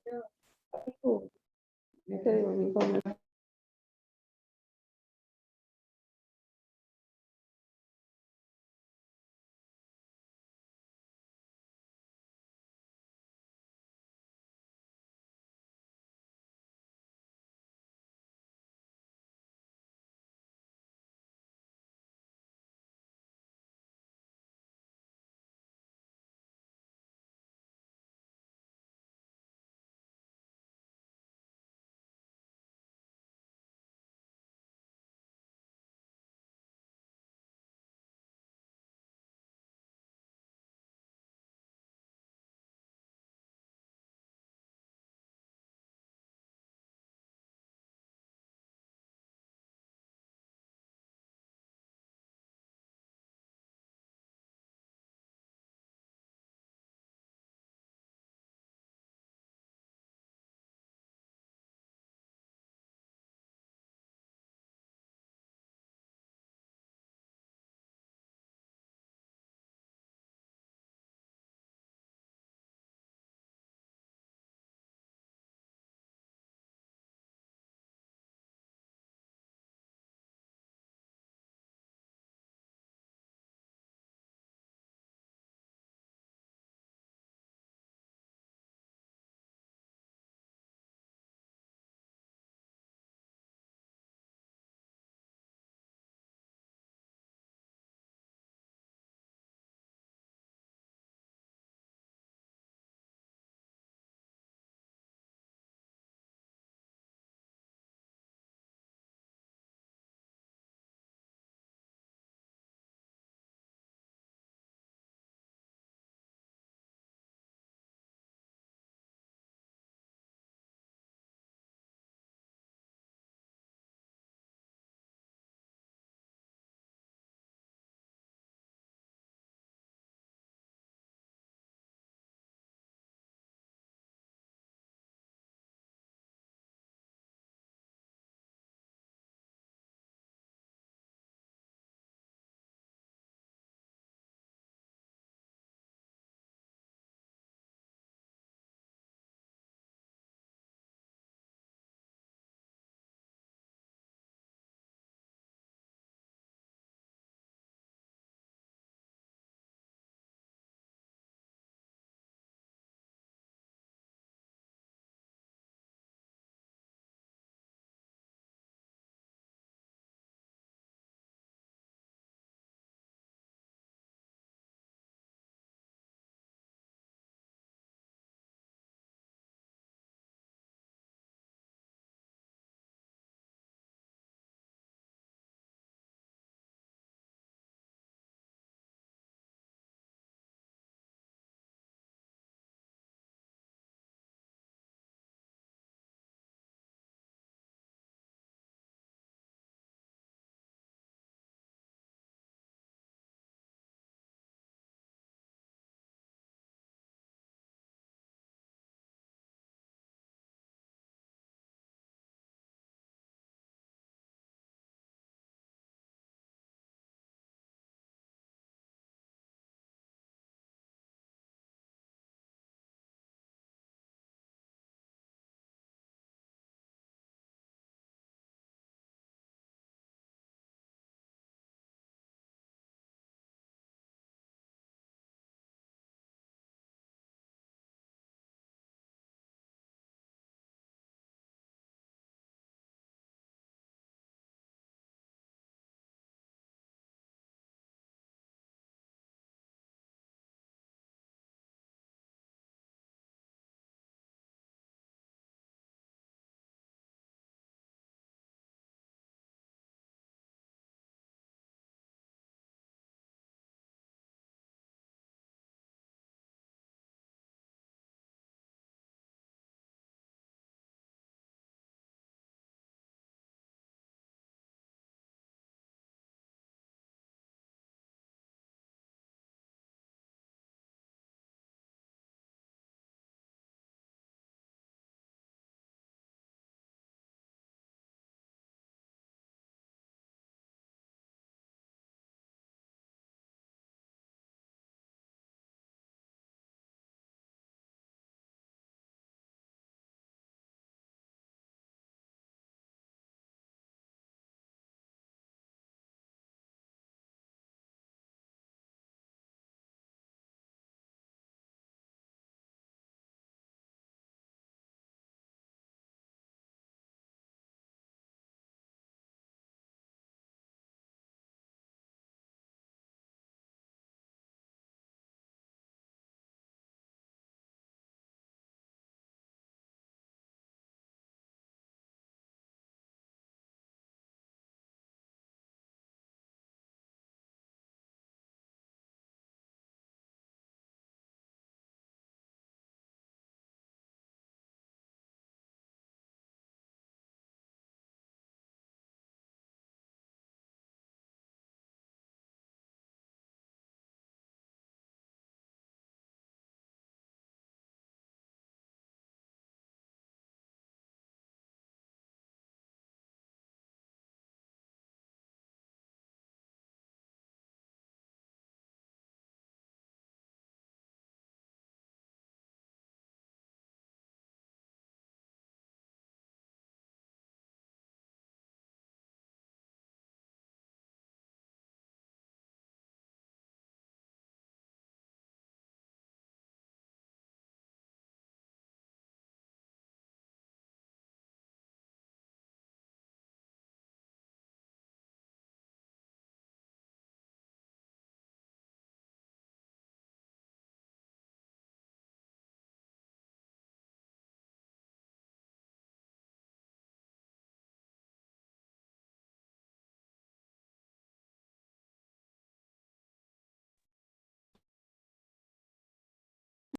Okay,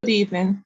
evening.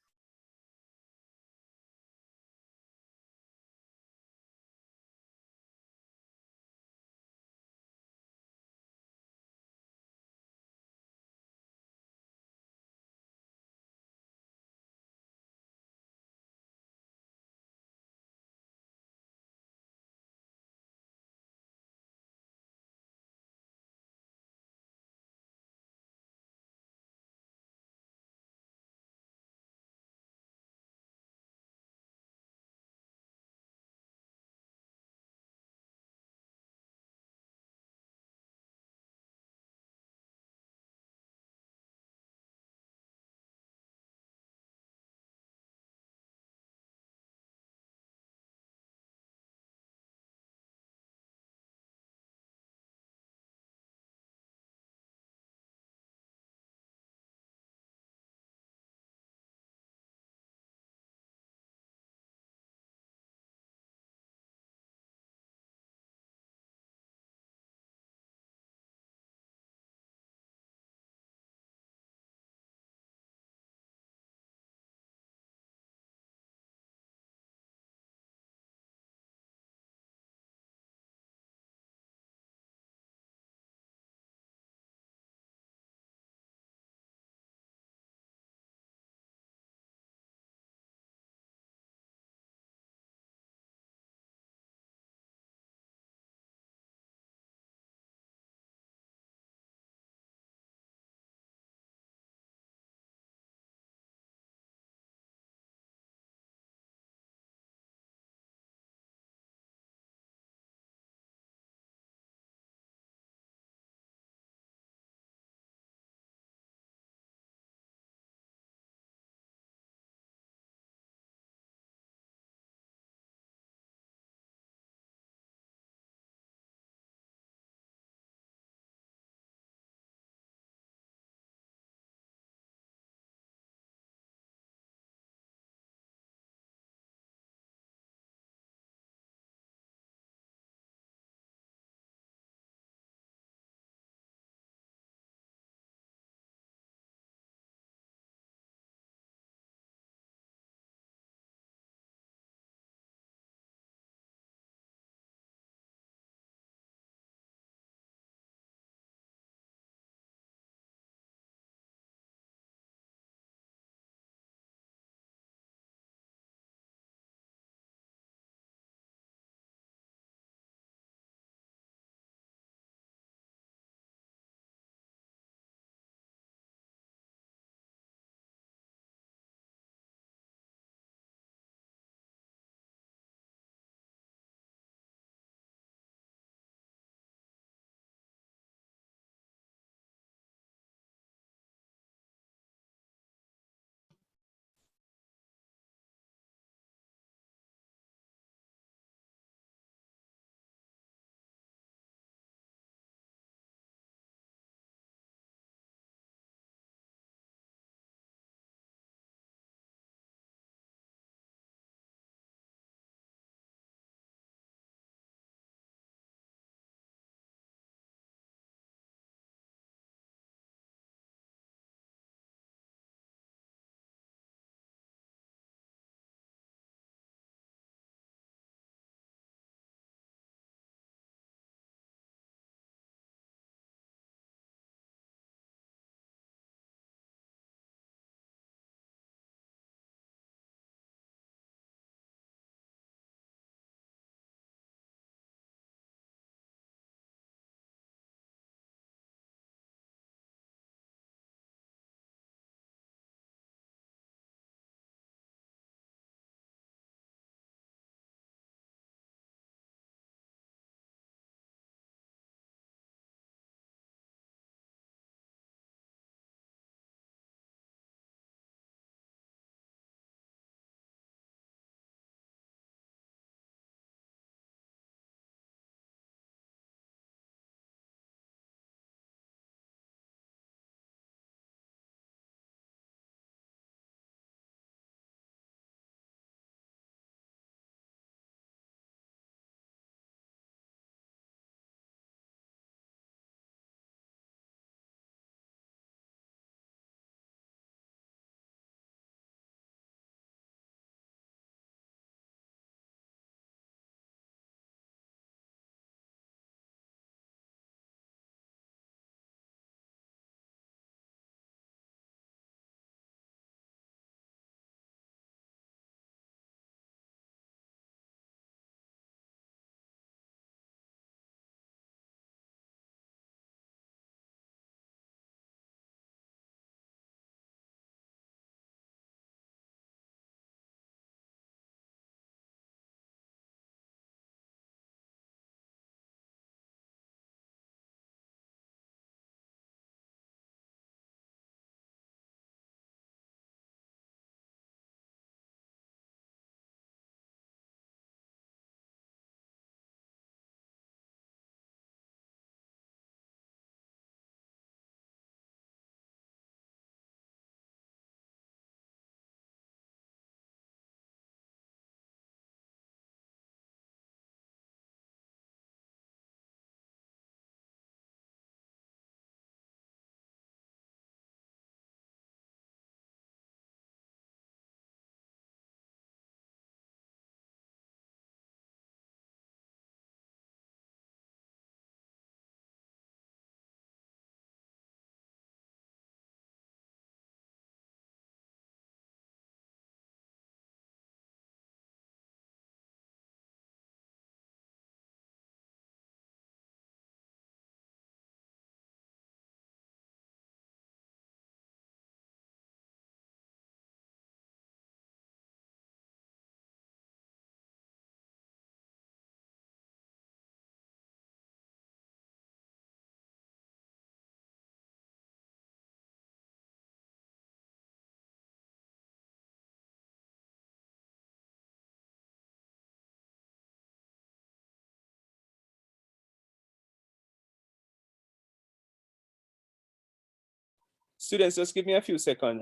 Students, just give me a few seconds.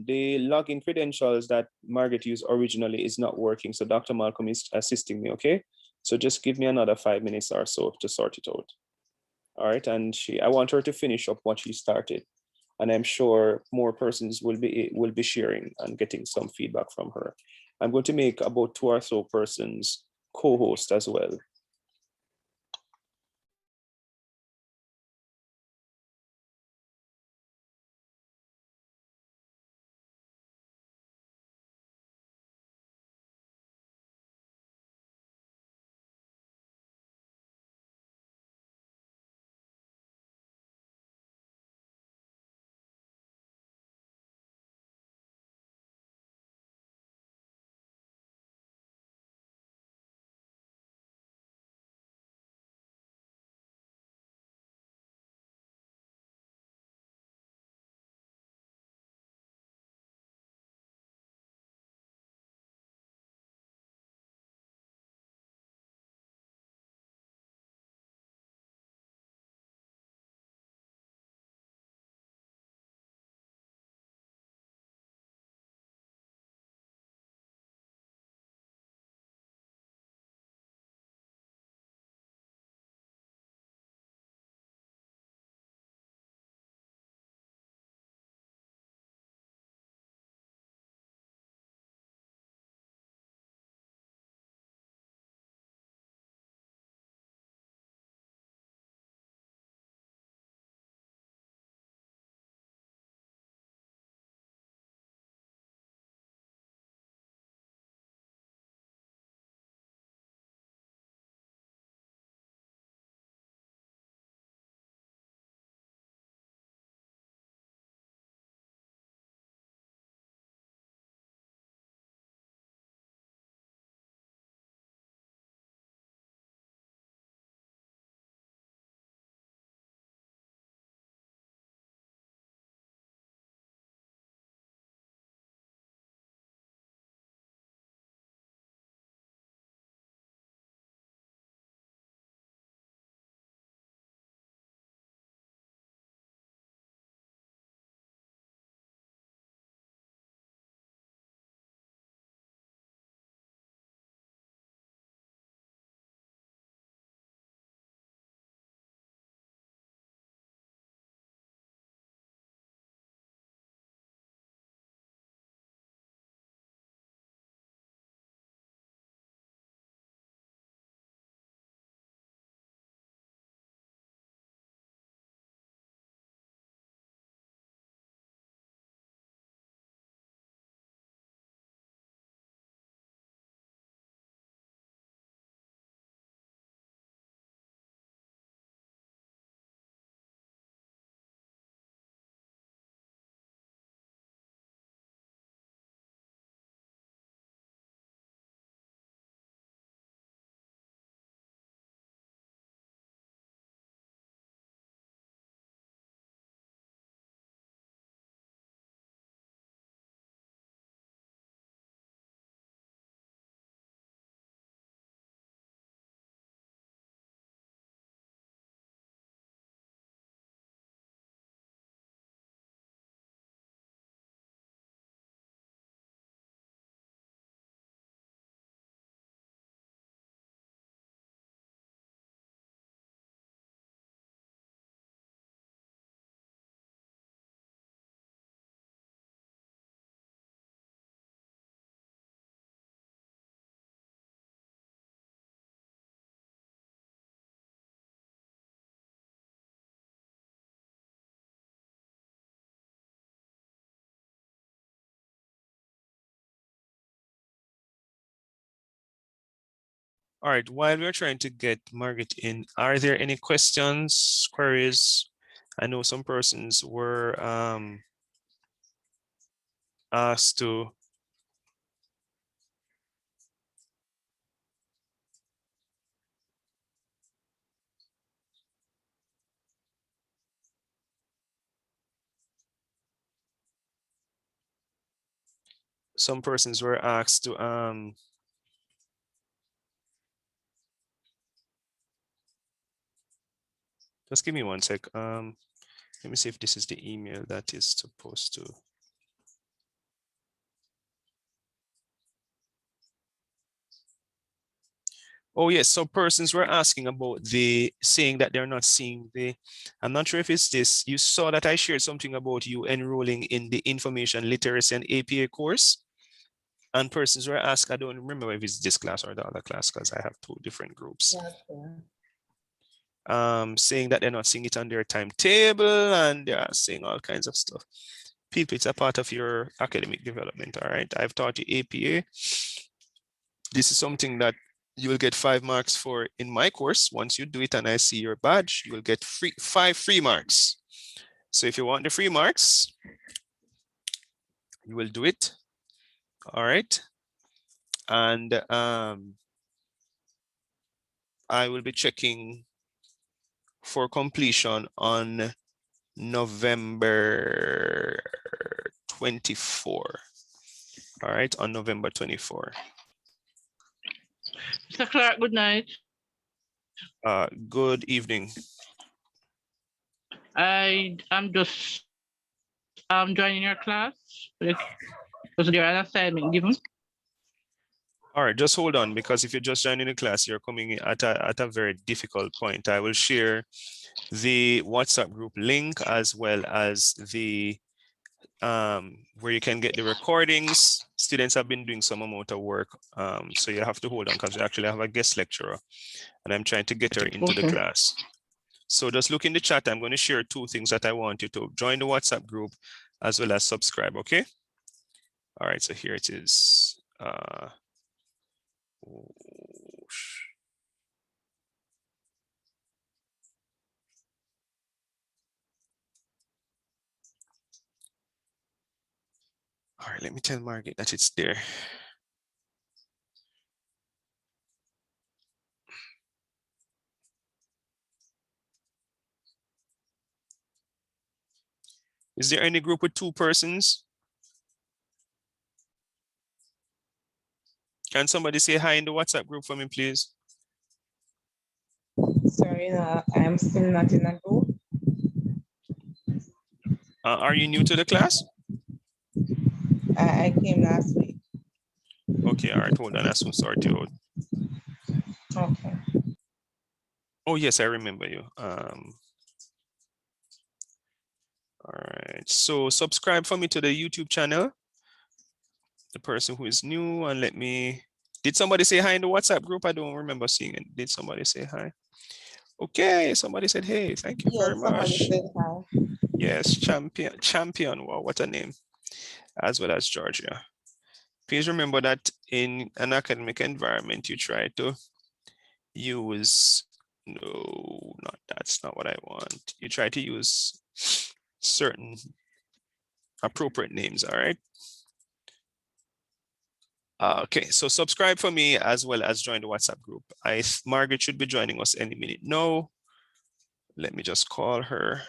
The login credentials that Margaret used originally is not working. So Dr. Malcolm is assisting me, okay? So just give me another 5 minutes or so to sort it out. All right, and I want her to finish up what she started. And I'm sure more persons will be sharing and getting some feedback from her. I'm going to make about 2 or so persons co-host as well. All right, while we're trying to get Margaret in, are there any questions, queries? I know some persons were asked to just give me one sec. Let me see if this is the email that is supposed to. Oh yes, so persons were asking about the saying that they're not seeing the, I'm not sure if it's this. You saw that I shared something about you enrolling in the information literacy and APA course. And persons were asked, I don't remember if it's this class or the other class because I have two different groups. Saying that they're not seeing it on their timetable and they're saying all kinds of stuff. People, it's a part of your academic development, all right? I've taught you APA. This is something that you will get 5 marks for in my course. Once you do it and I see your badge, you will get 5 free marks. So if you want the free marks, you will do it, all right? And I will be checking for completion on November 24. All right, on November 24. Mr. Clark, good night. Good evening. I'm just joining your class. Was there an assignment given? All right, just hold on, because if you're just joining the class, you're coming in at a very difficult point. I will share the WhatsApp group link as well as the where you can get the recordings. Students have been doing some amount of work, so you have to hold on because we actually have a guest lecturer and I'm trying to get her into the class. So just look in the chat. I'm going to share 2 things that I want you to join the WhatsApp group as well as subscribe, okay? All right, so here it is. All right, let me tell Margaret that it's there. Is there any group with 2 persons? Can somebody say hi in the WhatsApp group for me, please? Sorry, I'm still not in a group. Are you new to the class? I came last week. Okay, all right, hold on, I soon sort you out. Okay. Oh yes, I remember you. All right, so subscribe for me to the YouTube channel, the person who is new, and let me, did somebody say hi in the WhatsApp group? I don't remember seeing it. Did somebody say hi? Okay, somebody said, hey, thank you very Yes, somebody much. said hi. Yes, champion, wow, what a name, as well as Georgia. Please remember that in an academic environment, you try to use, no, that's not what I want. You try to use certain appropriate names, all right? Okay, so subscribe for me as well as join the WhatsApp group. Margaret should be joining us any minute. No, let me just call her.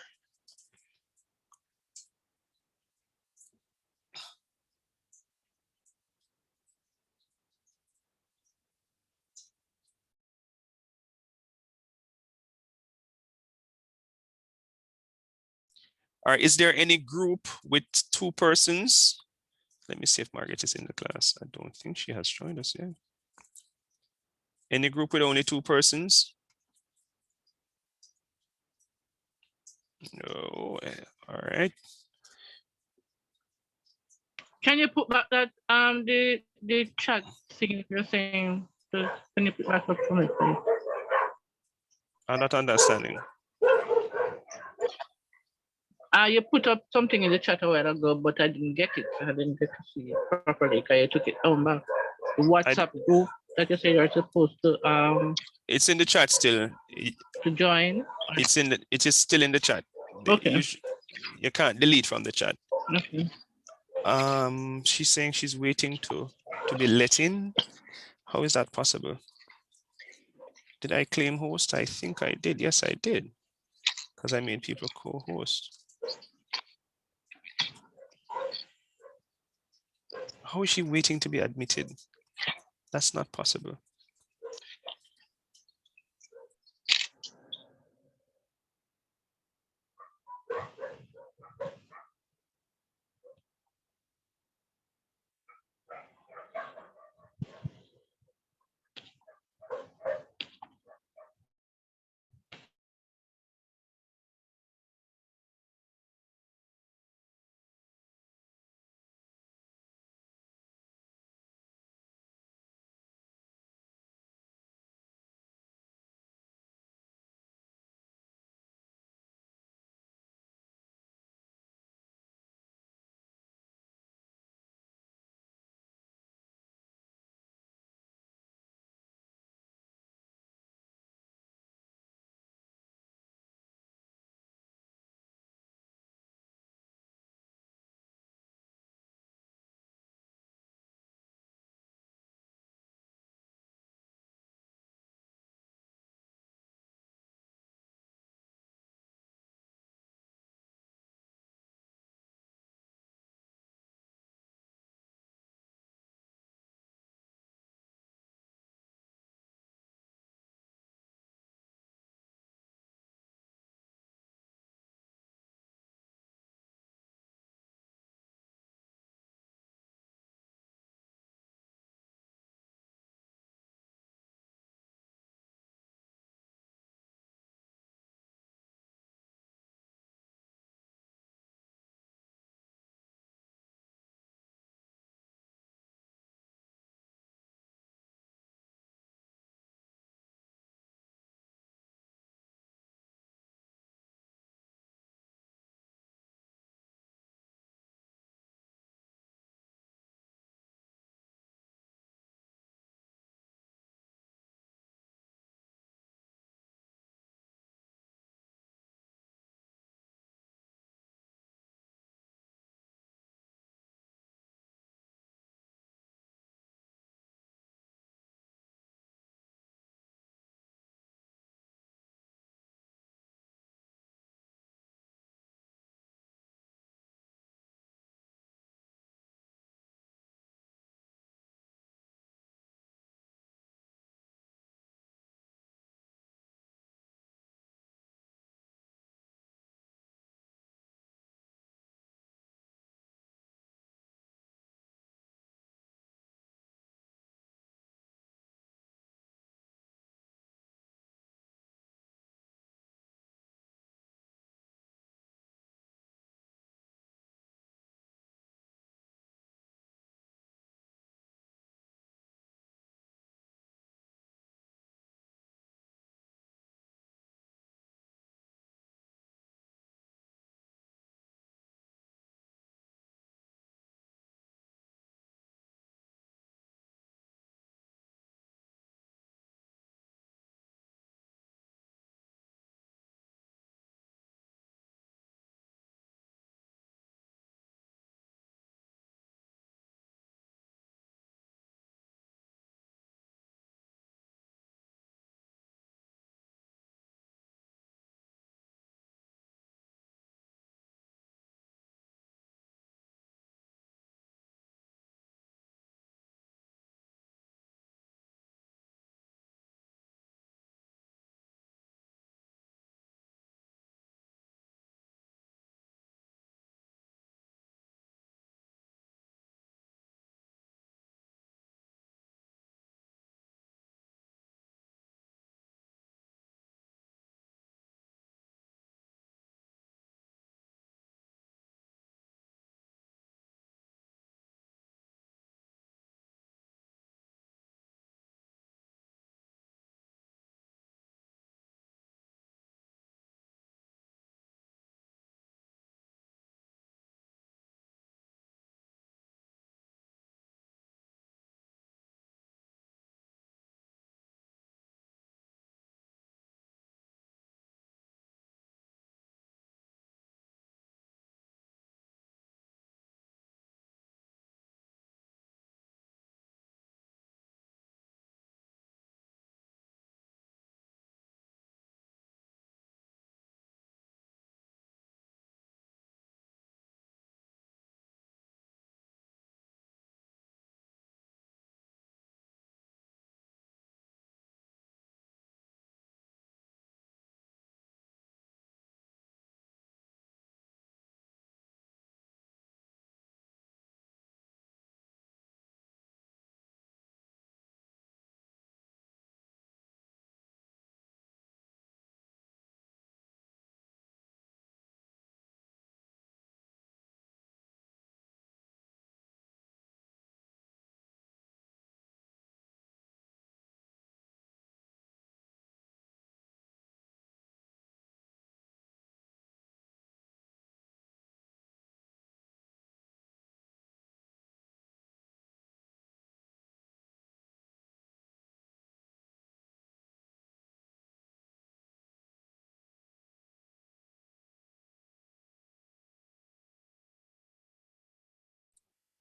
All right, is there any group with 2 persons? Let me see if Margaret is in the class. I don't think she has joined us yet. Any group with only 2 persons? No, all right. Can you put back that the chat thing you're saying? Just can you put back up for me, please? I'm not understanding. You put up something in the chat a while ago, but I didn't get it. I didn't get to see it properly because you took it down back. The WhatsApp group that you say you're supposed to It's in the chat still. to join. It is still in the chat. Okay. You can't delete from the chat. Okay. She's saying she's waiting to be let in. How is that possible? Did I claim host? I think I did. Yes, I did. Because I made people co-host. How is she waiting to be admitted? That's not possible.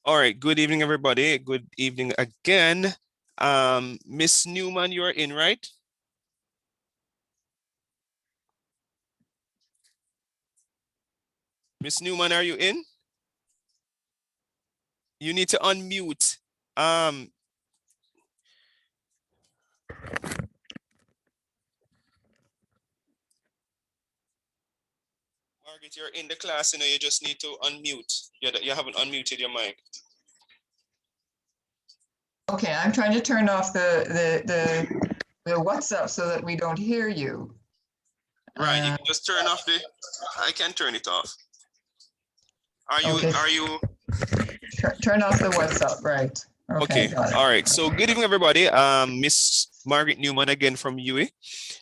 All right, good evening, everybody. Good evening again. Miss Newman, you are in, right? Miss Newman, are you in? You need to unmute. Margaret, you're in the class, you know, you just need to unmute. You haven't unmuted your mic. Okay, I'm trying to turn off the WhatsApp so that we don't hear you. Right, you can just turn off I can turn it off. Are you? Turn off the WhatsApp, right? Okay, got it. all right. So good evening, everybody. Miss Margaret Newman again from UA.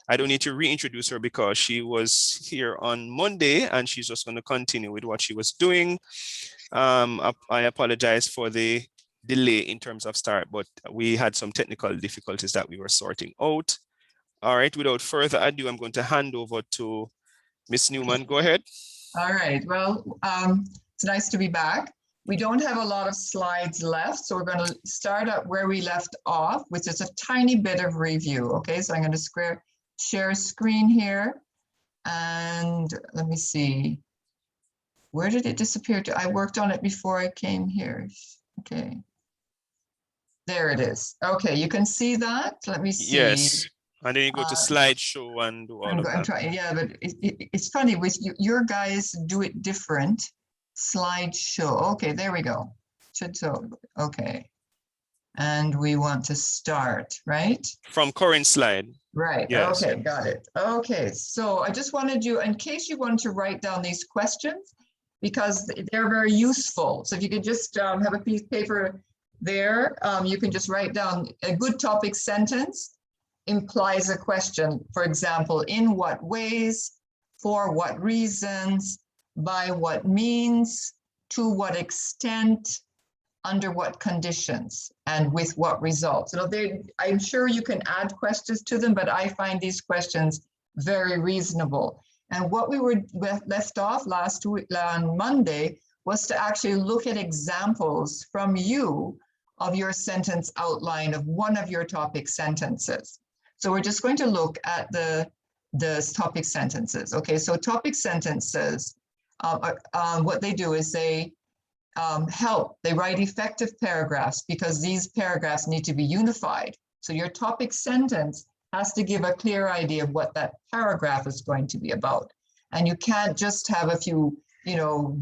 I don't need to reintroduce her because she was here on Monday and she's just going to continue with what she was doing. I apologize for the delay in terms of start, but we had some technical difficulties that we were sorting out. All right, without further ado, I'm going to hand over to Miss Newman. Go ahead. All right, well, it's nice to be back. We don't have a lot of slides left, so we're going to start up where we left off, which is a tiny bit of review. Okay, so I'm going to share screen here. And let me see. Where did it disappear to? I worked on it before I came here. Okay. There it is. Okay, you can see that. Let me see. Yes. And then you go to slideshow and do all of that. Trying, yeah, but it's funny with your guys do it different. Slideshow. Okay, there we go. Okay. And we want to start, right? From current slide. Right. Yes. Okay, got it. Okay, so I just wanted you, in case you want to write down these questions, because they're very useful. So if you could just have a piece of paper there, you can just write down a good topic sentence implies a question. For example, in what ways, for what reasons, by what means, to what extent, under what conditions, and with what results. So I'm sure you can add questions to them, but I find these questions very reasonable. And what we were left off last week on Monday was to actually look at examples from you of your sentence outline of one of your topic sentences. So we're just going to look at the topic sentences. Okay, so topic sentences, what they do is they they write effective paragraphs because these paragraphs need to be unified. So your topic sentence has to give a clear idea of what that paragraph is going to be about. And you can't just have a few,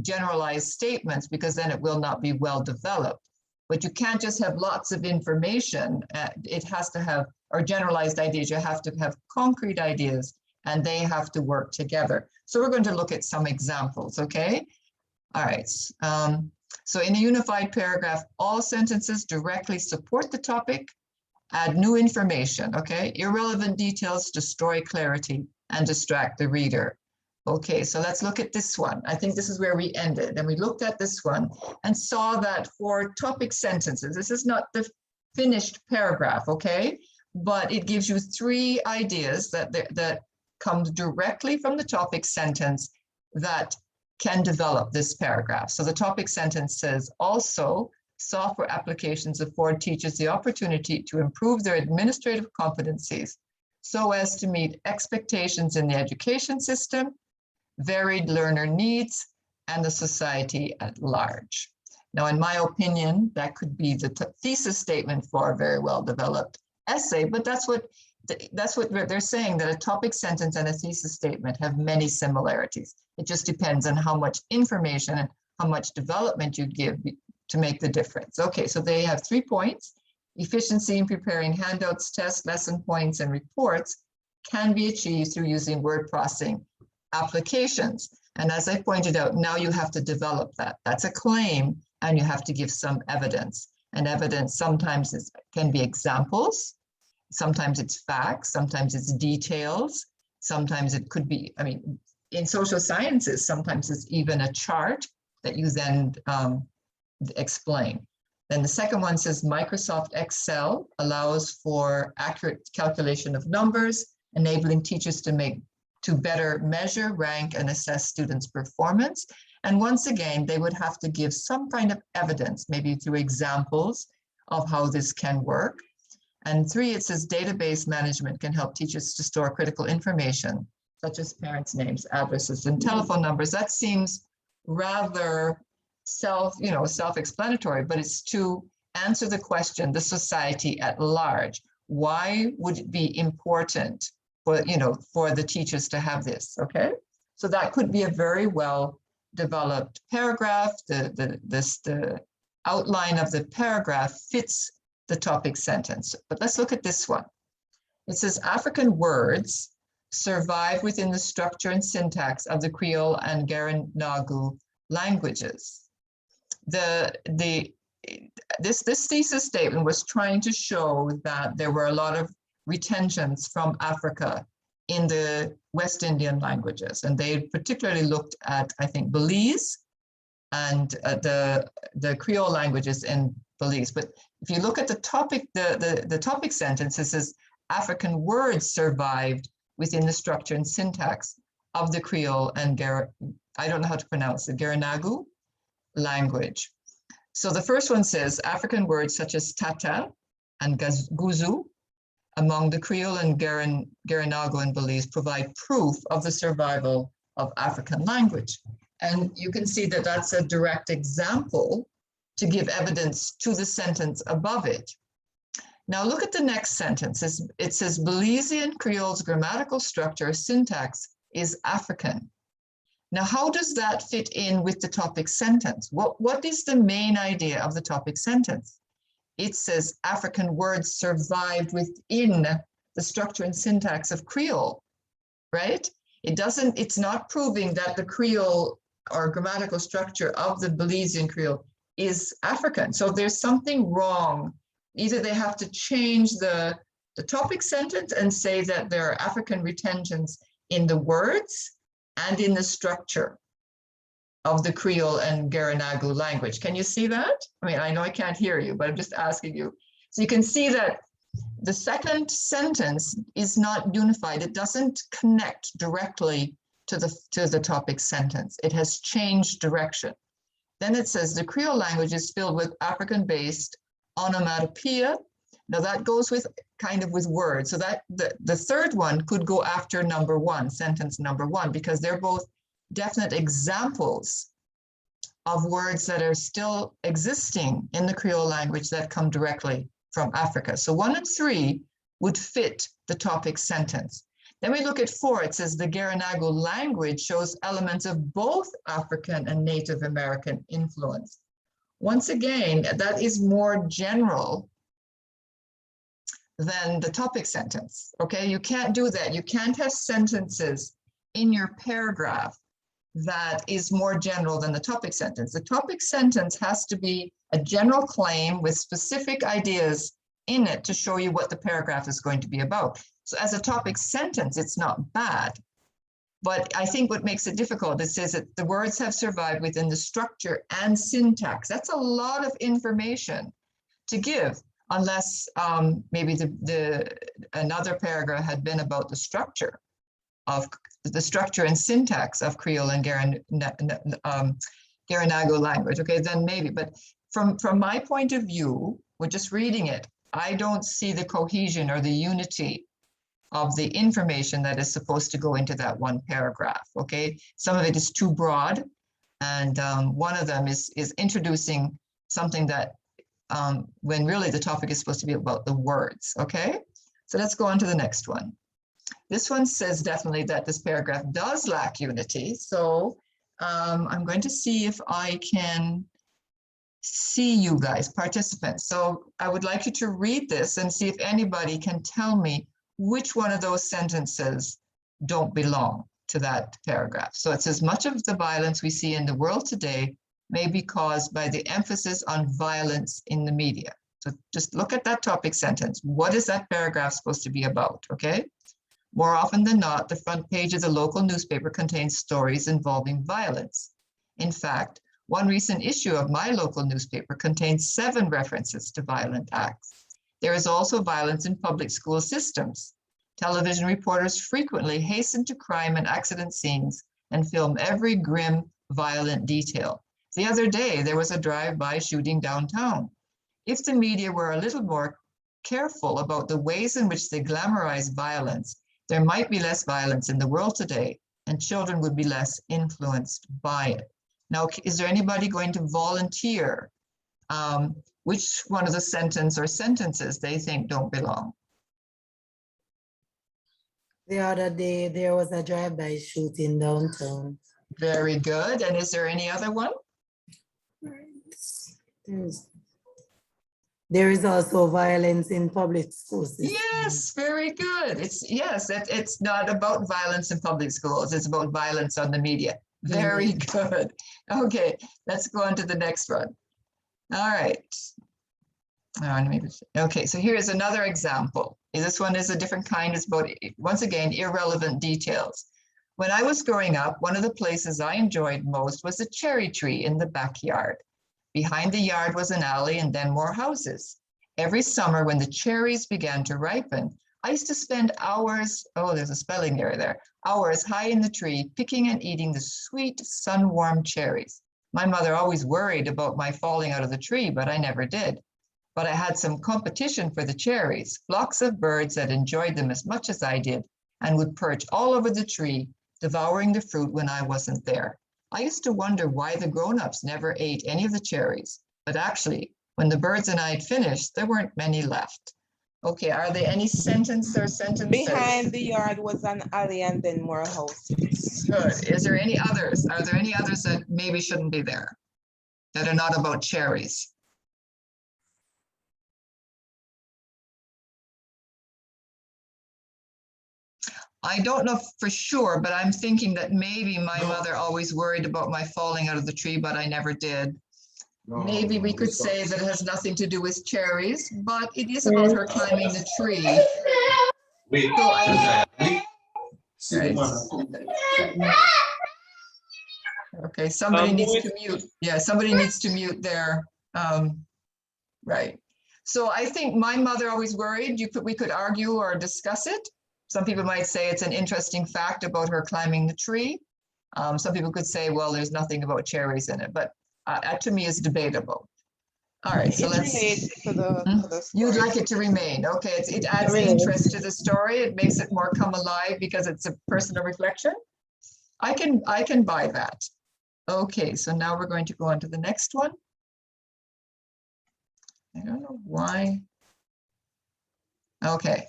generalized statements because then it will not be well developed. But you can't just have lots of information. It has to have, or generalized ideas, you have to have concrete ideas and they have to work together. So we're going to look at some examples, okay? All right. So in a unified paragraph, all sentences directly support the topic, add new information, okay? Irrelevant details destroy clarity and distract the reader. Okay, so let's look at this one. I think this is where we ended. And we looked at this one and saw that for topic sentences, this is not the finished paragraph, okay? But it gives you 3 ideas that comes directly from the topic sentence that can develop this paragraph. So the topic sentence says, also, software applications afford teachers the opportunity to improve their administrative competencies so as to meet expectations in the education system, varied learner needs, and the society at large. Now, in my opinion, that could be the thesis statement for a very well-developed essay, but that's what they're saying, that a topic sentence and a thesis statement have many similarities. It just depends on how much information and how much development you give to make the difference. Okay, so they have 3 points. Efficiency in preparing handouts, tests, lesson points, and reports can be achieved through using word processing applications. And as I pointed out, now you have to develop that. That's a claim, and you have to give some evidence. And evidence sometimes can be examples, sometimes it's facts, sometimes it's details, sometimes it could be, in social sciences, sometimes it's even a chart that you then explain. Then the second one says Microsoft Excel allows for accurate calculation of numbers, enabling teachers to better measure, rank, and assess students' performance. And once again, they would have to give some kind of evidence, maybe through examples of how this can work. And 3, it says database management can help teachers to store critical information, such as parents' names, addresses, and telephone numbers. That seems rather self-explanatory, but it's to answer the question, the society at large. Why would it be important for the teachers to have this, okay? So that could be a very well developed paragraph. The outline of the paragraph fits the topic sentence. But let's look at this one. It says African words survive within the structure and syntax of the Creole and Garinagu languages. This thesis statement was trying to show that there were a lot of retentions from Africa in the West Indian languages, and they particularly looked at, I think, Belize and the Creole languages in Belize. But if you look at the topic, the topic sentence, it says African words survived within the structure and syntax of the Creole and I don't know how to pronounce it, Garinagu language. So the first one says African words such as tata and guzu among the Creole and Garinagu and Belize provide proof of the survival of African language. And you can see that that's a direct example to give evidence to the sentence above it. Now look at the next sentence. It says Belizean Creole's grammatical structure syntax is African. Now, how does that fit in with the topic sentence? What is the main idea of the topic sentence? It says African words survived within the structure and syntax of Creole, right? It's not proving that the Creole or grammatical structure of the Belizean Creole is African. So there's something wrong. Either they have to change the topic sentence and say that there are African retentions in the words and in the structure of the Creole and Garinagu language. Can you see that? I mean, I know I can't hear you, but I'm just asking you. So you can see that the second sentence is not unified. It doesn't connect directly to the topic sentence. It has changed direction. Then it says the Creole language is filled with African-based onomatopoeia. Now that goes with kind of with words. So that the third one could go after number 1, sentence number 1, because they're both definite examples of words that are still existing in the Creole language that come directly from Africa. So 1 and 3 would fit the topic sentence. Then we look at 4. It says the Garinagu language shows elements of both African and Native American influence. Once again, that is more general than the topic sentence, okay? You can't do that. You can't have sentences in your paragraph that is more general than the topic sentence. The topic sentence has to be a general claim with specific ideas in it to show you what the paragraph is going to be about. So as a topic sentence, it's not bad. But I think what makes it difficult, it says that the words have survived within the structure and syntax. That's a lot of information to give, unless maybe another paragraph had been about the structure and syntax of Creole and Garinagu language. Okay, then maybe. But from my point of view, with just reading it, I don't see the cohesion or the unity of the information that is supposed to go into that one paragraph, okay? Some of it is too broad, and one of them is introducing something that, when really the topic is supposed to be about the words, okay? So let's go on to the next one. This one says definitely that this paragraph does lack unity, so I'm going to see if I can see you guys, participants. So I would like you to read this and see if anybody can tell me which one of those sentences don't belong to that paragraph. So it says, much of the violence we see in the world today may be caused by the emphasis on violence in the media. So just look at that topic sentence. What is that paragraph supposed to be about, okay? More often than not, the front page of the local newspaper contains stories involving violence. In fact, one recent issue of my local newspaper contains 7 references to violent acts. There is also violence in public school systems. Television reporters frequently hasten to crime and accident scenes and film every grim, violent detail. The other day, there was a drive-by shooting downtown. If the media were a little more careful about the ways in which they glamorize violence, there might be less violence in the world today, and children would be less influenced by it. Now, is there anybody going to volunteer which one of the sentence or sentences they think don't belong? The other day, there was a drive-by shooting downtown. Very good. And is there any other one? There is also violence in public schools. Yes, very good. It's not about violence in public schools. It's about violence on the media. Very good. Okay, let's go on to the next one. All right. Okay, so here's another example. This one is a different kind. It's about, once again, irrelevant details. When I was growing up, one of the places I enjoyed most was a cherry tree in the backyard. Behind the yard was an alley and then more houses. Every summer when the cherries began to ripen, I used to spend hours, oh, there's a spelling error there, hours high in the tree, picking and eating the sweet sun-warmed cherries. My mother always worried about my falling out of the tree, but I never did. But I had some competition for the cherries, flocks of birds that enjoyed them as much as I did and would perch all over the tree, devouring the fruit when I wasn't there. I used to wonder why the grown-ups never ate any of the cherries, but actually, when the birds and I had finished, there weren't many left. Okay, are there any sentences? Behind the yard was an alley and then more houses. Good. Is there any others? Are there any others that maybe shouldn't be there, that are not about cherries? I don't know for sure, but I'm thinking that maybe my mother always worried about my falling out of the tree, but I never did. Maybe we could say that it has nothing to do with cherries, but it is about her climbing the tree. Okay, somebody needs to mute. Yeah, somebody needs to mute their, right. So I think my mother always worried. We could argue or discuss it. Some people might say it's an interesting fact about her climbing the tree. Some people could say, well, there's nothing about cherries in it, but to me, it's debatable. All right, so let's. To the You'd like it to remain. Okay, it adds interest to the story. It makes it more come alive because it's a personal reflection. I can buy that. Okay, so now we're going to go on to the next one. I don't know why. Okay,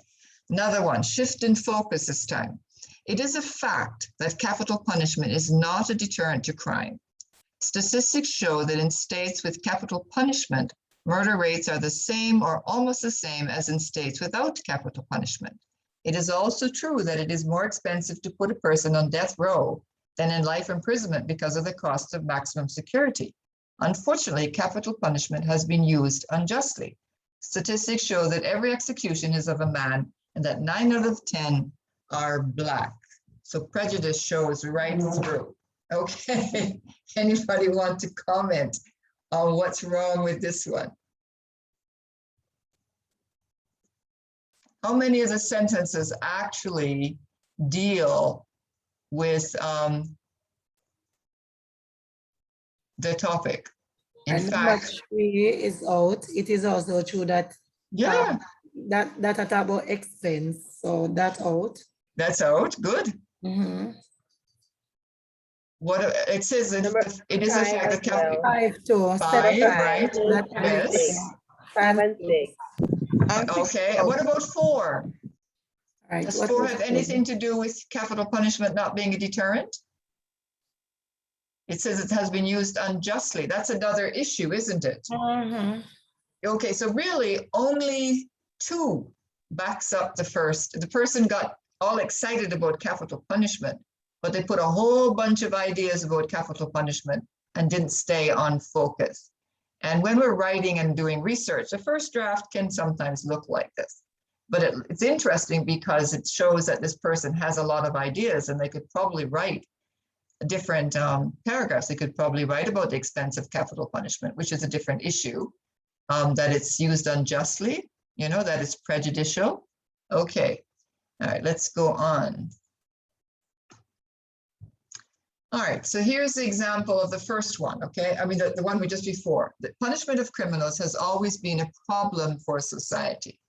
another one, shift in focus this time. It is a fact that capital punishment is not a deterrent to crime. Statistics show that in states with capital punishment, murder rates are the same or almost the same as in states without capital punishment. It is also true that it is more expensive to put a person on death row than in life imprisonment because of the cost of maximum security. Unfortunately, capital punishment has been used unjustly. Statistics show that every execution is of a man and that 9 out of 10 are Black. So prejudice shows right through. Okay, anybody want to comment on what's wrong with this one? How many of the sentences actually deal with the topic? In fact, is out. It is also true that yeah, that are about expense, so that out. that's out. Good. Mm-hmm. What it says, it is a fact that capital 5 to 5, 7, right? that Yes. 5 and 6. Okay. What about 4? Right. Does 4 have anything to do with capital punishment not being a deterrent? It says it has been used unjustly. That's another issue, isn't it? Mm-hmm. Okay, so really only 2 backs up the first. The person got all excited about capital punishment, but they put a whole bunch of ideas about capital punishment and didn't stay on focus. And when we're writing and doing research, the first draft can sometimes look like this. But it's interesting because it shows that this person has a lot of ideas and they could probably write different paragraphs. They could probably write about the expense of capital punishment, which is a different issue, that it's used unjustly, that it's prejudicial. Okay, all right, let's go on. All right, so here's the example of the first one, okay? I mean, the one we just before. The punishment of criminals has always been a problem for society.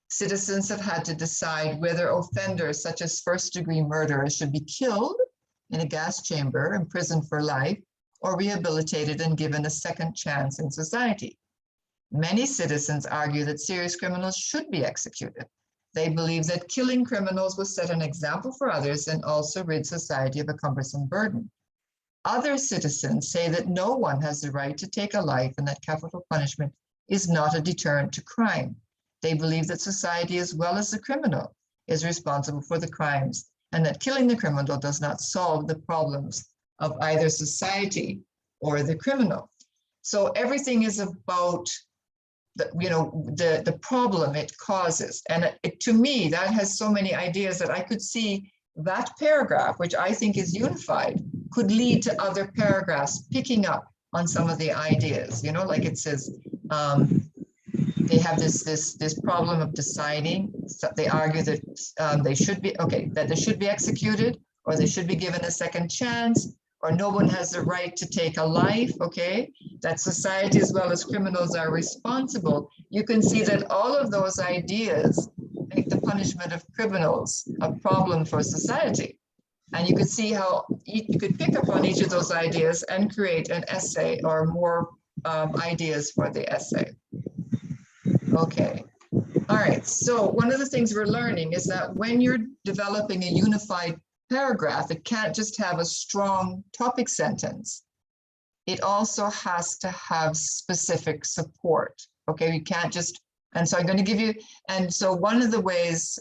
Citizens have had to decide whether offenders such as first-degree murderers should be killed in a gas chamber, imprisoned for life, or rehabilitated and given a second chance in society. Many citizens argue that serious criminals should be executed. They believe that killing criminals will set an example for others and also rid society of a cumbersome burden. Other citizens say that no one has the right to take a life and that capital punishment is not a deterrent to crime. They believe that society, as well as the criminal, is responsible for the crimes and that killing the criminal does not solve the problems of either society or the criminal. So everything is about the problem it causes. And to me, that has so many ideas that I could see that paragraph, which I think is unified, could lead to other paragraphs picking up on some of the ideas, like it says, they have this problem of deciding. So they argue that they should be executed, or they should be given a second chance, or no one has the right to take a life, okay? That society as well as criminals are responsible. You can see that all of those ideas make the punishment of criminals a problem for society. And you could see how you could pick up on each of those ideas and create an essay or more ideas for the essay. Okay. All right. So one of the things we're learning is that when you're developing a unified paragraph, it can't just have a strong topic sentence. It also has to have specific support. Okay. You can't just, and so I'm going to give you, and so one of the ways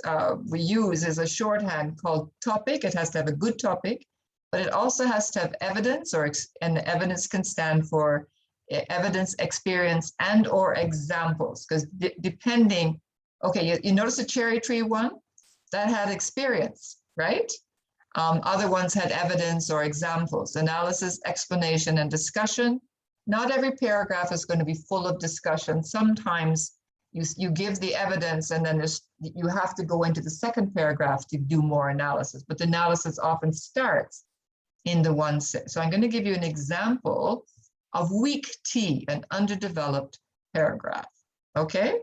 we use is a shorthand called topic. It has to have a good topic, but it also has to have evidence, and the evidence can stand for evidence, experience, and or examples, because depending, okay, you notice the cherry tree one? That had experience, right? Other ones had evidence or examples, analysis, explanation, and discussion. Not every paragraph is going to be full of discussion. Sometimes you give the evidence and then you have to go into the second paragraph to do more analysis, but the analysis often starts in the one set. So I'm going to give you an example of weak T, an underdeveloped paragraph, okay?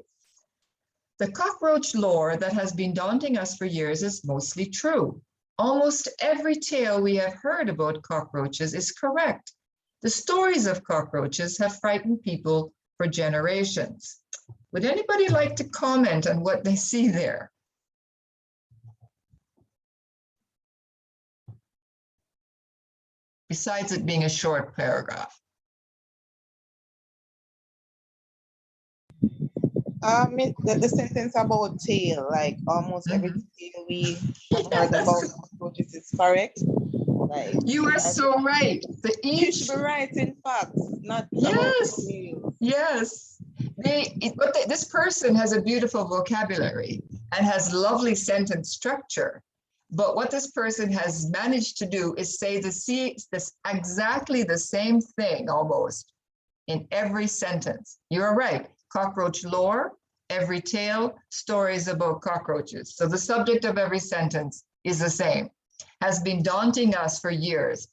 The cockroach lore that has been daunting us for years is mostly true. Almost every tale we have heard about cockroaches is correct. The stories of cockroaches have frightened people for generations. Would anybody like to comment on what they see there? Besides it being a short paragraph. The sentence about tail, like almost every tale we have heard about cockroaches is correct. Like, you are so right. You should be writing facts, not yes, about yes. This person has a beautiful vocabulary and has lovely sentence structure. But what this person has managed to do is say this exactly the same thing almost in every sentence. You're right. Cockroach lore, every tale, stories about cockroaches. So the subject of every sentence is the same. Has been daunting us for years.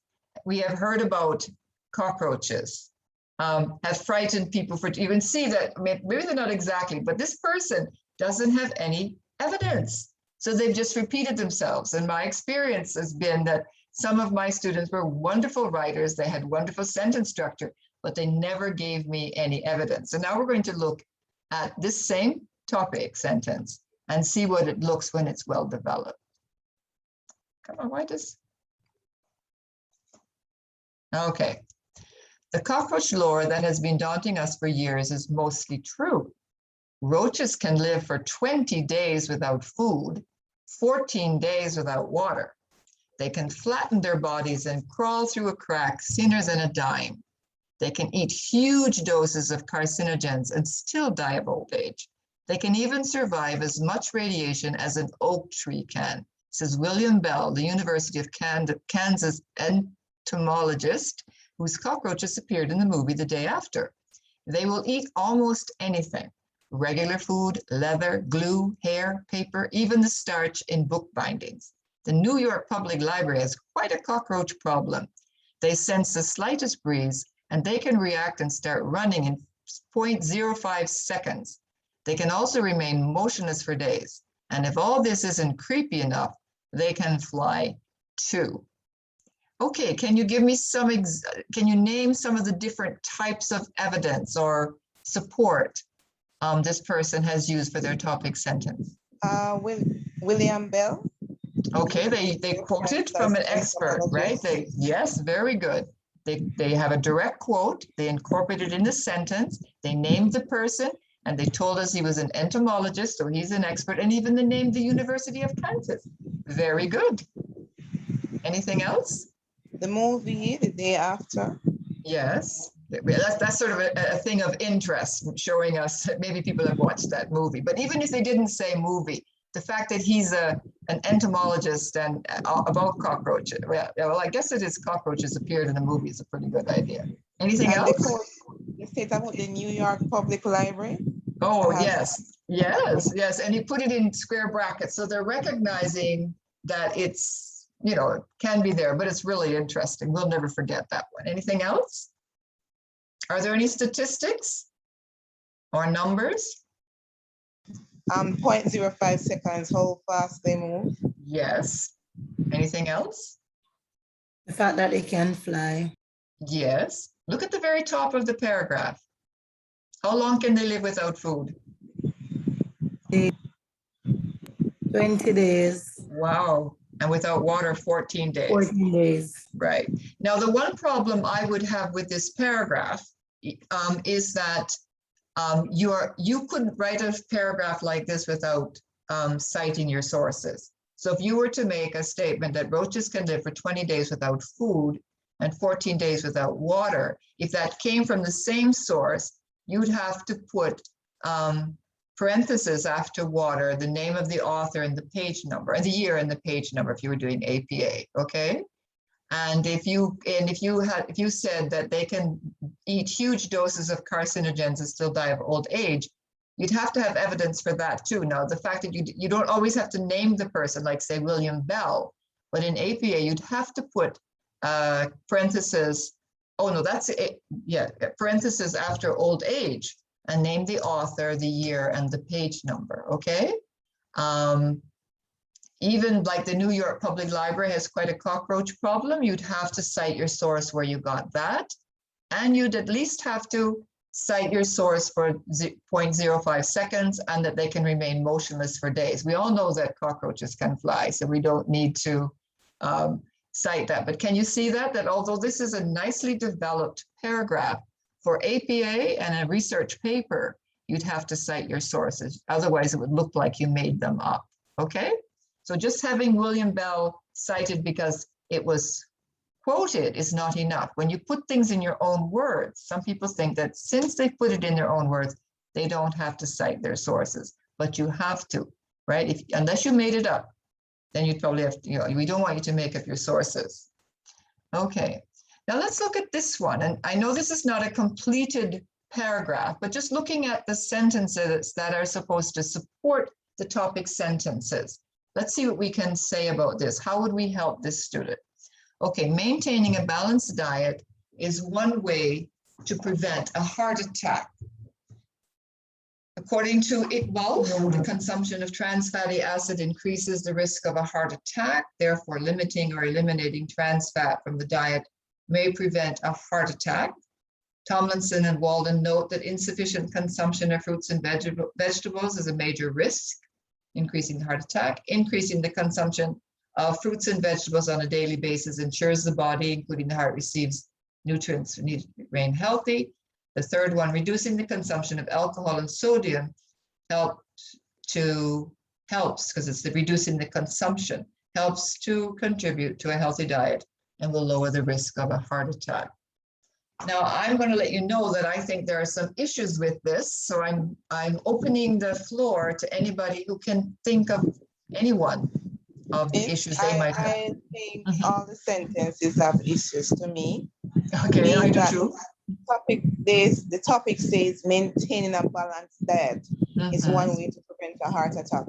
We have heard about cockroaches, have frightened people for, you can see that, maybe they're not exactly, but this person doesn't have any evidence. So they've just repeated themselves. And my experience has been that some of my students were wonderful writers. They had wonderful sentence structure, but they never gave me any evidence. So now we're going to look at this same topic sentence and see what it looks when it's well developed. Come on, why does? Okay. The cockroach lore that has been daunting us for years is mostly true. Roaches can live for 20 days without food, 14 days without water. They can flatten their bodies and crawl through a crack sooner than a dime. They can eat huge doses of carcinogens and still die of old age. They can even survive as much radiation as an oak tree can, says William Bell, the University of Kansas entomologist, whose cockroaches appeared in the movie The Day After. They will eat almost anything: regular food, leather, glue, hair, paper, even the starch in book bindings. The New York Public Library has quite a cockroach problem. They sense the slightest breeze and they can react and start running in 0.05 seconds. They can also remain motionless for days. And if all this isn't creepy enough, they can fly too. Okay, can you give me can you name some of the different types of evidence or support this person has used for their topic sentence? William Bell. Okay, they quoted from an expert, right? Yes, very good. They have a direct quote, they incorporated in the sentence, they named the person, and they told us he was an entomologist, so he's an expert, and even they named the University of Kansas. Very good. Anything else? The movie, The Day After. Yes, that's sort of a thing of interest, showing us that maybe people have watched that movie. But even if they didn't say movie, the fact that he's an entomologist and about cockroaches, well, I guess it is cockroaches appeared in the movie is a pretty good idea. Anything else? The state about the New York Public Library. Oh, yes, and he put it in square brackets. So they're recognizing that it's, you know, it can be there, but it's really interesting. We'll never forget that one. Anything else? Are there any statistics or numbers? 0.05 seconds, how fast they move. Yes. Anything else? The fact that they can fly. Yes. Look at the very top of the paragraph. How long can they live without food? 20 days. Wow. And without water, 14 days. 14 days. Right. Now, the one problem I would have with this paragraph is that you couldn't write a paragraph like this without citing your sources. So if you were to make a statement that roaches can live for 20 days without food and 14 days without water, if that came from the same source, you'd have to put parentheses after water, the name of the author and the page number, and the year and the page number if you were doing APA, okay? And if you said that they can eat huge doses of carcinogens and still die of old age, you'd have to have evidence for that too. Now, the fact that you don't always have to name the person, like say William Bell, but in APA, you'd have to put parentheses, oh no, that's it, yeah, parentheses after old age and name the author, the year, and the page number, okay? Even like the New York Public Library has quite a cockroach problem, you'd have to cite your source where you got that. And you'd at least have to cite your source for 0.05 seconds and that they can remain motionless for days. We all know that cockroaches can fly, so we don't need to cite that. But can you see that although this is a nicely developed paragraph for APA and a research paper, you'd have to cite your sources. Otherwise, it would look like you made them up, okay? So just having William Bell cited because it was quoted is not enough. When you put things in your own words, some people think that since they put it in their own words, they don't have to cite their sources, but you have to, right? Unless you made it up, then you'd probably have to, we don't want you to make up your sources. Okay, now let's look at this one. And I know this is not a completed paragraph, but just looking at the sentences that are supposed to support the topic sentences. Let's see what we can say about this. How would we help this student? Okay, maintaining a balanced diet is one way to prevent a heart attack. According to Iqbal, the consumption of trans fatty acid increases the risk of a heart attack. Therefore, limiting or eliminating trans fat from the diet may prevent a heart attack. Tomlinson and Walden note that insufficient consumption of fruits and vegetables is a major risk, increasing the heart attack. Increasing the consumption of fruits and vegetables on a daily basis ensures the body, including the heart, receives nutrients needed to remain healthy. The third one, reducing the consumption of alcohol and sodium helps because it's reducing the consumption, helps to contribute to a healthy diet and will lower the risk of a heart attack. Now, I'm going to let you know that I think there are some issues with this, so I'm opening the floor to anybody who can think of anyone of the issues they might have. I think all the sentences have issues to me. Okay, I do too. The topic says maintaining a balanced diet is one way to prevent a heart attack.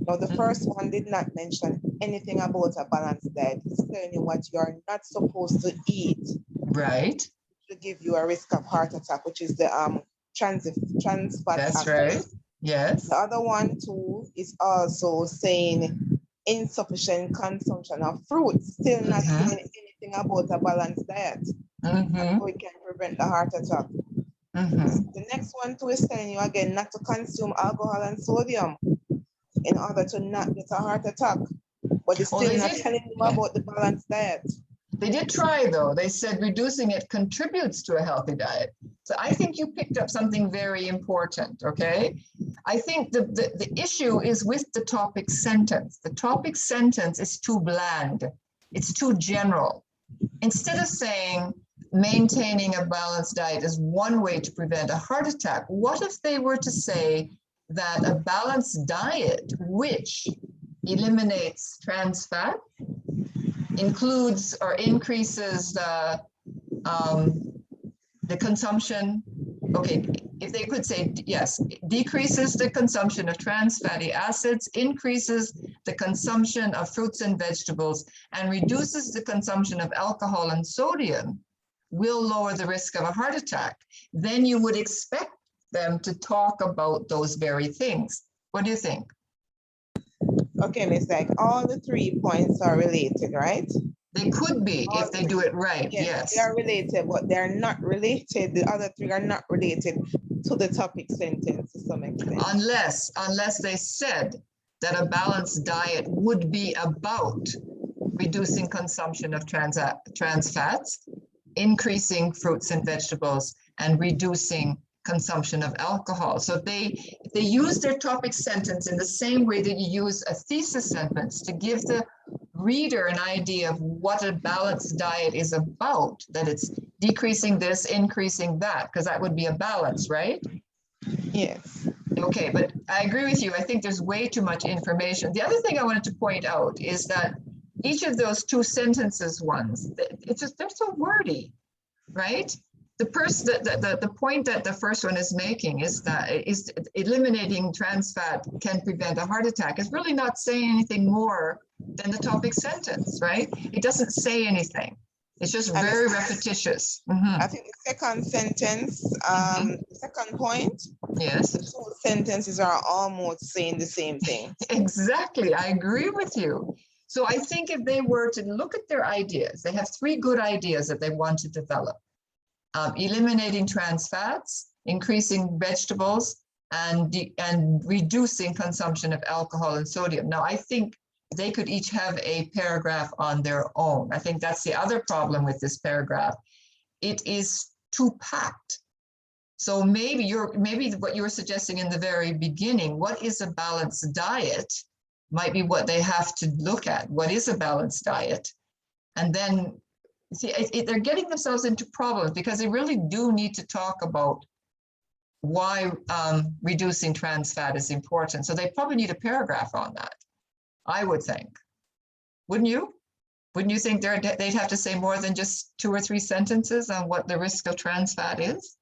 Now, the first one did not mention anything about a balanced diet. It's telling you what you're not supposed to eat Right. to give you a risk of heart attack, which is the trans fat That's acid. right. Yes. The other one too is also saying insufficient consumption of fruits, still not saying anything about a balanced diet. And how it can prevent the heart attack. The next one too is telling you again not to consume alcohol and sodium in order to not get a heart attack. But it's still not telling you about the balanced diet. They did try though. They said reducing it contributes to a healthy diet. So I think you picked up something very important, okay? I think the issue is with the topic sentence. The topic sentence is too bland. It's too general. Instead of saying maintaining a balanced diet is one way to prevent a heart attack, what if they were to say that a balanced diet, which eliminates trans fat, includes or increases the consumption, okay, if they could say, yes, decreases the consumption of trans fatty acids, increases the consumption of fruits and vegetables, and reduces the consumption of alcohol and sodium, will lower the risk of a heart attack, then you would expect them to talk about those very things. What do you think? Okay, Miss, like all the 3 points are related, right? They could be if they do it right, yes. They are related, but they're not related. The other 3 are not related to the topic sentence to some extent. Unless they said that a balanced diet would be about reducing consumption of trans fats, increasing fruits and vegetables, and reducing consumption of alcohol. So if they use their topic sentence in the same way that you use a thesis sentence to give the reader an idea of what a balanced diet is about, that it's decreasing this, increasing that, because that would be a balance, right? Yes. Okay, but I agree with you. I think there's way too much information. The other thing I wanted to point out is that each of those 2 sentences ones, it's just, they're so wordy, right? The point that the first one is making is that eliminating trans fat can prevent a heart attack. It's really not saying anything more than the topic sentence, right? It doesn't say anything. It's just very repetitious. I think the second sentence, the second point, yes, the 2 sentences are almost saying the same thing. Exactly, I agree with you. So I think if they were to look at their ideas, they have 3 good ideas that they want to develop. Eliminating trans fats, increasing vegetables, and reducing consumption of alcohol and sodium. Now, I think they could each have a paragraph on their own. I think that's the other problem with this paragraph. It is too packed. So maybe what you were suggesting in the very beginning, what is a balanced diet, might be what they have to look at. What is a balanced diet? And then see, they're getting themselves into problems because they really do need to talk about why reducing trans fat is important. So they probably need a paragraph on that, I would think. Wouldn't you? Wouldn't you think they'd have to say more than just 2 or 3 sentences on what the risk of trans fat is?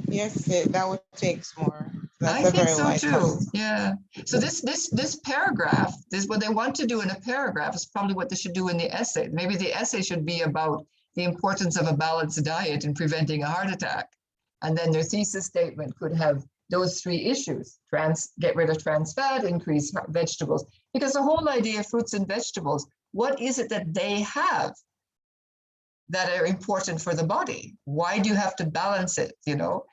Yes, that would take more. That's I think so too. Yeah. So this paragraph, what they want to do in a paragraph is probably what they should do in the essay. Maybe the essay should be about the importance of a balanced diet in preventing a heart attack. And then their thesis statement could have those 3 issues: get rid of trans fat, increase vegetables. Because the whole idea of fruits and vegetables, what is it that they have that are important for the body? Why do you have to balance it, you know?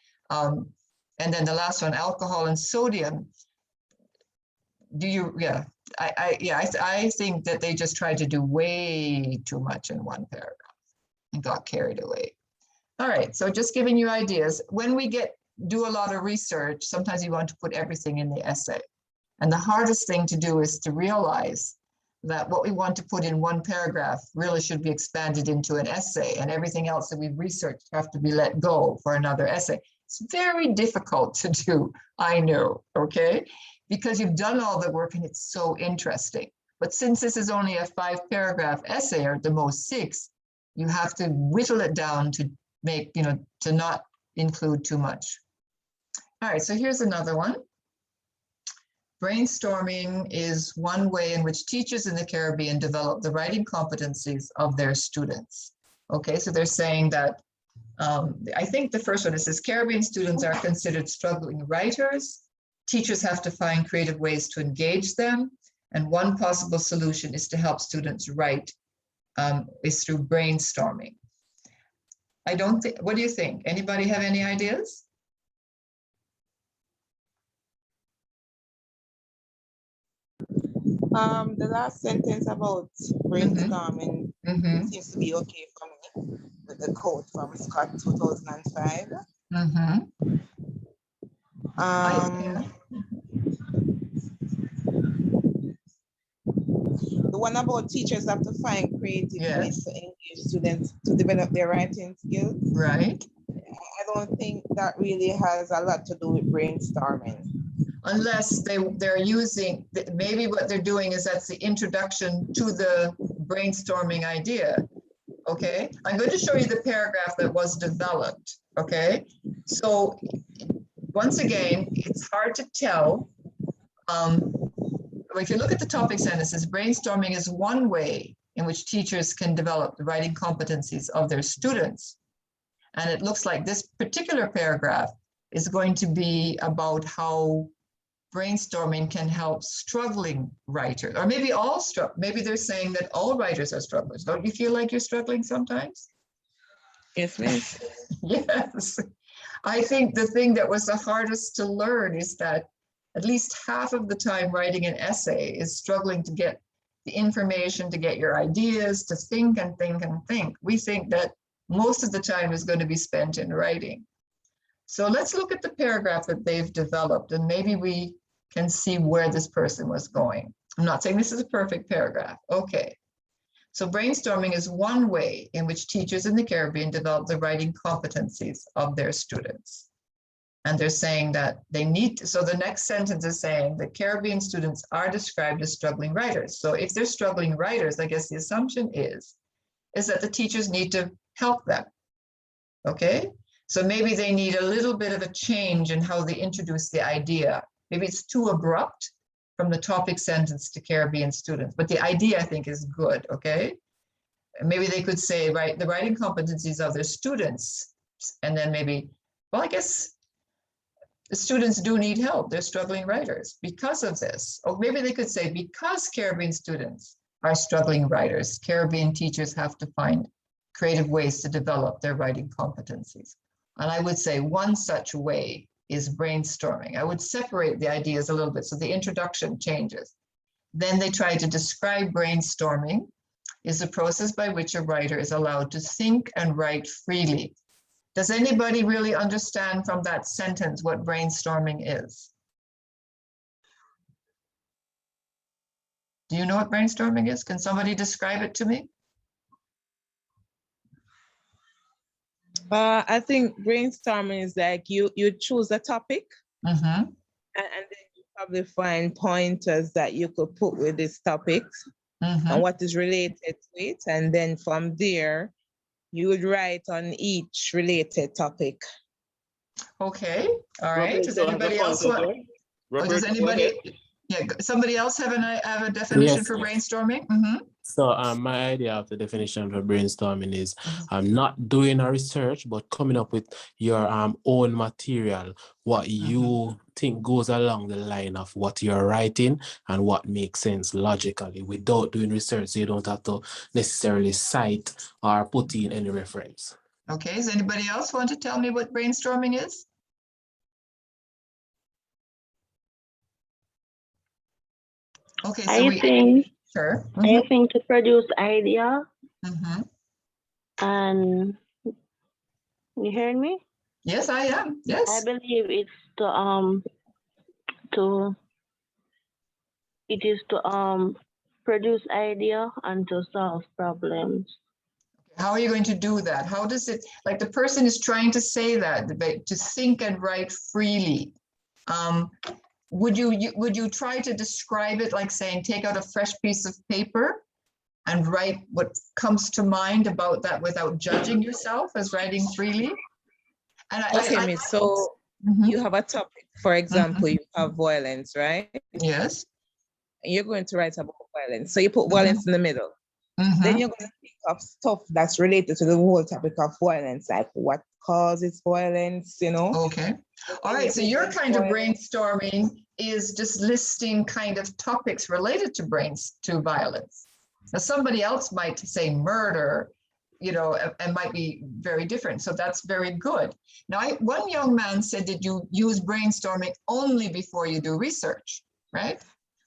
And then the last one, alcohol and sodium. I think that they just tried to do way too much in one paragraph and got carried away. All right, so just giving you ideas. When we do a lot of research, sometimes you want to put everything in the essay. And the hardest thing to do is to realize that what we want to put in one paragraph really should be expanded into an essay, and everything else that we've researched have to be let go for another essay. It's very difficult to do, I know, okay? Because you've done all the work and it's so interesting. But since this is only a 5-paragraph essay, or at the most 6, you have to whittle it down to make, to not include too much. All right, so here's another one. brainstorming is one way in which teachers in the Caribbean develop the writing competencies of their students. Okay, so they're saying that, I think the first one, it says Caribbean students are considered struggling writers. Teachers have to find creative ways to engage them. And one possible solution is to help students write is through brainstorming. I don't think, what do you think? Anybody have any ideas? The last sentence about brainstorming seems to be okay for me with the quote from Scott 2005. The one about teachers have to find creative ways to engage students to develop their writing skills. Right. I don't think that really has a lot to do with brainstorming. Unless they're using, maybe what they're doing is that's the introduction to the brainstorming idea. Okay, I'm going to show you the paragraph that was developed. Okay, so once again, it's hard to tell. If you look at the topic sentences, brainstorming is one way in which teachers can develop the writing competencies of their students. And it looks like this particular paragraph is going to be about how brainstorming can help struggling writers, or maybe maybe they're saying that all writers are strugglers. Don't you feel like you're struggling sometimes? Yes, miss. Yes. I think the thing that was the hardest to learn is that at least half of the time writing an essay is struggling to get the information, to get your ideas, to think and think and think. We think that most of the time is going to be spent in writing. So let's look at the paragraph that they've developed, and maybe we can see where this person was going. I'm not saying this is a perfect paragraph. Okay. So brainstorming is one way in which teachers in the Caribbean develop the writing competencies of their students. And they're saying that they need to, so the next sentence is saying that Caribbean students are described as struggling writers. So if they're struggling writers, I guess the assumption is that the teachers need to help them. Okay. So maybe they need a little bit of a change in how they introduce the idea. Maybe it's too abrupt from the topic sentence to Caribbean students, but the idea I think is good, okay? And maybe they could say, right, the writing competencies of their students, and then maybe, well, I guess the students do need help. They're struggling writers because of this. Or maybe they could say, because Caribbean students are struggling writers, Caribbean teachers have to find creative ways to develop their writing competencies. And I would say one such way is brainstorming. I would separate the ideas a little bit so the introduction changes. Then they try to describe brainstorming is a process by which a writer is allowed to think and write freely. Does anybody really understand from that sentence what brainstorming is? Do you know what brainstorming is? Can somebody describe it to me? I think brainstorming is like you choose a topic and then you probably find pointers that you could put with this topic and what is related to it. And then from there, you would write on each related topic. Okay, all right. Robert, Does anybody else want? Robert, Does anybody? Yeah, somebody else have a definition for brainstorming? So my idea of the definition for brainstorming is not doing a research, but coming up with your own material, what you think goes along the line of what you're writing and what makes sense logically without doing research. So you don't have to necessarily cite or put in any reference. Okay, does anybody else want to tell me what brainstorming is? Okay, so I think to produce idea. And you hearing me? Yes, I am. Yes. I believe it's to produce idea and to solve problems. How are you going to do that? How does it, like the person is trying to say that, to think and write freely. Would you try to describe it like saying, take out a fresh piece of paper and write what comes to mind about that without judging yourself as writing freely? And okay, Miss. So you have a topic. For example, you have violence, right? Yes. And you're going to write about violence. So you put violence in the middle. Then you're going to think of stuff that's related to the whole topic of violence, like what causes violence, you know? Okay. All right. So your kind of brainstorming is just listing kind of topics related to violence. Now, somebody else might say murder, you know, and might be very different. So that's very good. Now, one young man said that you use brainstorming only before you do research, right?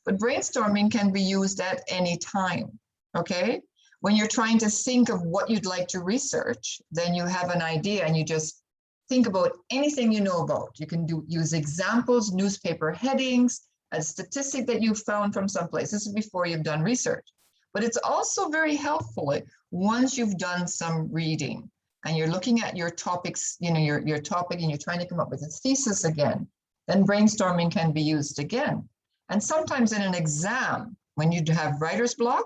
But brainstorming can be used at any time, okay? When you're trying to think of what you'd like to research, then you have an idea and you just think about anything you know about. You can use examples, newspaper headings, a statistic that you found from someplace. This is before you've done research. But it's also very helpful once you've done some reading and you're looking at your topics, you know, your topic, and you're trying to come up with a thesis again, then brainstorming can be used again. And sometimes in an exam, when you have writer's block,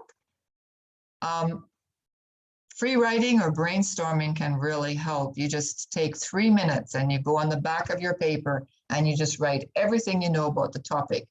free writing or brainstorming can really help. You just take 3 minutes and you go on the back of your paper and you just write everything you know about the topic.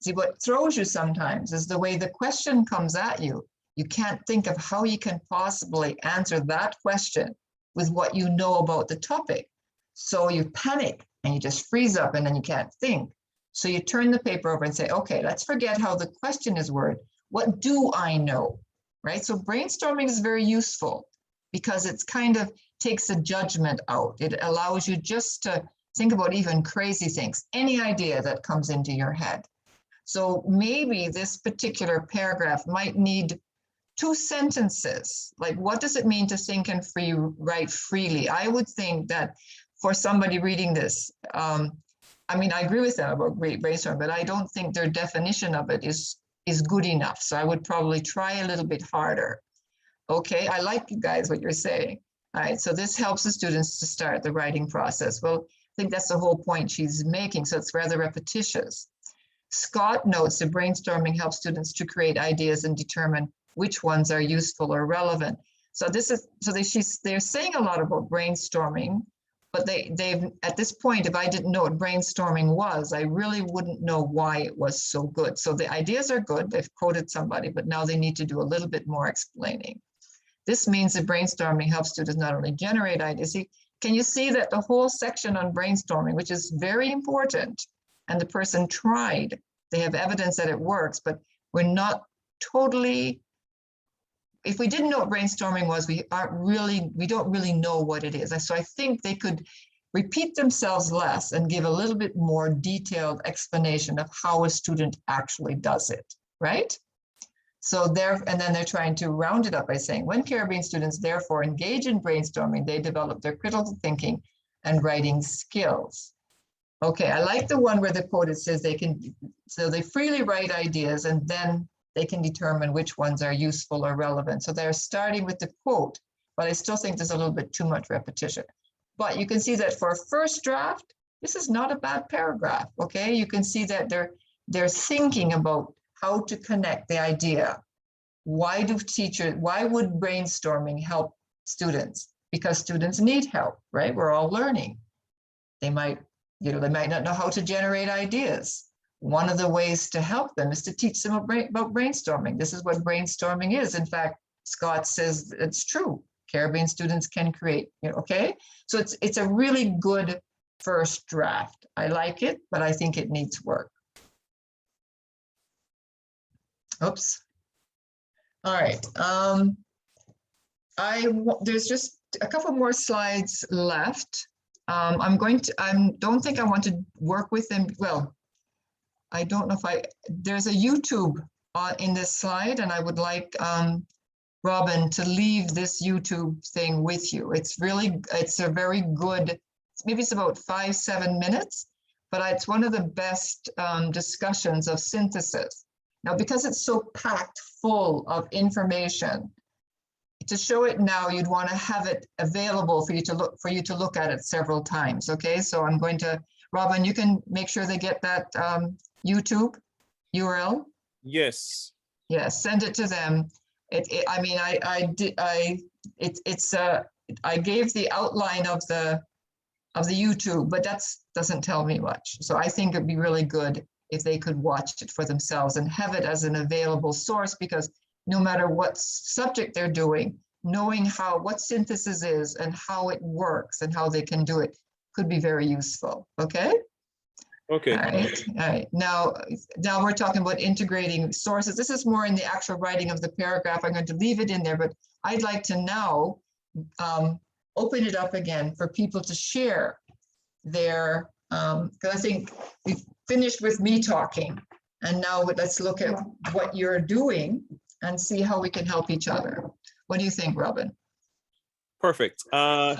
See, what throws you sometimes is the way the question comes at you. You can't think of how you can possibly answer that question with what you know about the topic. So you panic and you just freeze up and then you can't think. So you turn the paper over and say, okay, let's forget how the question is worded. What do I know? Right? So brainstorming is very useful because it's kind of takes the judgment out. It allows you just to think about even crazy things, any idea that comes into your head. So maybe this particular paragraph might need 2 sentences. Like, what does it mean to think and write freely? I would think that for somebody reading this, I mean, I agree with them about brainstorming, but I don't think their definition of it is good enough. So I would probably try a little bit harder. Okay, I like you guys, what you're saying. All right, so this helps the students to start the writing process. Well, I think that's the whole point she's making. So it's rather repetitious. Scott notes that brainstorming helps students to create ideas and determine which ones are useful or relevant. So this is, they're saying a lot about brainstorming, but they've at this point, if I didn't know what brainstorming was, I really wouldn't know why it was so good. So the ideas are good, they've quoted somebody, but now they need to do a little bit more explaining. This means that brainstorming helps students not only generate ideas. Can you see that the whole section on brainstorming, which is very important, and the person tried, they have evidence that it works, but we're not totally, if we didn't know what brainstorming was, we don't really know what it is. So I think they could repeat themselves less and give a little bit more detailed explanation of how a student actually does it, right? So and then they're trying to round it up by saying, when Caribbean students therefore engage in brainstorming, they develop their critical thinking and writing skills. Okay, I like the one where the quote, it says so they freely write ideas and then they can determine which ones are useful or relevant. So they're starting with the quote, but I still think there's a little bit too much repetition. But you can see that for a first draft, this is not a bad paragraph, okay? You can see that they're thinking about how to connect the idea. Why would brainstorming help students? Because students need help, right? We're all learning. They might not know how to generate ideas. One of the ways to help them is to teach them about brainstorming. This is what brainstorming is. In fact, Scott says it's true. Caribbean students can create, okay? So it's a really good first draft. I like it, but I think it needs work. Oops. All right. There's just a couple more slides left. I don't think I want to work with them. Well, I don't know if there's a YouTube in this slide, and I would like Robin to leave this YouTube thing with you. It's a very good, maybe it's about 5-7 minutes, but it's one of the best discussions of synthesis. Now, because it's so packed full of information, to show it now, you'd want to have it available for you to look at it several times. Okay, so I'm going to, Robin, you can make sure they get that YouTube URL. Yes. Yes, send it to them. I gave the outline of the of the YouTube, but doesn't tell me much. So I think it'd be really good if they could watch it for themselves and have it as an available source, because no matter what subject they're doing, knowing what synthesis is and how it works and how they can do it could be very useful. Okay. Okay. All right. Now we're talking about integrating sources. This is more in the actual writing of the paragraph. I'm going to leave it in there, but I'd like to now open it up again for people to share their, because I think we've finished with me talking, and now let's look at what you're doing and see how we can help each other. What do you think, Robin? Perfect. So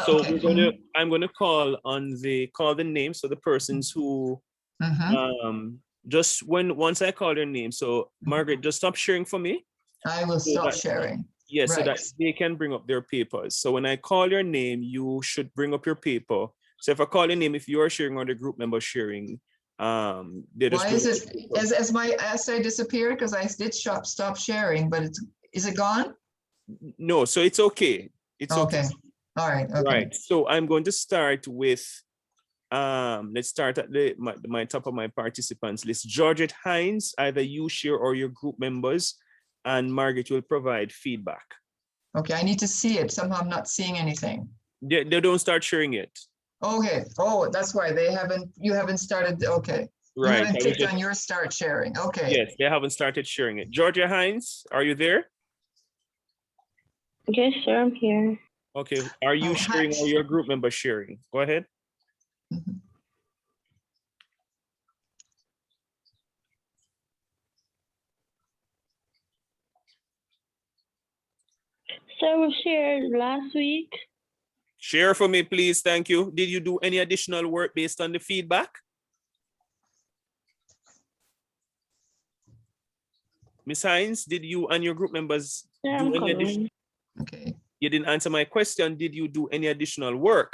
Okay. I'm gonna call the names, so the persons who just once I call their name. So Margaret, just stop sharing for me. I will stop sharing. Yes, right. So that they can bring up their papers. So when I call your name, you should bring up your paper. So if I call your name, if you are sharing or the group member sharing, they just. Why is it as my essay disappeared? Because I did stop sharing, but is it gone? No, so it's okay. It's okay. All right. Okay. Right. So I'm going to start with let's start at my top of my participants list. Georgette Hines, either you share or your group members, and Margaret will provide feedback. Okay, I need to see it. Somehow I'm not seeing anything. They don't start sharing it. Okay. Oh, that's why you haven't started. Okay. Right. You haven't clicked on your start sharing. Okay. Yes, they haven't started sharing it. Georgia Hines, are you there? Yes, sir, I'm here. Okay. Are you sharing or your group member sharing? Go ahead. So we shared last week. Share for me, please. Thank you. Did you do any additional work based on the feedback? Ms. Hines, did you and your group members do any additional? Okay. You didn't answer my question. Did you do any additional work?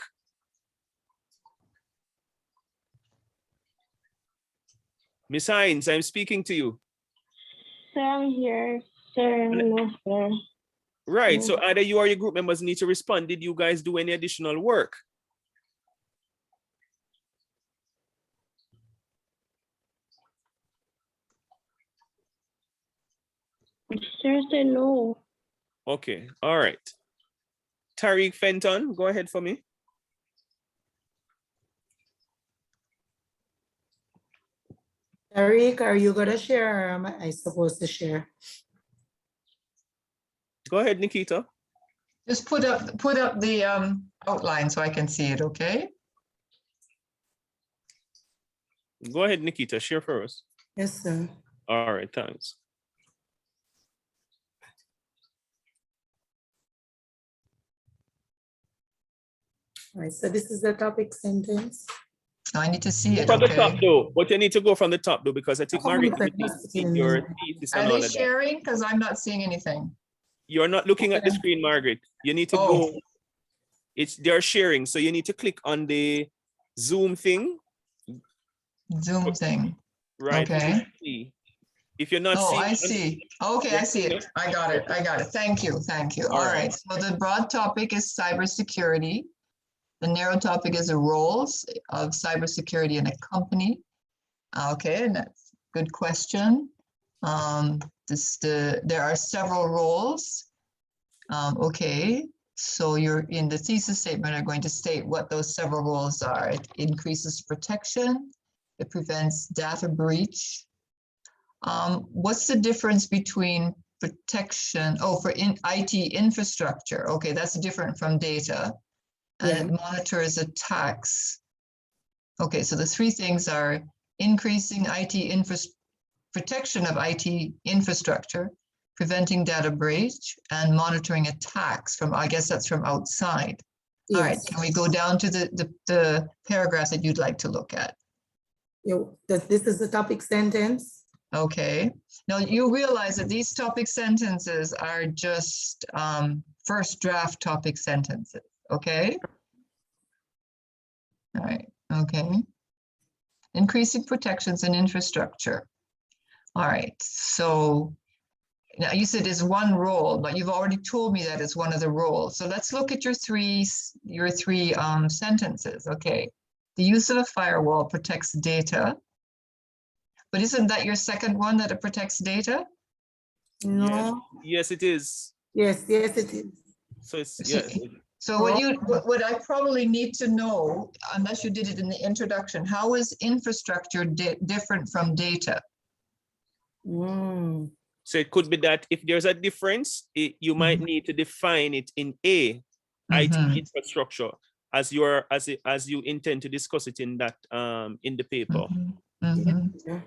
Ms. Hines, I'm speaking to you. Sir, I'm here. Sir, no, sir. Right. So either you or your group members need to respond. Did you guys do any additional work? Sir said no. Okay. All right. Tariq Fenton, go ahead for me. Tariq, are you gonna share or am I supposed to share? Go ahead, Nikita. Just put up the outline so I can see it, okay? Go ahead, Nikita, share for us. Yes, sir. All right, thanks. All right, so this is the topic sentence. I need to see it, From the okay? top though, but you need to go from the top though, because I think Margaret, your thesis and Are all they of that. sharing? Because I'm not seeing anything. You're not looking at the screen, Margaret. You need to go. They're sharing, so you need to click on the Zoom thing. Zoom thing. Right. Okay. If you're not seeing. I see. Okay, I see it. I got it. Thank you. All right. So the broad topic is cybersecurity. The narrow topic is the roles of cybersecurity in a company. Okay, and that's a good question. There are several roles. Okay, so you're in the thesis statement are going to state what those several roles are. It increases protection. It prevents data breach. What's the difference between protection? Oh, for IT infrastructure. Okay, that's different from data. And it monitors attacks. Okay, so the three things are increasing protection of IT infrastructure, preventing data breach, and monitoring attacks from, I guess that's from outside. Yes. All right, can we go down to the paragraph that you'd like to look at? This is the topic sentence. Okay, now you realize that these topic sentences are just first draft topic sentences, okay? All right, okay. Increasing protections and infrastructure. All right, so Now you said is one role, but you've already told me that it's one of the roles. So let's look at your three sentences. Okay. The use of a firewall protects data. But isn't that your second one, that it protects data? No. Yes, it is. Yes, yes, it is. So it's yes. So what I probably need to know, unless you did it in the introduction, how is infrastructure different from data? So it could be that if there's a difference, you might need to define it in IT infrastructure as you intend to discuss it in that in the paper. Yeah.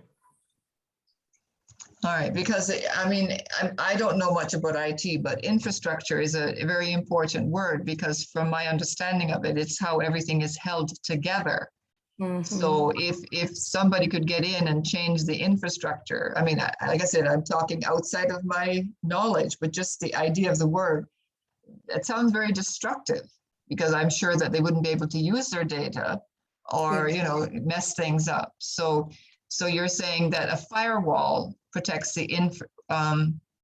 All right, because I mean, I don't know much about IT, but infrastructure is a very important word because from my understanding of it, it's how everything is held together. So if somebody could get in and change the infrastructure, I mean, like I said, I'm talking outside of my knowledge, but just the idea of the word, it sounds very destructive because I'm sure that they wouldn't be able to use their data or, you know, mess things up. So you're saying that a firewall protects the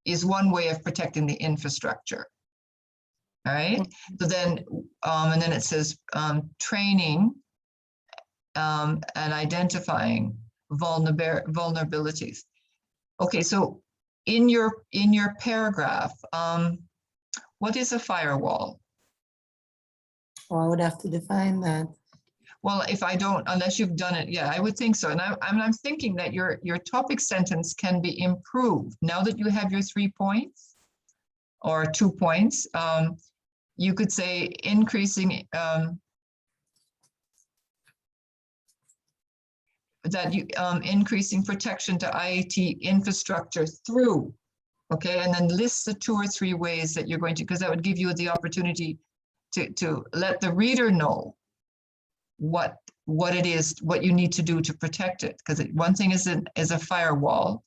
is one way of protecting the infrastructure. All right. So then, and then it says training and identifying vulnerabilities. Okay, so in your paragraph, what is a firewall? Well, I would have to define that. Well, if I don't, unless you've done it, yeah, I would think so. And I'm thinking that your topic sentence can be improved now that you have your 3 points or 2 points. You could say increasing increasing protection to IT infrastructure through, okay, and then list the 2 or 3 ways that you're going to, because that would give you the opportunity to let the reader know what it is, what you need to do to protect it. Because one thing is a firewall.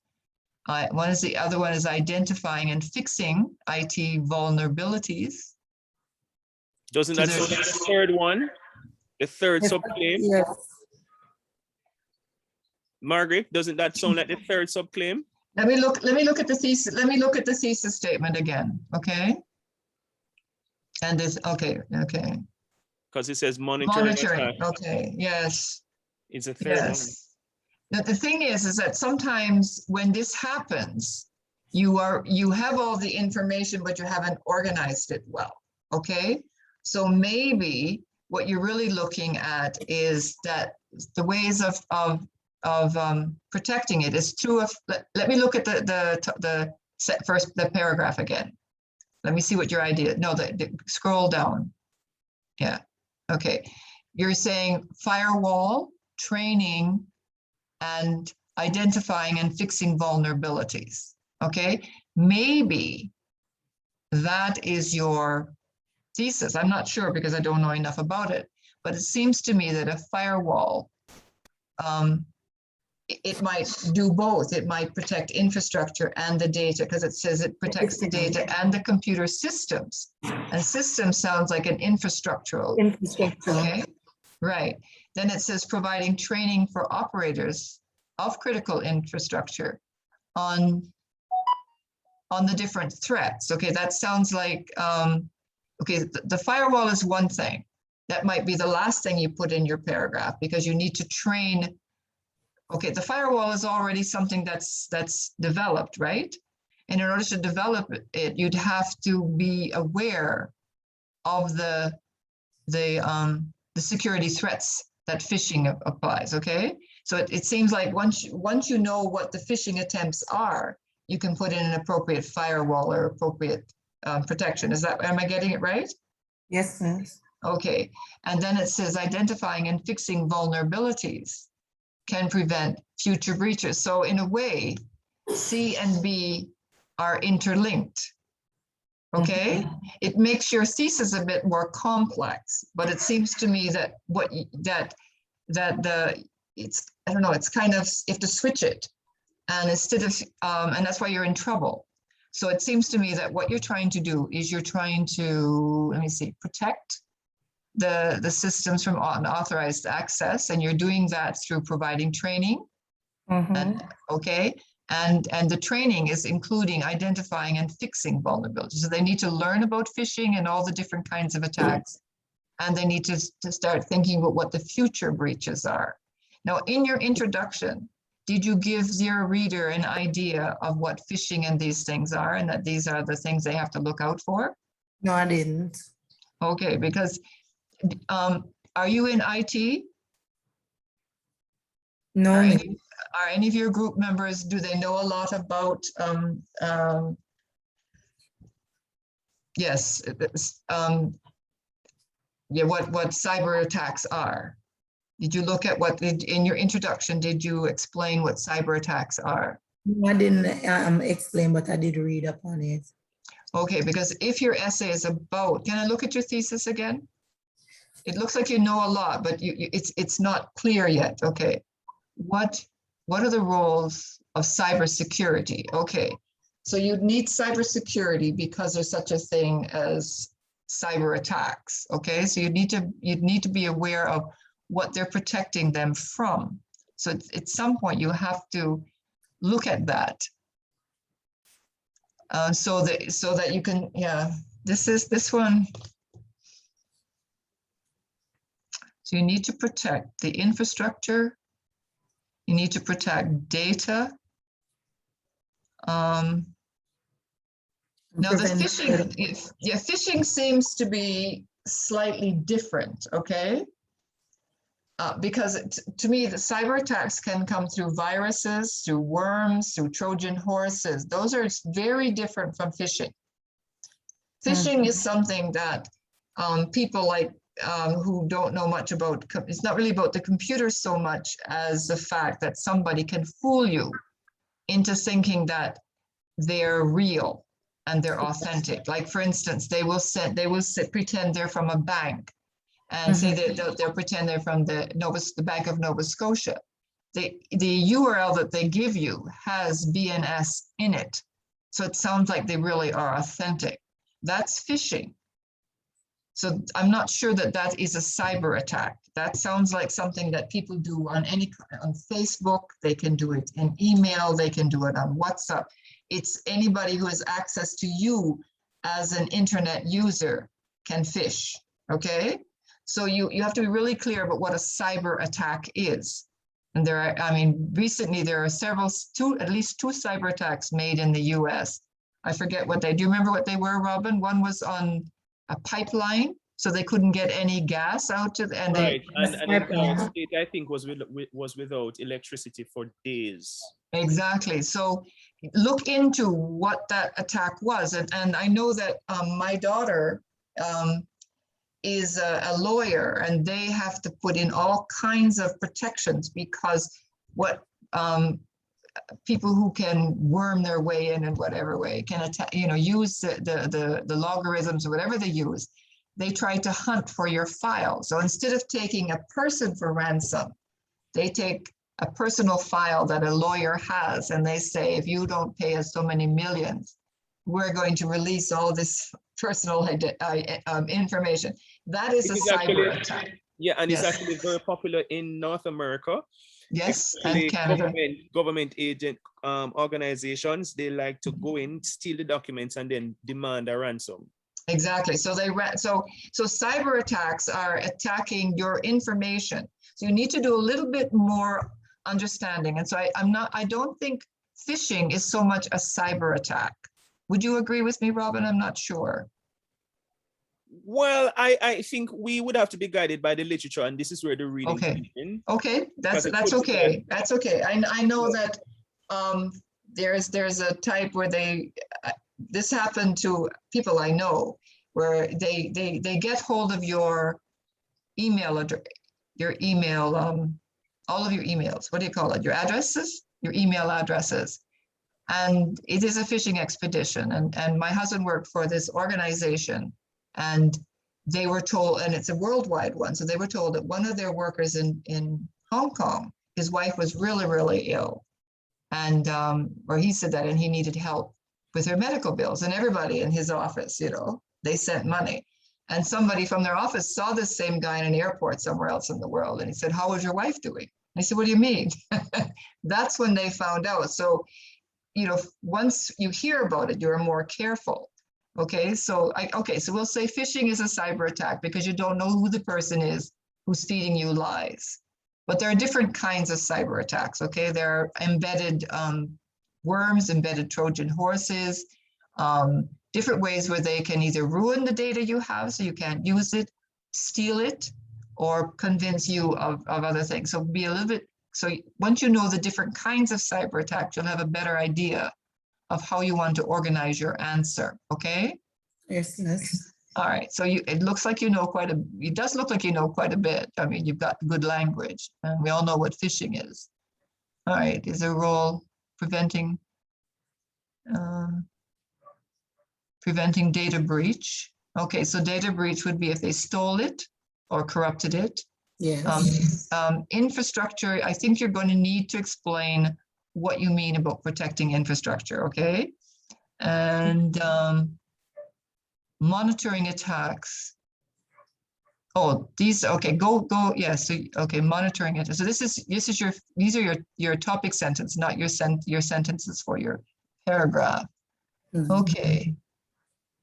The other one is identifying and fixing IT vulnerabilities. Doesn't that sound like the third one? The third subclaim? Yes. Margaret, doesn't that sound like the third subclaim? Let me look at the thesis. Let me look at the thesis statement again, okay? And this, okay. Because it says monitoring. Okay, yes. It's a third one. Now, the thing is that sometimes when this happens, you have all the information, but you haven't organized it well, okay? So maybe what you're really looking at is that the ways of protecting it is through let me look at the paragraph again. Let me see what your idea. No, scroll down. Yeah. Okay. You're saying firewall, training, and identifying and fixing vulnerabilities. Okay. Maybe that is your thesis. I'm not sure because I don't know enough about it, but it seems to me that a firewall, it might do both. It might protect infrastructure and the data because it says it protects the data and the computer systems. And system sounds like an infrastructural. Okay, right. Then it says providing training for operators of critical infrastructure on the different threats. Okay, that sounds like, okay, the firewall is one thing. That might be the last thing you put in your paragraph because you need to train. Okay, the firewall is already something that's developed, right? And in order to develop it, you'd have to be aware of the security threats that phishing applies. Okay, so it seems like once you know what the phishing attempts are, you can put in an appropriate firewall or appropriate protection. Am I getting it right? Yes, sir. Okay, and then it says identifying and fixing vulnerabilities can prevent future breaches. So in a way, C and B are interlinked. Okay, it makes your thesis a bit more complex, but it seems to me that it's I don't know, it's kind of, you have to switch it, and instead of and that's why you're in trouble. So it seems to me that what you're trying to do is you're trying to, let me see, protect the systems from unauthorized access, and you're doing that through providing training. And, okay, And the training is including identifying and fixing vulnerabilities. So they need to learn about phishing and all the different kinds of attacks. And they need to start thinking about what the future breaches are. Now, in your introduction, did you give your reader an idea of what phishing and these things are, and that these are the things they have to look out for? No, I didn't. Okay, because are you in IT? No, Are any of your group members, do they know a lot about, yes, yeah, what cyber attacks are? Did you look at what, in your introduction, did you explain what cyber attacks are? I didn't explain, but I did read up on it. Okay, because if your essay is about, can I look at your thesis again? It looks like you know a lot, but it's not clear yet. Okay, what are the roles of cybersecurity? Okay, so you'd need cybersecurity because there's such a thing as cyber attacks. Okay, so you'd need to be aware of what they're protecting them from. So at some point you have to look at that. So that you can, yeah, this one. So you need to protect the infrastructure. You need to protect data. Now the phishing, yeah, phishing seems to be slightly different, okay? Because to me, the cyber attacks can come through viruses, through worms, through Trojan horses. Those are very different from phishing. Phishing is something that people like who don't know much about, it's not really about the computer so much as the fact that somebody can fool you into thinking that they're real and they're authentic. Like for instance, they will pretend they're from a bank and say that they'll pretend they're from the Bank of Nova Scotia. The URL that they give you has BNS in it. So it sounds like they really are authentic. That's phishing. So I'm not sure that that is a cyber attack. That sounds like something that people do on Facebook. They can do it in email. They can do it on WhatsApp. It's anybody who has access to you as an internet user can phish, okay? So you have to be really clear about what a cyber attack is. And there are, I mean, recently there are at least two cyber attacks made in the US. I forget what do you remember what they were, Robin? One was on a pipeline, so they couldn't get any gas out to and right. And in state, I think was without electricity for days. Exactly. So look into what that attack was. And I know that my daughter is a lawyer, and they have to put in all kinds of protections because what people who can worm their way in whatever way can attack, use the logarithms or whatever they use. They try to hunt for your file. So instead of taking a person for ransom, they take a personal file that a lawyer has, and they say, if you don't pay us so many millions, we're going to release all this personal information. That is a cyber attack. Yeah, and it's actually very popular in North America. Yes, and Canada. Government agent organizations, they like to go in, steal the documents, and then demand a ransom. Exactly. So so cyber attacks are attacking your information. So you need to do a little bit more understanding. And so I don't think phishing is so much a cyber attack. Would you agree with me, Robin? I'm not sure. Well, I think we would have to be guided by the literature, and this is where the reading comes in. Okay, that's okay. That's okay. I know that there's a type where this happened to people I know, where they get hold of your email address, all of your emails. What do you call it? Your addresses, your email addresses. And it is a phishing expedition. And my husband worked for this organization, and they were told, and it's a worldwide one, so they were told that one of their workers in Hong Kong, his wife was really, really ill. And, or he said that, and he needed help with her medical bills, and everybody in his office, they sent money. And somebody from their office saw this same guy in an airport somewhere else in the world. And he said, how is your wife doing? And I said, what do you mean? That's when they found out. So you know, once you hear about it, you're more careful. Okay, so so we'll say phishing is a cyber attack because you don't know who the person is who's feeding you lies. But there are different kinds of cyber attacks. Okay, there are embedded worms, embedded Trojan horses, different ways where they can either ruin the data you have so you can't use it, steal it, or convince you of other things. So be a little bit, so once you know the different kinds of cyber attacks, you'll have a better idea of how you want to organize your answer, okay? Yes, yes. All right, so it looks like you know it does look like you know quite a bit. I mean, you've got good language, and we all know what phishing is. All right, is there a role preventing data breach? Okay, so data breach would be if they stole it or corrupted it. Yes. Infrastructure, I think you're going to need to explain what you mean about protecting infrastructure, okay? And monitoring attacks. Oh, these, okay, go, yes, so, okay, monitoring it. So these are your topic sentence, not your sentences for your paragraph. Okay.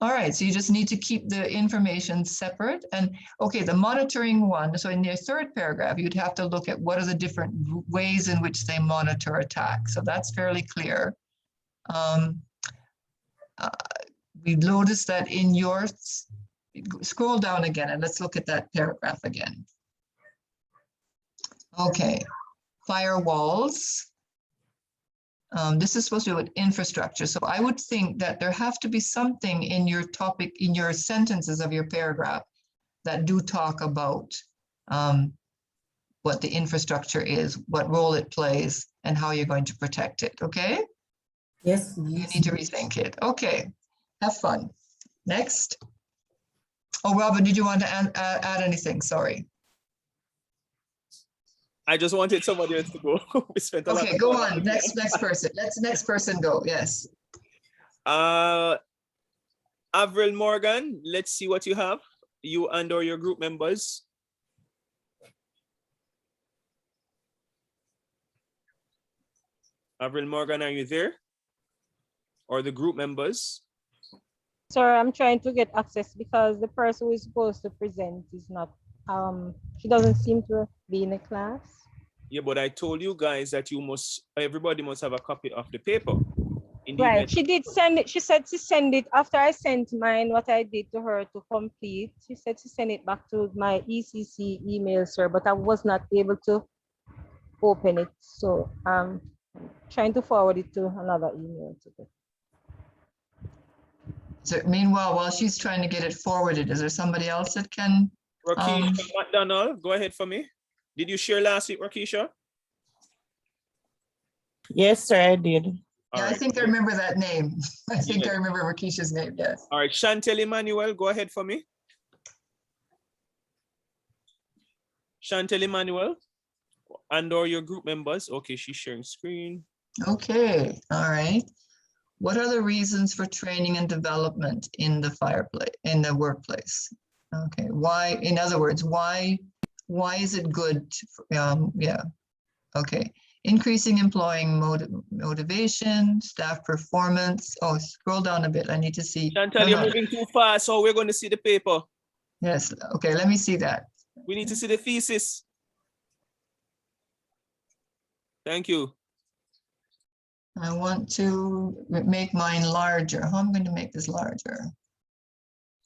All right, so you just need to keep the information separate. And okay, the monitoring one, so in your third paragraph, you'd have to look at what are the different ways in which they monitor attacks. So that's fairly clear. We noticed that in yours, scroll down again and let's look at that paragraph again. Okay, firewalls. This is supposed to do with infrastructure. So I would think that there have to be something in your topic, in your sentences of your paragraph that do talk about what the infrastructure is, what role it plays, and how you're going to protect it, okay? Yes. You need to rethink it. Okay, have fun. Next. Oh, Robin, did you want to add anything? Sorry. I just wanted somebody else to go. We spent a lot. Okay, go on. Next person. Let's the next person go. Yes. Avril Morgan, let's see what you have. You and or your group members. Avril Morgan, are you there? Or the group members? Sir, I'm trying to get access because the person who is supposed to present is not, she doesn't seem to be in the class. Yeah, but I told you guys that everybody must have a copy of the paper. Right, she did send it. She said to send it after I sent mine, what I did to her to complete. She said to send it back to my ECC email, sir, but I was not able to open it. So I'm trying to forward it to another email today. So meanwhile, while she's trying to get it forwarded, is there somebody else that can? Rakisha McDonald, go ahead for me. Did you share last week, Rakisha? Yes, sir, I did. Yeah, I think I remember that name. I think I remember Rakisha's name, yes. All right, Chantel Emmanuel, go ahead for me. Chantel Emmanuel, and or your group members. Okay, she's sharing screen. Okay, all right. What are the reasons for training and development in the workplace? Okay, why, in other words, why is it good? Yeah, okay. Increasing employee motivation, staff performance. Oh, scroll down a bit. I need to see. Chantal, you're moving too fast, so we're going to see the paper. Yes, okay, let me see that. We need to see the thesis. Thank you. I want to make mine larger. How am I going to make this larger?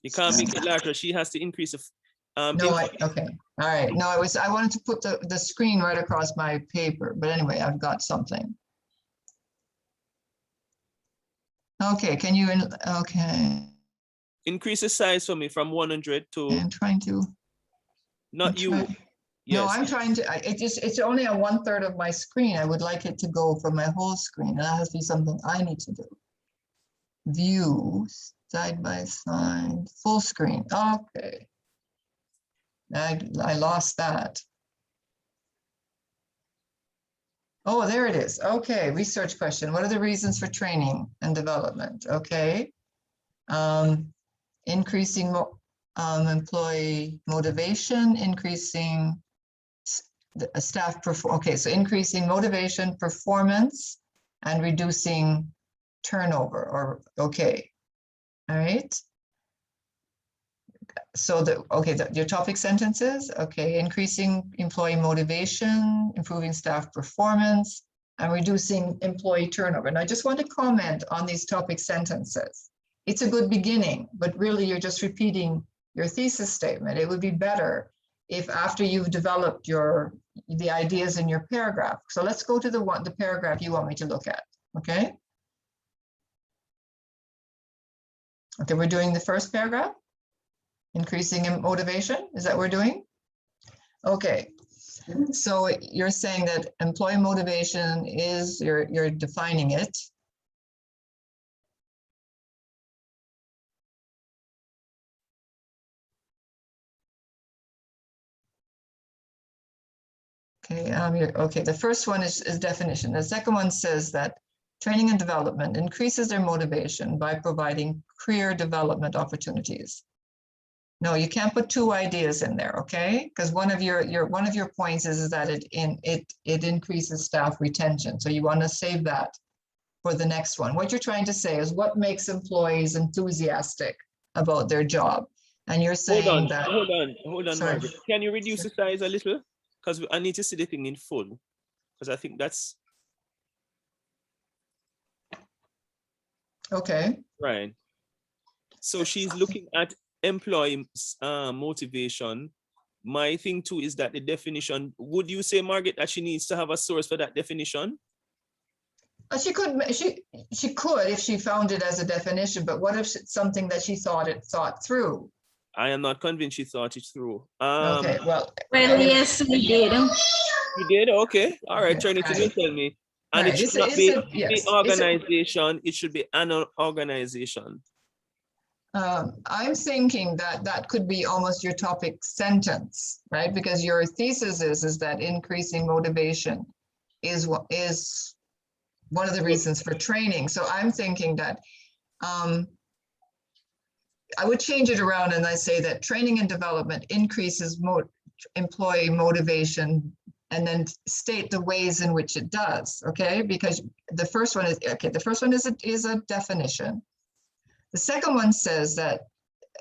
You can't make it larger. She has to increase it. No, okay. All right. No, I wanted to put the screen right across my paper, but anyway, I've got something. Okay, can you, okay. Increase the size for me from 100 to. I'm trying to. Not you. Yes. No, I'm trying to, it's only on 1/3 of my screen. I would like it to go for my whole screen. And that has to be something I need to do. View, side by side, full screen. Okay. I lost that. Oh, there it is. Okay, research question. What are the reasons for training and development? Okay. Increasing employee motivation, increasing staff performance. Okay, so increasing motivation, performance, and reducing turnover, or okay. All right. So your topic sentences, okay, increasing employee motivation, improving staff performance, and reducing employee turnover. And I just want to comment on these topic sentences. It's a good beginning, but really you're just repeating your thesis statement. It would be better if after you've developed the ideas in your paragraph. So let's go to the paragraph you want me to look at, okay? Okay, we're doing the first paragraph. Increasing in motivation, is that what we're doing? Okay, so you're saying that employee motivation is, you're defining it. Okay, okay, the first one is definition. The second one says that training and development increases their motivation by providing career development opportunities. No, you can't put two ideas in there, okay? Because one of your points is that it increases staff retention. So you want to save that for the next one. What you're trying to say is what makes employees enthusiastic about their job. And you're saying that. Hold on, Margaret. Can you reduce the size a little? Because I need to see the thing in full. Because I think that's. Okay. Right. So she's looking at employee motivation. My thing too is that the definition, would you say, Margaret, that she needs to have a source for that definition? She could if she found it as a definition, but what if it's something that she thought through? I am not convinced she thought it through. Okay, well, yes, we did. You did? Okay. All right, Trinity, you tell me. And it should not be the organization, it should be an organization. I'm thinking that could be almost your topic sentence, right? Because your thesis is that increasing motivation is one of the reasons for training. So I'm thinking that I would change it around and I say that training and development increases employee motivation, and then state the ways in which it does, okay? Because the first one is, okay, the first one is a definition. The second one says that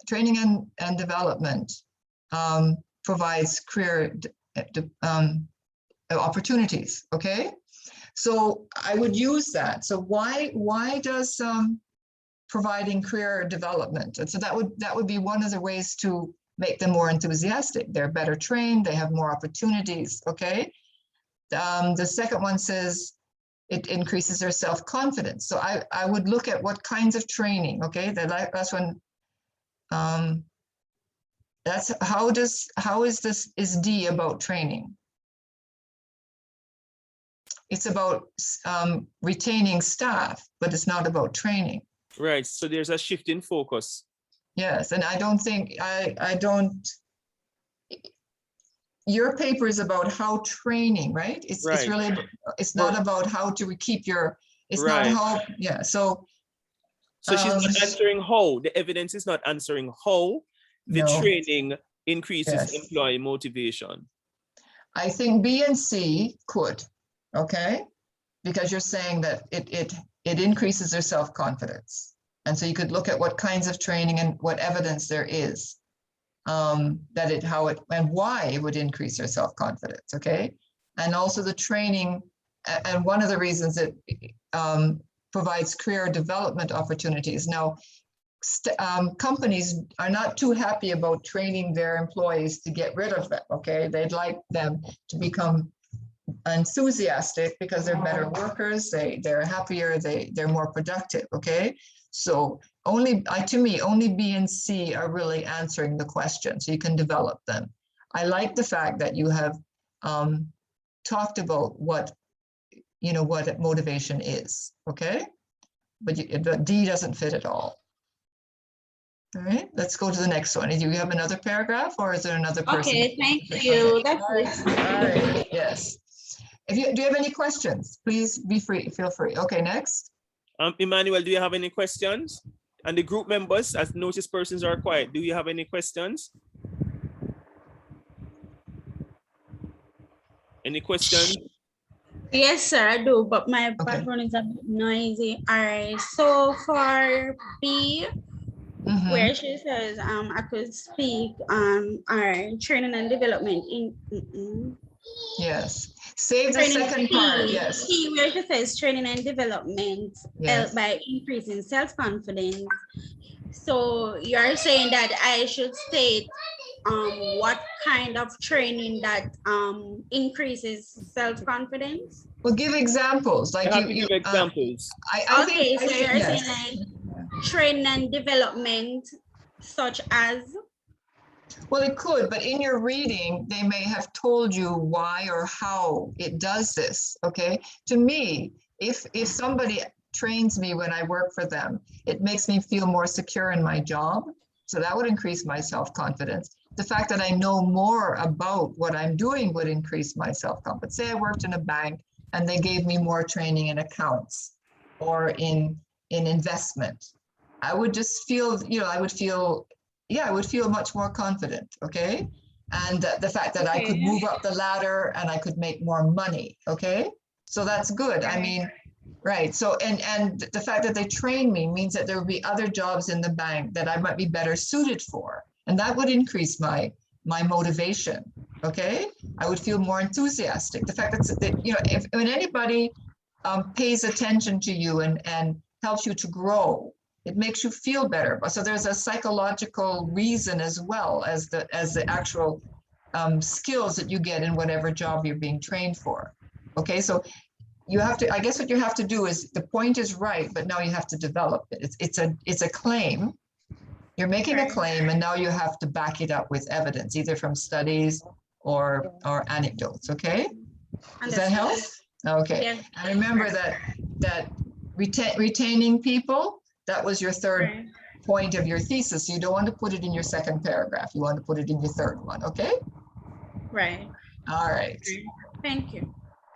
training and development provides career opportunities, okay? So I would use that. So why does providing career development? And so that would be one of the ways to make them more enthusiastic. They're better trained, they have more opportunities, okay? The second one says it increases their self-confidence. So I would look at what kinds of training, okay? The last one, that's how is D about training? It's about retaining staff, but it's not about training. Right, so there's a shift in focus. Yes, and I don't think, your paper is about how training, right? It's really, it's not about how to keep your, it's not how, yeah, so. So she's not answering how, the evidence is not answering how the training increases employee motivation. I think B and C could, okay? Because you're saying that it increases their self-confidence. And so you could look at what kinds of training and what evidence there is and why it would increase their self-confidence, okay? And also the training, and one of the reasons it provides career development opportunities. Now, companies are not too happy about training their employees to get rid of them, okay? They'd like them to become enthusiastic because they're better workers, they're happier, they're more productive, okay? So to me, only B and C are really answering the question, so you can develop them. I like the fact that you have talked about what motivation is, okay? But D doesn't fit at all. All right, let's go to the next one. Do you have another paragraph, or is there another person? Okay, thank you. That's it. All right, yes. Do you have any questions? Please feel free. Okay, next. Emmanuel, do you have any questions? And the group members, as notice persons are quiet, do you have any questions? Any questions? Yes, sir, I do, but my background is a bit noisy. All right. So for B, where she says I could speak our training and development in Yes. Save the training second part. Yes. P where she says training and development Yes. by increasing self-confidence. So you're saying that I should state what kind of training that increases self-confidence? Well, give examples. Like give examples. I think so you're saying like training and development such as? Well, it could, but in your reading, they may have told you why or how it does this, okay? To me, if somebody trains me when I work for them, it makes me feel more secure in my job. So that would increase my self-confidence. The fact that I know more about what I'm doing would increase my self-confidence. Say I worked in a bank and they gave me more training in accounts or in investment. I would just feel, you know, I would feel much more confident, okay? And the fact that I could move up the ladder and I could make more money, okay? So that's good. I mean, right. So, and the fact that they train me means that there will be other jobs in the bank that I might be better suited for. And that would increase my motivation, okay? I would feel more enthusiastic. The fact that you know, when anybody pays attention to you and helps you to grow, it makes you feel better. So there's a psychological reason as well as the actual skills that you get in whatever job you're being trained for. Okay, so you have to, I guess what you have to do is, the point is right, but now you have to develop it. It's a claim. You're making a claim, and now you have to back it up with evidence, either from studies or anecdotes. Okay, does that help? Okay, and remember that retaining people, that was your third point of your thesis. You don't want to put it in your second paragraph. You want to put it in your third one, okay? Right. All right. Thank you.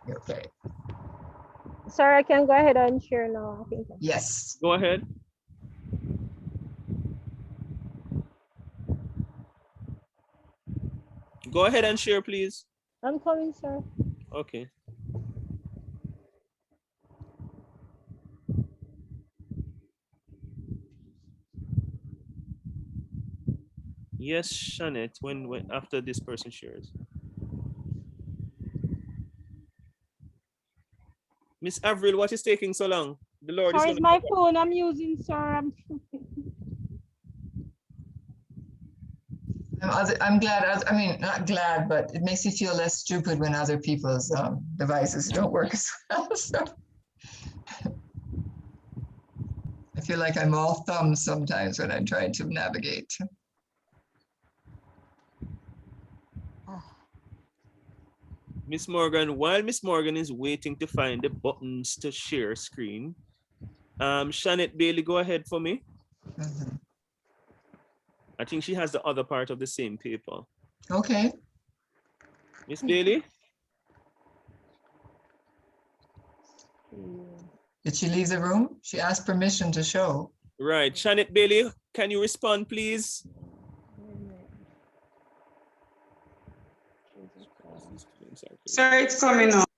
Okay. Sir, I can go ahead and share now. I think. Yes. Go ahead. Go ahead and share, please. I'm coming, sir. Okay. Yes, Shanette, when after this person shares. Miss Avril, what is taking so long? The Lord Sorry, is it's my phone I'm using, sir. I'm glad, I mean, not glad, but it makes you feel less stupid when other people's devices don't work as well. So I feel like I'm all thumbs sometimes when I'm trying to navigate. Miss Morgan, while Miss Morgan is waiting to find the buttons to share screen, Shanette Bailey, go ahead for me. Mm-hmm. I think she has the other part of the same paper. Okay. Miss Bailey? Did she leave the room? She asked permission to show. Right. Shanette Bailey, can you respond, please? Sir, it's coming up.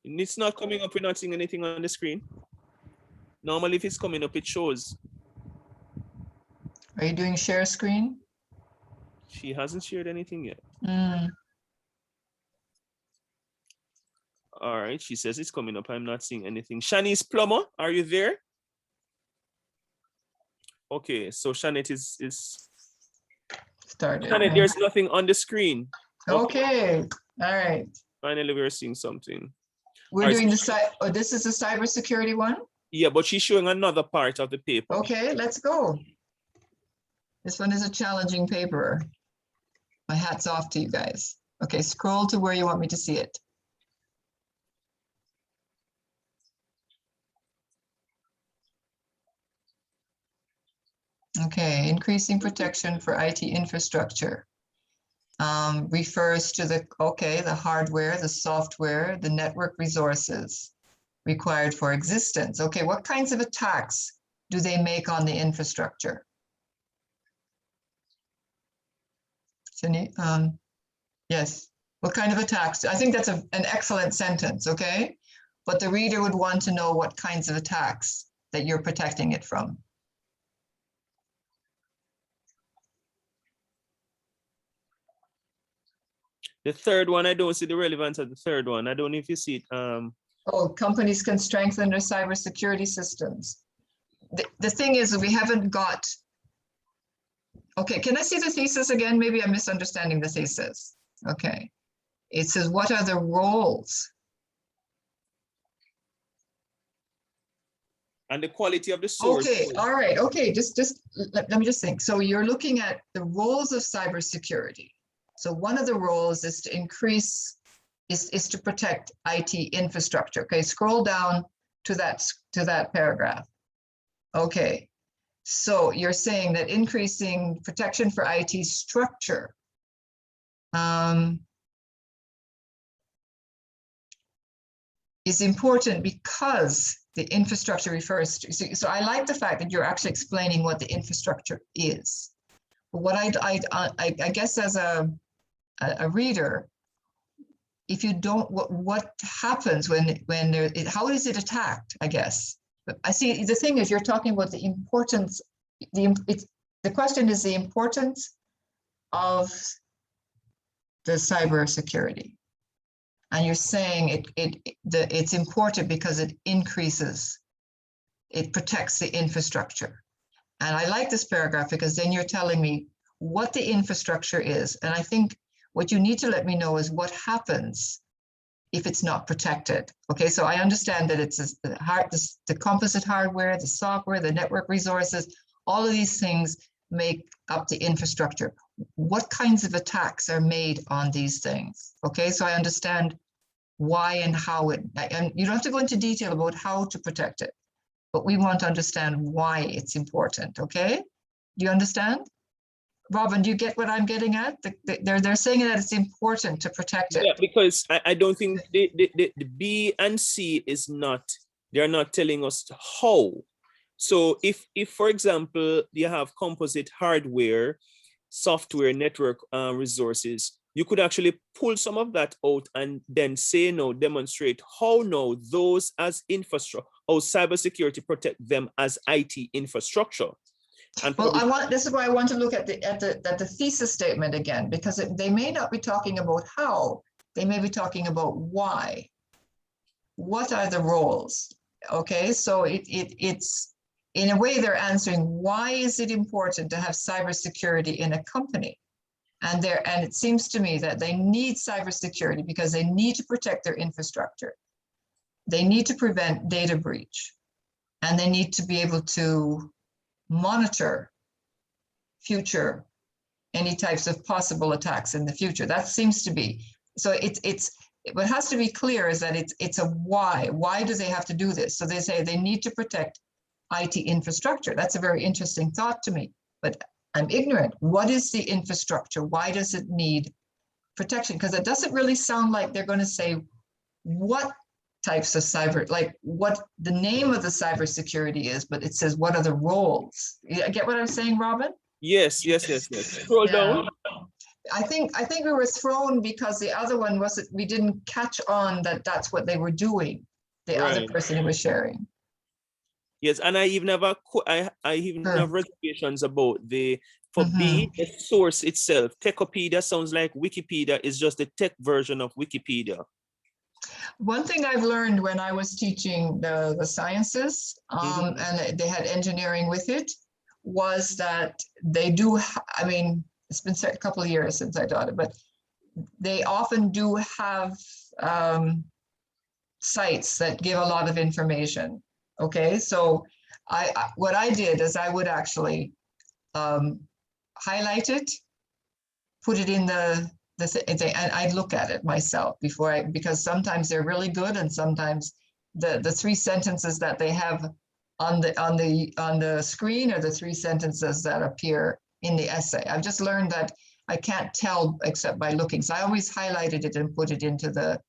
It's not coming up. We're not seeing anything on the screen. Normally, if it's coming up, it shows. Are you doing share screen? She hasn't shared anything yet. All right. She says it's coming up. I'm not seeing anything. Shanice Plummer, are you there? Okay. So Shanette is started. Shanette, there's nothing on the screen. Okay. All right. Finally, we're seeing something. We're doing the this is the cybersecurity one? Yeah, but she's showing another part of the paper. Okay, let's go. This one is a challenging paper. My hat's off to you guys. Okay, scroll to where you want me to see it. Okay, increasing protection for IT infrastructure. Refers to the hardware, the software, the network resources required for existence. Okay, what kinds of attacks do they make on the infrastructure? Yes. What kind of attacks? I think that's an excellent sentence, okay? But the reader would want to know what kinds of attacks that you're protecting it from. The third one, I don't see the relevance of the third one. I don't know if you see it. Oh, companies can strengthen their cybersecurity systems. The thing is, we haven't got. Okay, can I see the thesis again? Maybe I'm misunderstanding the thesis. Okay, it says, what are the roles? And the quality of the source. Okay, all right, okay, just let me just think. So you're looking at the roles of cybersecurity. So one of the roles is to increase, is to protect IT infrastructure. Okay, scroll down to that paragraph. Okay, so you're saying that increasing protection for IT structure is important because the infrastructure refers to, so I like the fact that you're actually explaining what the infrastructure is. But what I guess as a reader, if you don't, what happens when there, how is it attacked, I guess? But I see, the thing is, you're talking about the importance, the question is the importance of the cybersecurity. And you're saying it's important because it increases, it protects the infrastructure. And I like this paragraph because then you're telling me what the infrastructure is. And I think what you need to let me know is what happens if it's not protected. Okay, so I understand that it's the composite hardware, the software, the network resources, all of these things make up the infrastructure. What kinds of attacks are made on these things? Okay, so I understand why and how it, and you don't have to go into detail about how to protect it, but we want to understand why it's important, okay? Do you understand? Robin, do you get what I'm getting at? They're saying that it's important to protect it. Yeah, because I don't think the B and C is not, they're not telling us how. So if for example, you have composite hardware, software, network resources, you could actually pull some of that out and then say no, demonstrate how no those as infrastructure, how cybersecurity protect them as IT infrastructure. And well, this is why I want to look at the thesis statement again, because they may not be talking about how, they may be talking about why. What are the roles? Okay, so it's in a way they're answering why is it important to have cybersecurity in a company, and it seems to me that they need cybersecurity because they need to protect their infrastructure, they need to prevent data breach, and they need to be able to monitor future, any types of possible attacks in the future. That seems to be, so what has to be clear is that it's a why. Why do they have to do this? So they say they need to protect IT infrastructure. That's a very interesting thought to me, but I'm ignorant. What is the infrastructure? Why does it need protection? Because it doesn't really sound like they're going to say what types of cyber, like what the name of the cybersecurity is, but it says what are the roles. You get what I'm saying, Robin? Yes. Scroll down. I think we were thrown because the other one wasn't, we didn't catch on that that's what they were doing. The other person who was sharing. Yes, and I even have I even have reservations about for B, the source itself. Techopedia sounds like Wikipedia is just the tech version of Wikipedia. One thing I've learned when I was teaching the sciences, and they had engineering with it, was that they do, I mean, it's been a couple of years since I taught it, but they often do have sites that give a lot of information. Okay, so what I did is I would actually highlight it, put it in and I'd look at it myself before because sometimes they're really good, and sometimes the 3 sentences that they have on the screen are the 3 sentences that appear in the essay. I've just learned that I can't tell except by looking, so I always highlighted it and put it into the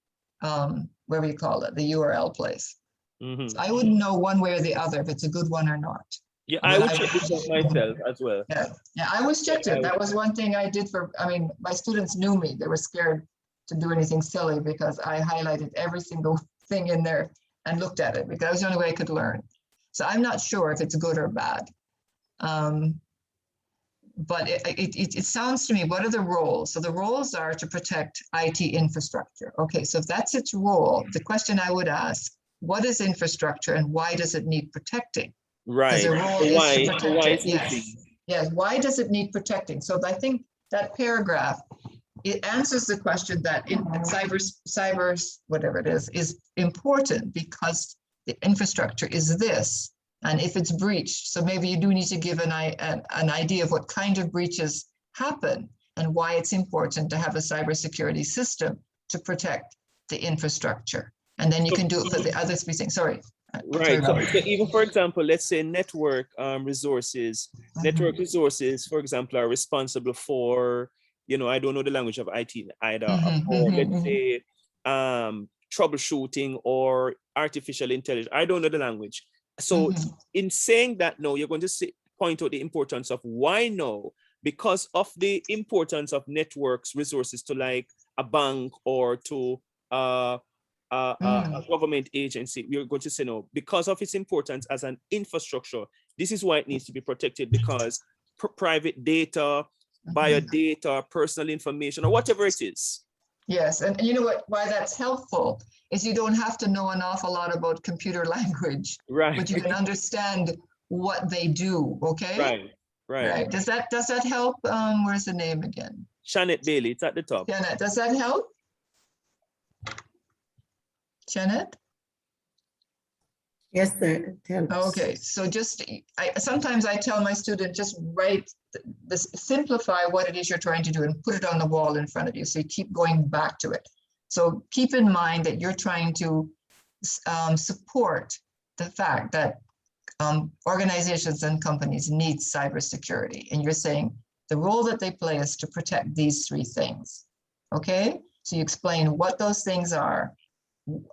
whatever you call it, the URL place. So I wouldn't know one way or the other if it's a good one or not. Yeah, I would check it out myself as well. Yeah, I always checked it. That was one thing I did for, I mean, my students knew me. They were scared to do anything silly because I highlighted every single thing in there and looked at it because that was the only way I could learn. So I'm not sure if it's good or bad. But it sounds to me, what are the roles? So the roles are to protect IT infrastructure. Okay, so if that's its role, the question I would ask, what is infrastructure and why does it need protecting? Right. The role is to protect why it. Yes. Yes. Why does it need protecting? So I think that paragraph, it answers the question that in cyber, whatever it is important because the infrastructure is this. And if it's breached, so maybe you do need to give an idea of what kind of breaches happen and why it's important to have a cybersecurity system to protect the infrastructure. And then you can do it for the other three things. Sorry. Right. So even for example, let's say network resources. Network resources, for example, are responsible for, you know, I don't know the language of IT either, or let's say troubleshooting or artificial intelligence. I don't know the language. So in saying that, no, you're going to point out the importance of why no, because of the importance of networks resources to like a bank or to a government agency. We're going to say no, because of its importance as an infrastructure. This is why it needs to be protected because private data, biodata, personal information, or whatever it is. Yes, and you know what? Why that's helpful is you don't have to know an awful lot about computer language, right? But you can understand what they do. Okay, right. Does that help? Where's the name again? Janet Bailey. It's at the top. Janet, does that help? Janet? Yes, sir. Okay, so sometimes I tell my student, just write simplify what it is you're trying to do and put it on the wall in front of you. So you keep going back to it. So keep in mind that you're trying to support the fact that organizations and companies need cybersecurity. And you're saying the role that they play is to protect these three things. Okay, so you explain what those things are.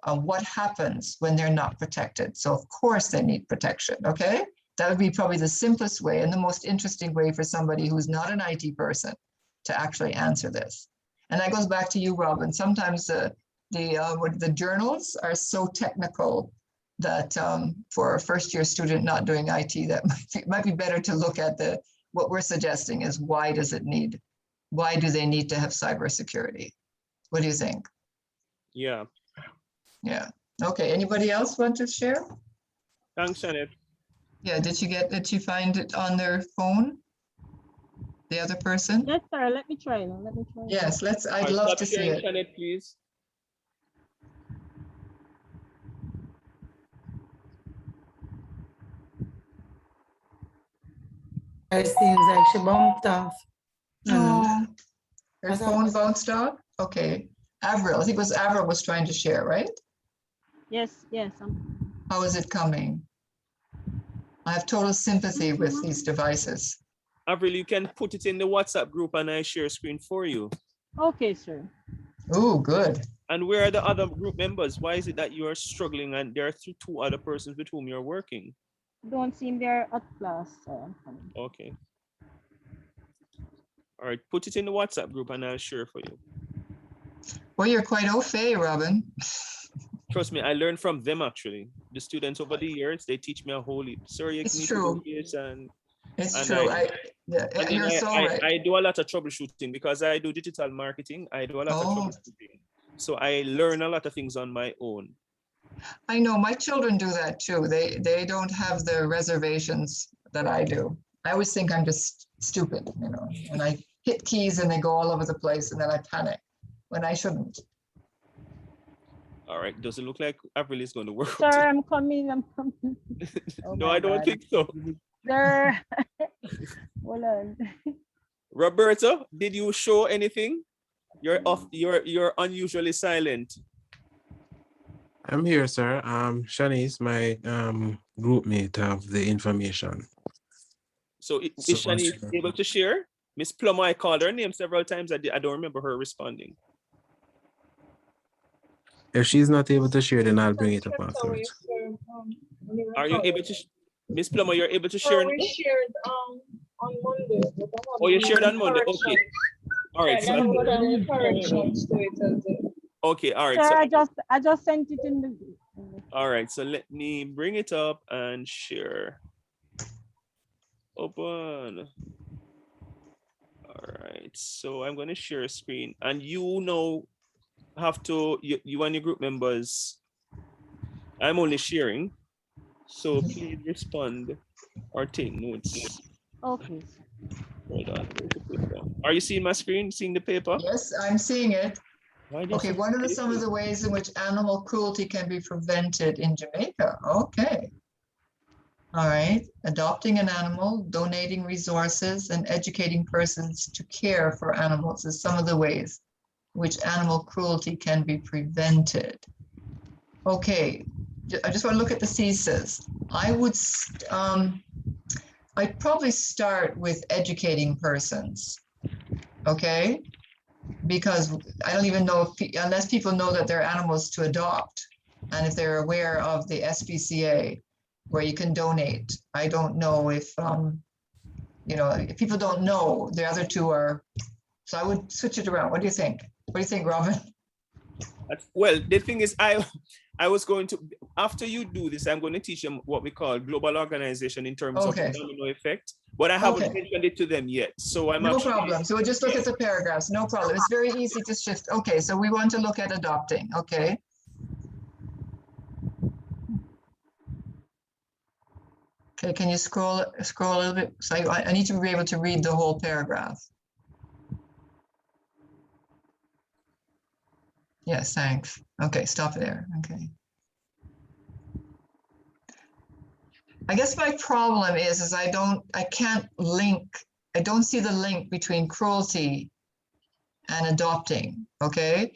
What happens when they're not protected. So of course they need protection, okay? That would be probably the simplest way and the most interesting way for somebody who's not an IT person to actually answer this. And that goes back to you, Robin. Sometimes the journals are so technical that for a first-year student not doing IT, that might be better to look at what we're suggesting is why do they need to have cybersecurity? What do you think? Yeah. Yeah. Okay. Anybody else want to share? Thanks, Janet. Yeah. Did you find it on their phone? The other person? Yes, sir. Let me try. Yes. I'd love to see it. Janet, please. It seems like she bumped off. No. Her phone bounced off? Okay. Avril. I think it was Avril was trying to share, right? Yes. How is it coming? I have total sympathy with these devices. Avril, you can put it in the WhatsApp group and I share screen for you. Okay, sir. Oh, good. And where are the other group members? Why is it that you are struggling and there are two other persons with whom you're working? Don't seem they're at class. Okay. All right, put it in the WhatsApp group and I'll share for you. Well, you're quite au fait, Robin. Trust me, I learned from them actually. The students over the years, they teach me a whole heap. Sorry, it's true. It's true. You're so right. I do a lot of troubleshooting because I do digital marketing. I do a lot of troubleshooting. So I learn a lot of things on my own. I know my children do that too. They don't have the reservations that I do. I always think I'm just stupid, and I hit keys and they go all over the place and then I panic when I shouldn't. All right, does it look like Avril is going to work? Sir, I'm coming. Oh, no, I don't think so. Sir, hold on. Roberto, did you show anything? You're off. You're unusually silent. I'm here, sir. Shanice, my group mate, have the information. So is Shanice able to share? Miss Plummer, I called her name several times. I don't remember her responding. If she's not able to share, then I'll bring it up afterwards. Are you able to, Miss Plummer, you're able to share? We shared on Monday. Oh, you shared on Monday. Okay. All right. So, corrections to it as well. okay. All right. Sir, So I just sent it in the. all right. So let me bring it up and share. Open. All right. So I'm going to share a screen, and you know, have to you and your group members. I'm only sharing, so please respond or take notes. Okay. Hold on. Where's the paper? Are you seeing my screen? Seeing the paper? Yes, I'm seeing it. Why does Okay, it what are say some of the ways in which animal cruelty can be prevented in Jamaica? Okay. All right, adopting an animal, donating resources, and educating persons to care for animals is some of the ways which animal cruelty can be prevented. Okay, I just want to look at the CSIS. I'd probably start with educating persons, okay? Because I don't even know if, unless people know that they're animals to adopt, and if they're aware of the SPCA, where you can donate. I don't know if, you know, if people don't know, the other two are, so I would switch it around. What do you think? What do you think, Robin? Well, the thing is, I was going to, after you do this, I'm going to teach them what we call global organization in terms of domino effect, but I haven't mentioned it to them yet. So I'm no problem. So we'll just look at the paragraphs. No problem. It's very easy to shift. Okay, so we want to look at adopting. Okay. Okay, can you scroll a little bit? So I need to be able to read the whole paragraph. Yes, thanks. Okay, stop there. Okay. I guess my problem is I can't link, I don't see the link between cruelty and adopting, okay?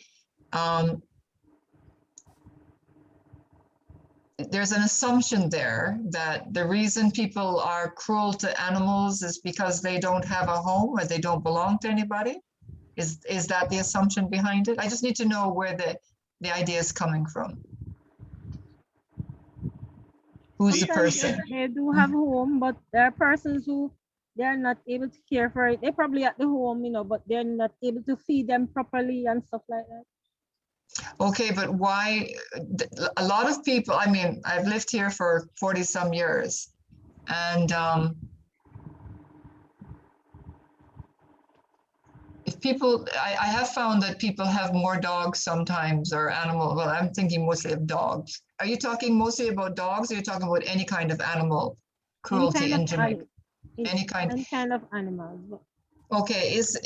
There's an assumption there that the reason people are cruel to animals is because they don't have a home or they don't belong to anybody. Is that the assumption behind it? I just need to know where the idea is coming from. Who's the person? They do have a home, but there are persons who they're not able to care for it. They're probably at the home, you know, but they're not able to feed them properly and stuff like that. Okay, but why? A lot of people, I mean, I've lived here for 40 some years, and if people, I have found that people have more dogs sometimes, or animal, well, I'm thinking mostly of dogs. Are you talking mostly about dogs, or are you talking about any kind of animal cruelty in Jamaica? Any kind of animals. Okay, is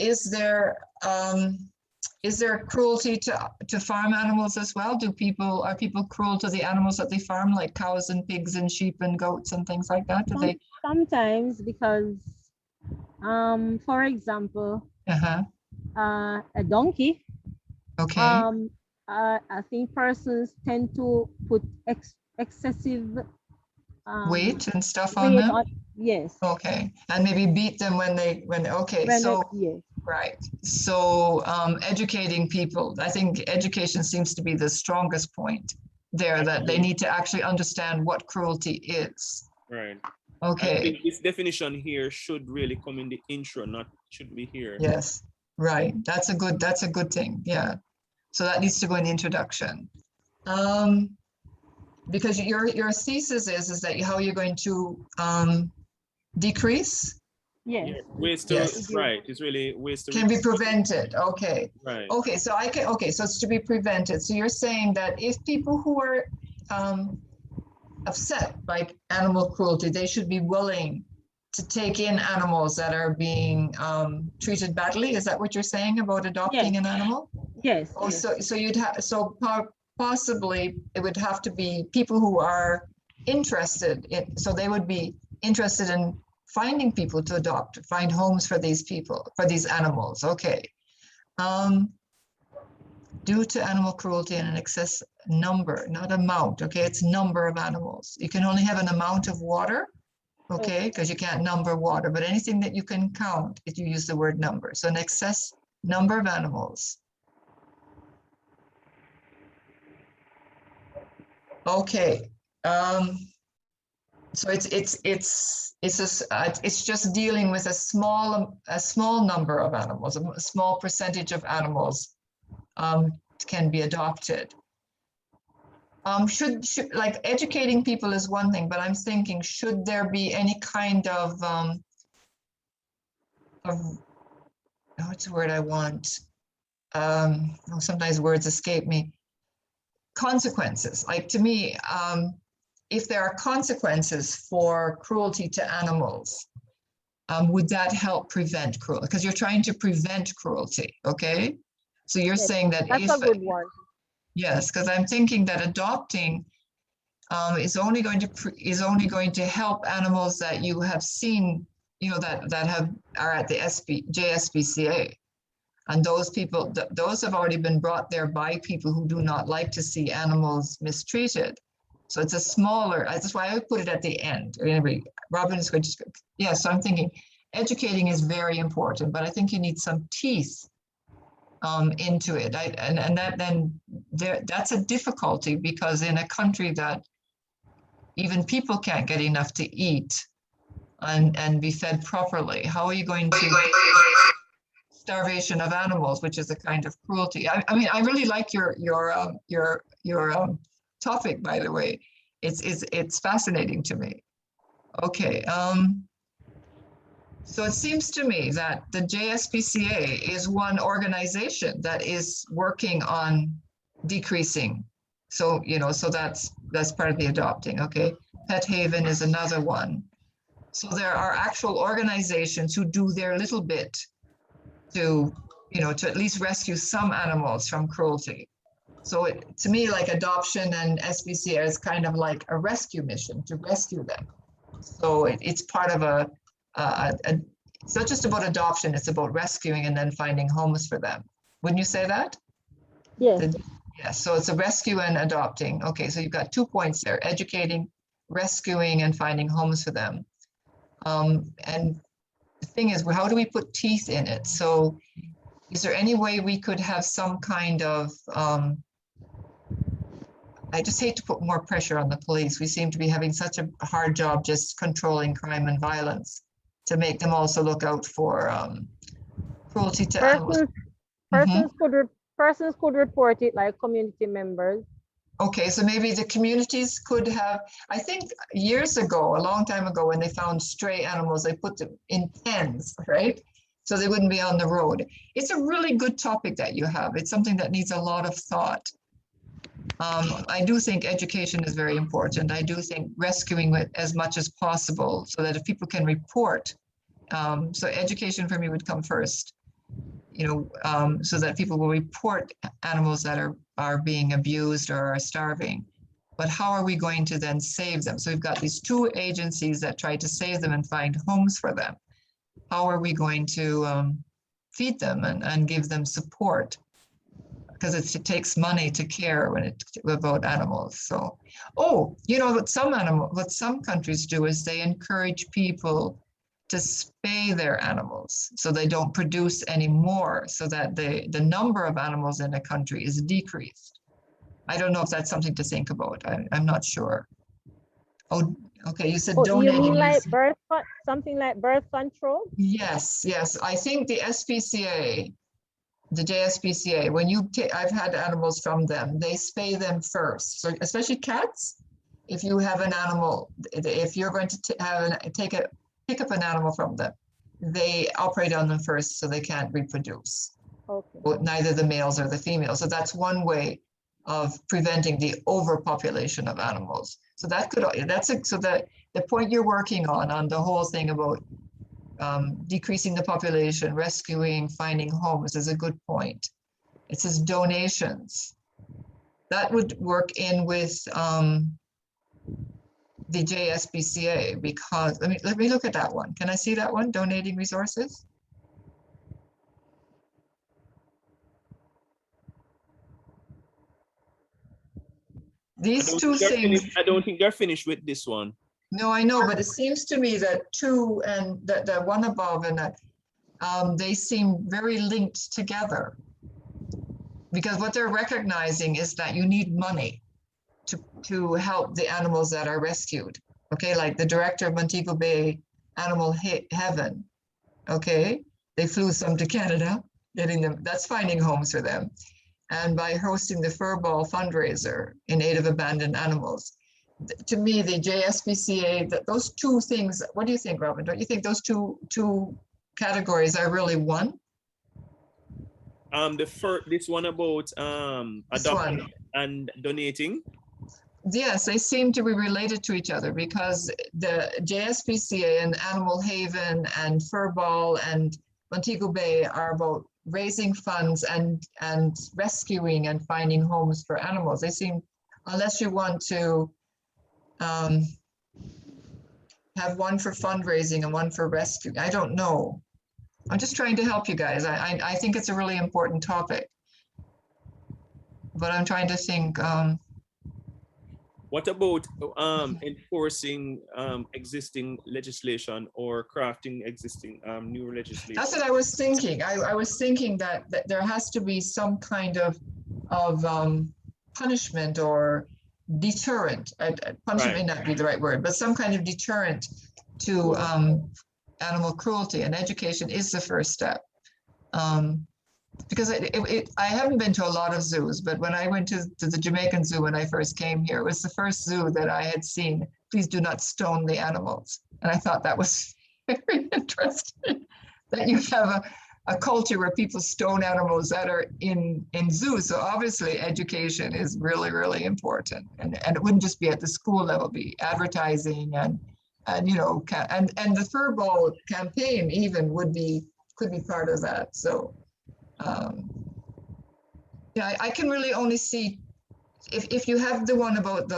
there cruelty to farm animals as well? Are people cruel to the animals that they farm, like cows and pigs and sheep and goats and things like that? Sometimes, because for example, a donkey. Okay. I think persons tend to put excessive weight and stuff on them. Yes. Okay, and maybe beat them right. So educating people, I think education seems to be the strongest point there, that they need to actually understand what cruelty is. Right. Okay. I think this definition here should really come in the intro, not should be here. Yes, right. That's a good thing. Yeah. So that needs to go in the introduction. Because your thesis is that how you're going to decrease. Yes. Yeah, ways to, right. It's really ways to. Can be prevented. Okay. Right. Okay. So so it's to be prevented. So you're saying that if people who are upset by animal cruelty, they should be willing to take in animals that are being treated badly. Is that what you're saying about adopting an animal? Yes. Oh, yes. So you'd have, possibly it would have to be people who are interested in, so they would be interested in finding people to adopt, find homes for these people, for these animals. Okay. Due to animal cruelty and an excess number, not amount, okay, it's number of animals. You can only have an amount of water, okay, because you can't number water, but anything that you can count if you use the word number. So an excess number of animals. Okay. So it's just dealing with a small number of animals, a small percentage of animals can be adopted. Should like educating people is one thing, but I'm thinking, should there be any kind of what's the word I want? Sometimes words escape me. Consequences. Like, to me, if there are consequences for cruelty to animals, would that help prevent cruelty? Because you're trying to prevent cruelty, okay? So you're saying that that's a good one. Yes, because I'm thinking that adopting is only going to help animals that you have seen, you know, that are at the JSPCA. And those people, those have already been brought there by people who do not like to see animals mistreated. So it's a smaller, that's why I put it at the end. Anyway, Robin is going to, yeah, so I'm thinking educating is very important, but I think you need some teeth into it. That's a difficulty, because in a country that even people can't get enough to eat and be fed properly, how are you going to starvation of animals, which is a kind of cruelty? I mean, I really like your topic, by the way. It's fascinating to me. Okay. So it seems to me that the JSPCA is one organization that is working on decreasing. So, you know, so that's part of the adopting. Okay. Pet Haven is another one. So there are actual organizations who do their little bit to, you know, to at least rescue some animals from cruelty. So to me, like, adoption and SPCA is kind of like a rescue mission to rescue them. So it's part of it's not just about adoption, it's about rescuing and then finding homes for them. Wouldn't you say that? Yes. Yeah, so it's a rescue and adopting. Okay, so you've got 2 points there: educating, rescuing, and finding homes for them. And the thing is, how do we put teeth in it? So is there any way we could have some kind of, I just hate to put more pressure on the police. We seem to be having such a hard job just controlling crime and violence, to make them also look out for cruelty to animals. Persons could report it, like community members. Okay, so maybe the communities could have, I think years ago, a long time ago, when they found stray animals, they put them in pens, right? So they wouldn't be on the road. It's a really good topic that you have. It's something that needs a lot of thought. I do think education is very important. I do think rescuing it as much as possible, so that if people can report, so education for me would come first, you know, so that people will report animals that are being abused or are starving. But how are we going to then save them? So we've got these two agencies that try to save them and find homes for them. How are we going to feed them and give them support? Because it takes money to care about animals. So, you know, what some countries do is they encourage people to spay their animals so they don't produce any more, so that the number of animals in a country is decreased. I don't know if that's something to think about. I'm not sure. Oh, okay, you said donating. You mean like something like birth control? Yes, I think the SPCA, the JSPCA, when I've had animals from them, they spay them first. So especially cats, if you have an animal, if you're going to pick up an animal from them, they operate on them first so they can't reproduce. Okay. Neither the males or the females. So that's one way of preventing the overpopulation of animals. So the point you're working on the whole thing about decreasing the population, rescuing, finding homes is a good point. It says donations. That would work in with the JSPCA, because let me look at that one. Can I see that one? Donating resources. These two things. I don't think they're finished with this one. No, I know, but it seems to me that two and the one above and that they seem very linked together, because what they're recognizing is that you need money to help the animals that are rescued. Okay, like the director of Montego Bay Animal Heaven. Okay, they flew some to Canada, getting them, that's finding homes for them. And by hosting the Furball fundraiser in aid of abandoned animals. To me, the JSPCA, those two things, what do you think, Robin? Don't you think those two categories are really one? This one about adopting and donating. Yes, they seem to be related to each other because the JSPCA and Animal Haven and Furball and Montego Bay are about raising funds and rescuing and finding homes for animals. They seem, unless you want to have one for fundraising and one for rescue, I don't know. I'm just trying to help you guys. I think it's a really important topic, but I'm trying to think. What about enforcing existing legislation or crafting existing new legislation? That's what I was thinking. I was thinking that there has to be some kind of punishment or deterrent. Punishment may not be the right word, but some kind of deterrent to animal cruelty, and education is the first step. Because I haven't been to a lot of zoos, but when I went to the Jamaican Zoo when I first came here, it was the first zoo that I had seen. Please do not stone the animals. And I thought that was very interesting, that you have a culture where people stone animals that are in zoos. So obviously education is really, really important. And it wouldn't just be at the school level, be advertising and you know, and the Furball campaign even could be part of that. So yeah, I can really only see if you have the one about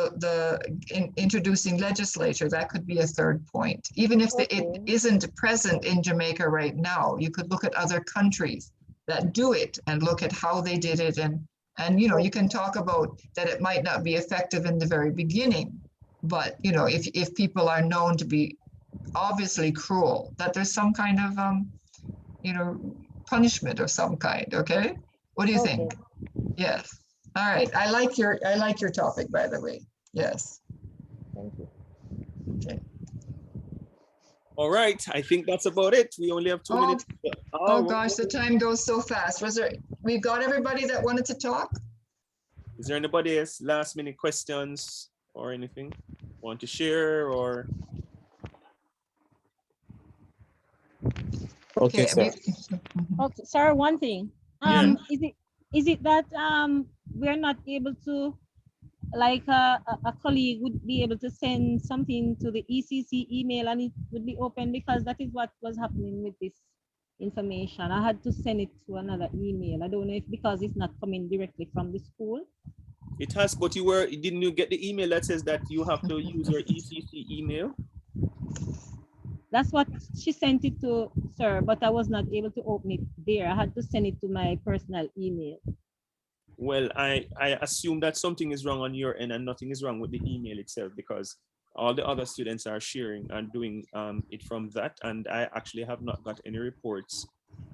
introducing legislature, that could be a third point. Even if it isn't present in Jamaica right now, you could look at other countries that do it and look at how they did it, and you know, you can talk about that it might not be effective in the very beginning, but you know, if people are known to be obviously cruel, that there's some kind of you know, punishment of some kind. Okay, what do you think? Yes. All right. I like your topic, by the way. Yes. Thank you. Okay. All right. I think that's about it. We only have 2 minutes. Oh gosh, the time goes so fast. We've got everybody that wanted to talk? Is there anybody else last minute questions or anything want to share or? Okay, sir. Okay, sorry, one thing. Yeah. Is it that we're not able to, like a colleague would be able to send something to the ECC email and it would be open, because that is what was happening with this information. I had to send it to another email. I don't know if because it's not coming directly from the school. It has, but didn't you get the email that says that you have to use your ECC email? That's what she sent it to, sir, but I was not able to open it there. I had to send it to my personal email. Well, I assume that something is wrong on your end and nothing is wrong with the email itself, because all the other students are sharing and doing it from that. And I actually have not got any reports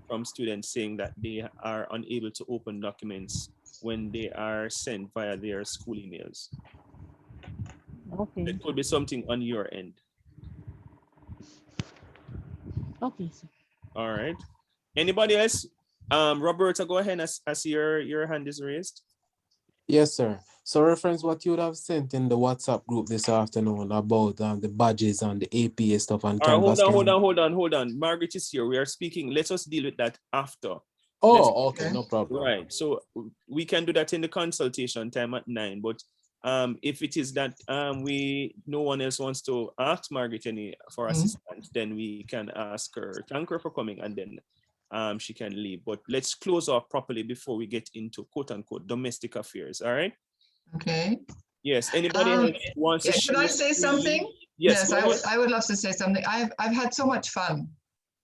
from students saying that they are unable to open documents when they are sent via their school emails. Okay. It could be something on your end. Okay, sir. All right. Anybody else? Roberta, go ahead. I see your hand is raised. Yes, sir. So reference what you would have sent in the WhatsApp group this afternoon about the badges and the APA stuff and all right, Canvas. hold on. Margaret is here. We are speaking. Let us deal with that after. Okay, no problem. Right. So we can do that in the consultation time at 9. But if it is that no one else wants to ask Margaret any for assistance, then we can ask her. Thank her for coming, and then she can leave. But let's close off properly before we get into quote unquote domestic affairs. All right. Okay. Yes. Anybody else wants to share? Should I say something? Yes. I would love to say something. I've had so much fun.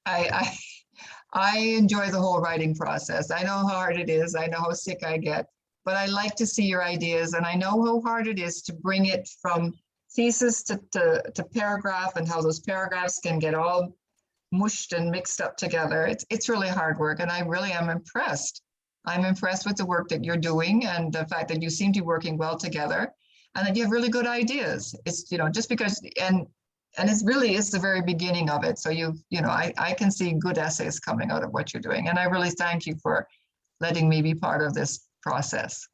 I enjoy the whole writing process. I know how hard it is. I know how sick I get, but I like to see your ideas, and I know how hard it is to bring it from thesis to paragraph, and how those paragraphs can get all mushed and mixed up together. It's really hard work, and I really am impressed. I'm impressed with the work that you're doing and the fact that you seem to be working well together. and then you have really good ideas. It's, you know, just because, and it's really is the very beginning of it. So you know, I can see good essays coming out of what you're doing. And I really thank you for letting me be part of this process.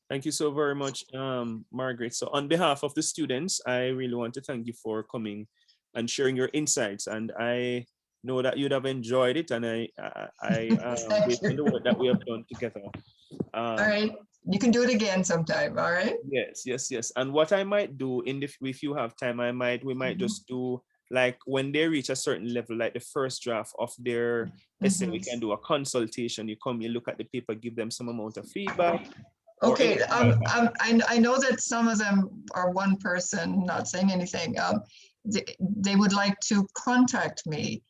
Thank you so very much, Margaret. So on behalf of the students, I really want to thank you for coming and sharing your insights. And I know that you'd have enjoyed it. And based on the work that we have done together. All right, you can do it again sometime. All right. Yes, yes, yes. And what I might do if you have time, we might just do, like, when they reach a certain level, like the first draft of their essay, we can do a consultation. You come, you look at the paper, give them some amount of feedback. Okay, I know that some of them are one person, not saying anything. They would like to contact me.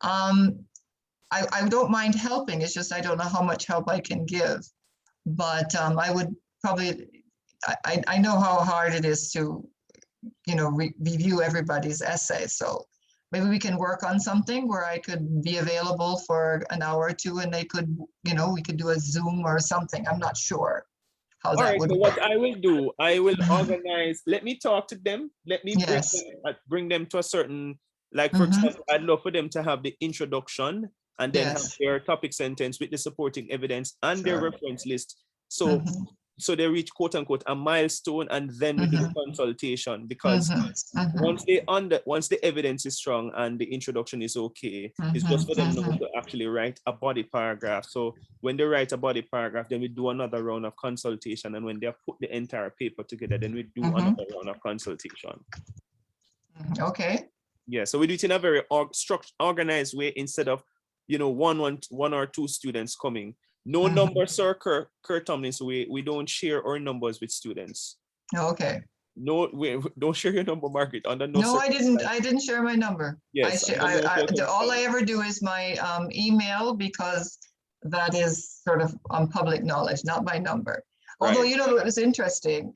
I don't mind helping. It's just I don't know how much help I can give. But I would probably, I know how hard it is to, you know, review everybody's essay. So maybe we can work on something where I could be available for an hour or two, and they could, you know, we could do a Zoom or something. I'm not sure how that would work. What I will do, I will organize, let me talk to them. Let me bring them to a certain, like, for example, I'd love for them to have the introduction and then have their topic sentence with the supporting evidence and their reference list. So so they reach, quote unquote, a milestone, and then we do the consultation, because once the evidence is strong and the introduction is okay, it's just for them to actually write a body paragraph. So when they write a body paragraph, then we do another round of consultation, and when they put the entire paper together, then we do another round of consultation. Okay. Yeah, so we do it in a very organized way, instead of, you know, one or two students coming. No numbers, sir, Kurt Tomlins. We don't share our numbers with students. Okay. No, we don't share your number, Margaret. Under no, I didn't share my number. Yes. All I ever do is my email, because that is sort of public knowledge, not my number. Although, you know, it was interesting.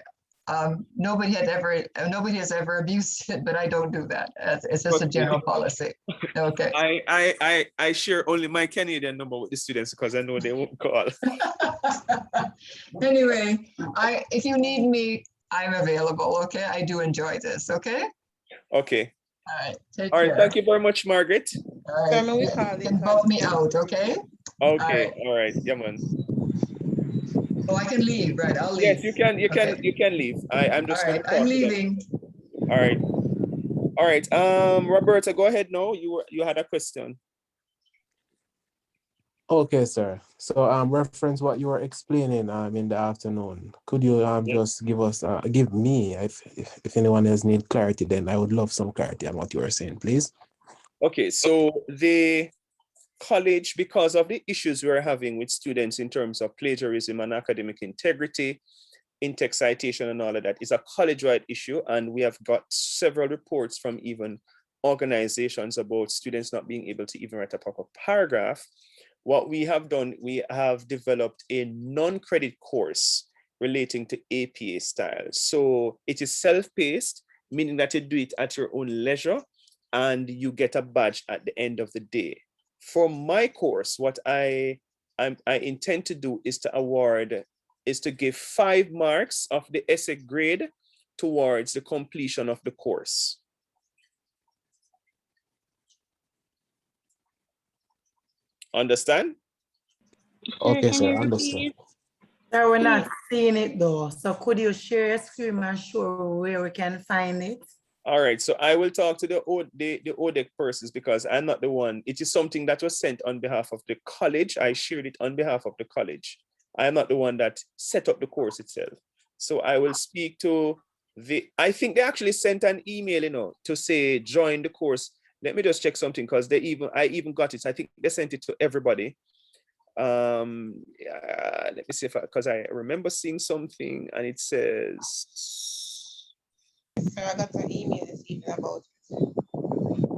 Nobody has ever abused it, but I don't do that. It's just a general policy. Okay. I share only my Canadian number with the students, because I know they won't call. Anyway, if you need me, I'm available. Okay, I do enjoy this. Okay. Okay. All right. Take All right. care. Thank you very much, Margaret. All right. You can bump me out. Okay. Okay. All right. Yeah, man. Oh, I can leave, right? I'll leave. Yes, you can. You can leave. I'm just. All right. I'm leaving. All right. All right. Roberta, go ahead. No, you had a question. Okay, sir. So reference what you were explaining in the afternoon. Could you just give me, if anyone else need clarity, then I would love some clarity on what you were saying, please. Okay, so the college, because of the issues we're having with students in terms of plagiarism and academic integrity, in-text citation and all of that, is a college-wide issue. And we have got several reports from even organizations about students not being able to even write a proper paragraph. What we have done, we have developed a non-credit course relating to APA style. So it is self-paced, meaning that you do it at your own leisure and you get a badge at the end of the day. For my course, what I intend to do is to give 5 marks of the essay grade towards the completion of the course. Understand? Okay, sir, understand. Sir, we're not seeing it though. So could you share your screen and show where we can find it? All right, so I will talk to the ODEC persons, because I'm not the one. It is something that was sent on behalf of the college. I shared it on behalf of the college. I am not the one that set up the course itself. So I will speak to I think they actually sent an email, you know, to say join the course. Let me just check something, because I even got it. I think they sent it to everybody. Let me see because I remember seeing something and it says. I got an email this evening about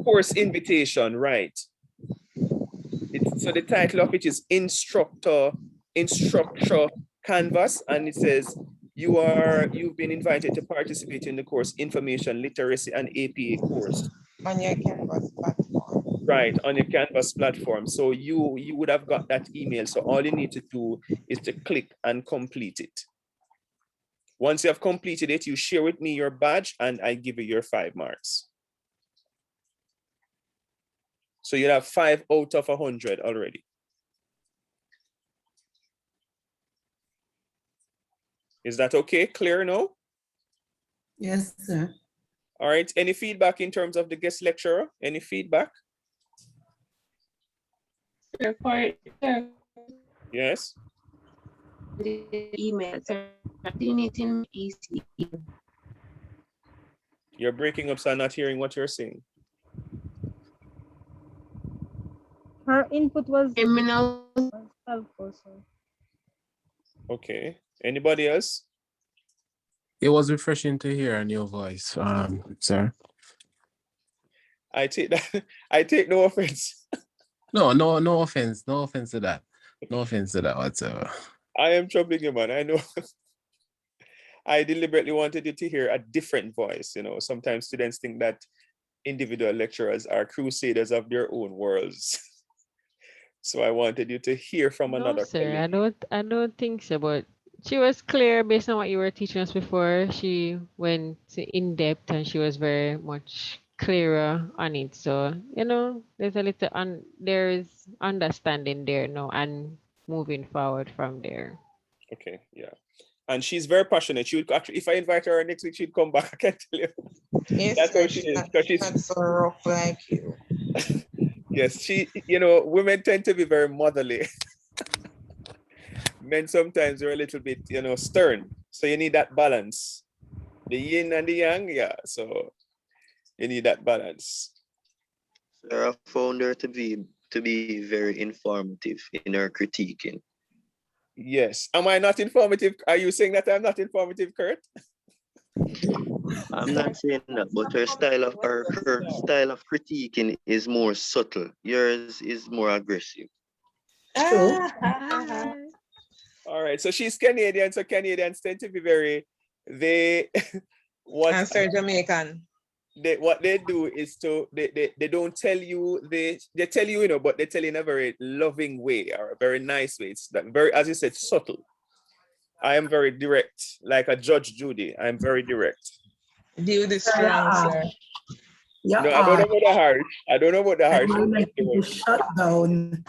course invitation, right? So the title of it is Instructor Canvas, and it says you've been invited to participate in the course Information Literacy and APA course. On your Canvas platform. Right, on your Canvas platform. So you would have got that email. So all you need to do is to click and complete it. Once you have completed it, you share with me your badge and I give you your 5 marks. So you have 5 out of 100 already. Is that okay? Clear now? Yes, sir. All right. Any feedback in terms of the guest lecturer? Any feedback? Yes. The email, sir. I've seen it in EC. You're breaking up, so I'm not hearing what you're saying. Her input was Criminal. helpful, sir. Okay. Anybody else? It was refreshing to hear a new voice, sir. I take that. I take no offense. No offense. No offense to that. No offense to that whatsoever. I am troubling you, man. I know. I deliberately wanted you to hear a different voice. You know, sometimes students think that individual lecturers are crusaders of their own worlds. So I wanted you to hear from another sir, colleague. I don't think so, but she was clear based on what you were teaching us before. She went in depth and she was very much clearer on it. So, you know, there's a little there is understanding there now and moving forward from there. Okay, yeah. And she's very passionate. She would actually, if I invite her next week, she'd come back. I can tell you. Yes, That's sir, how she is. Because she's not so rough like you. yes, she, you know, women tend to be very motherly. Men sometimes are a little bit, you know, stern. So you need that balance. The yin and the yang, yeah. So you need that balance. Sir, I found her to be very informative in her critiquing. Yes. Am I not informative? Are you saying that I'm not informative, Kurt? I'm not saying that, but her style of critiquing is more subtle. Yours is more aggressive. All right. So she's Canadian. So Canadians tend to be very, they Answer Jamaican. What they do is they don't tell you, they tell you, you know, but they tell you in a very loving way or a very nice way. It's that very, as you said, subtle. I am very direct, like a Judge Judy. I'm very direct. Do this strong, sir. Yeah. No, I don't know about the harsh. I don't know about the harsh. Like people shut down.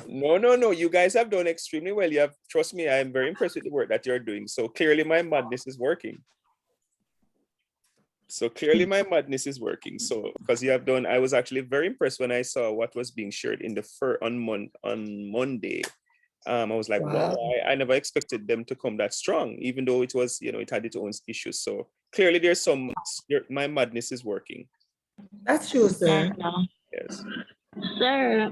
No. You guys have done extremely well. You have, trust me, I am very impressed with the work that you're doing. So clearly my madness is working. So because you have done, I was actually very impressed when I saw what was being shared in the on Monday. I was like, wow, I never expected them to come that strong, even though it was, you know, it had its own issues. So clearly there's my madness is working. That's true, sir. Yes. Sir.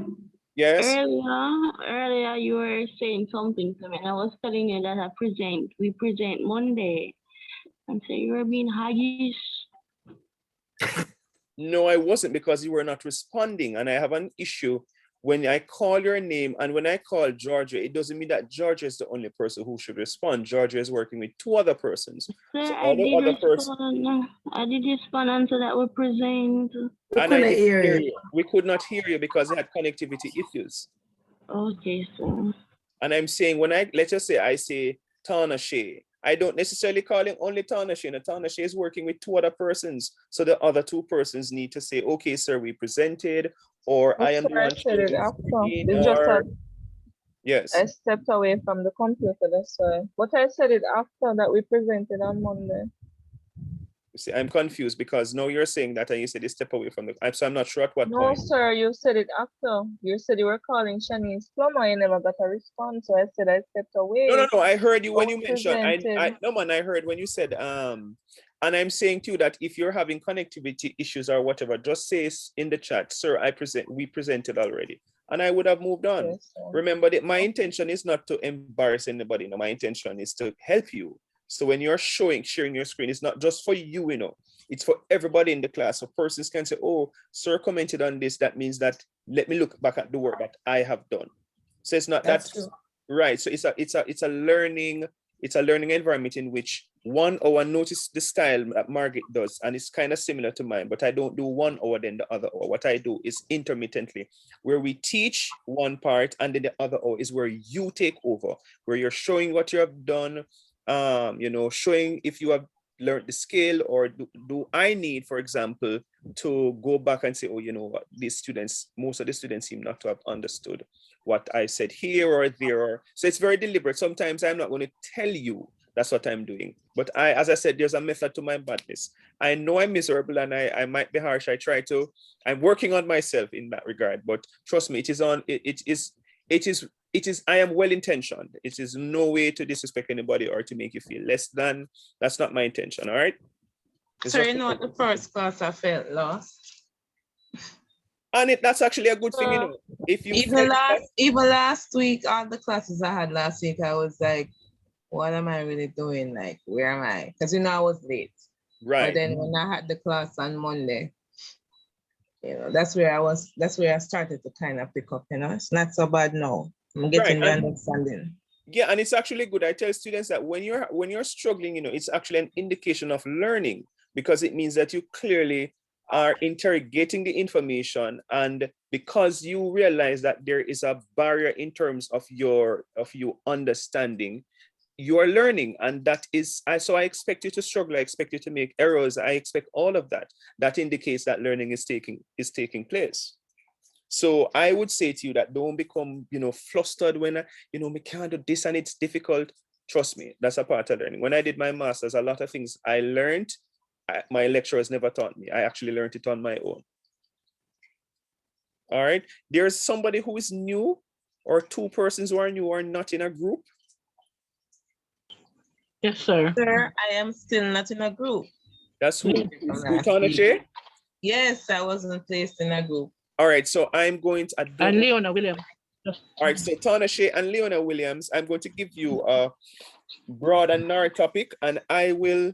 Yes. Earlier you were saying something to me, and I was telling you that we present Monday, and so you were being haggish. No, I wasn't, because you were not responding, and I have an issue when I call your name, and when I call Georgia, it doesn't mean that Georgia is the only person who should respond. Georgia is working with 2 other persons. Sir, so I did respond until that we present. And I didn't hear you. We could not hear you because you had connectivity issues. Okay, sir. And I'm saying, when let's just say I say Tarnashe, I don't necessarily call him only Tarnashe. And Tarnashe is working with 2 other persons. So the other 2 persons need to say, okay, sir, we presented, or I am the one. Yes. I stepped away from the computer, that's why. But I said it after that we presented on Monday. See, I'm confused because now you're saying that and you said you step away from so I'm not sure at what point. No, sir, you said it after. You said you were calling Shanice Plummer, you never got a response, so I said I stepped away. No, I heard you when you mentioned, I heard when you said, and I'm saying too that if you're having connectivity issues or whatever, just say in the chat, sir, we presented already. And I would have moved on. Yes, remember that my intention is not to embarrass anybody. No, my intention is to help you. So when you're sharing your screen, it's not just for you, you know, it's for everybody in the class. So persons can say, oh, sir commented on this. That means that let me look back at the work that I have done. So it's not that's right. So it's a learning environment in which 1 hour, notice the style that Margaret does, and it's kind of similar to mine, but I don't do 1 hour then the other hour. What I do is intermittently, where we teach one part and then the other hour is where you take over, where you're showing what you have done, you know, showing if you have learned the skill, or do I need, for example, to go back and say, oh, you know what, these students, most of the students seem not to have understood what I said here or there. So it's very deliberate. Sometimes I'm not going to tell you that's what I'm doing. But as I said, there's a method to my madness. I know I'm miserable and I might be harsh. I'm working on myself in that regard, but trust me, I am well-intentioned. It is no way to disrespect anybody or to make you feel less than. That's not my intention, all right? So you know, the first class I felt lost. And that's actually a good thing, you know. If you even last week, all the classes I had last week, I was like, what am I really doing? Like, where am I? Because, you know, I was late. Right. But then when I had the class on Monday, you know, that's where I started to kind of pick up, you know. It's not so bad now. I'm getting the understanding. Yeah, and it's actually good. I tell students that when you're struggling, you know, it's actually an indication of learning, because it means that you clearly are interrogating the information, and because you realize that there is a barrier in terms of you understanding, you are learning. And that is, so I expect you to struggle. I expect you to make errors. I expect all of that. That indicates that learning is taking place. So I would say to you that don't become, you know, flustered when, you know, we can't do this and it's difficult. Trust me, that's a part of learning. When I did my master's, a lot of things I learned, my lecturers never taught me. I actually learned it on my own. All right. There's somebody who is new, or two persons who are new or not in a group. Yes, sir. Sir, I am still not in a group. That's who? Tanache? Yes, I wasn't placed in a group. All right, so I'm going to... And Leona Williams. All right, so Tanache and Leona Williams, I'm going to give you a broad and narrow topic, and I will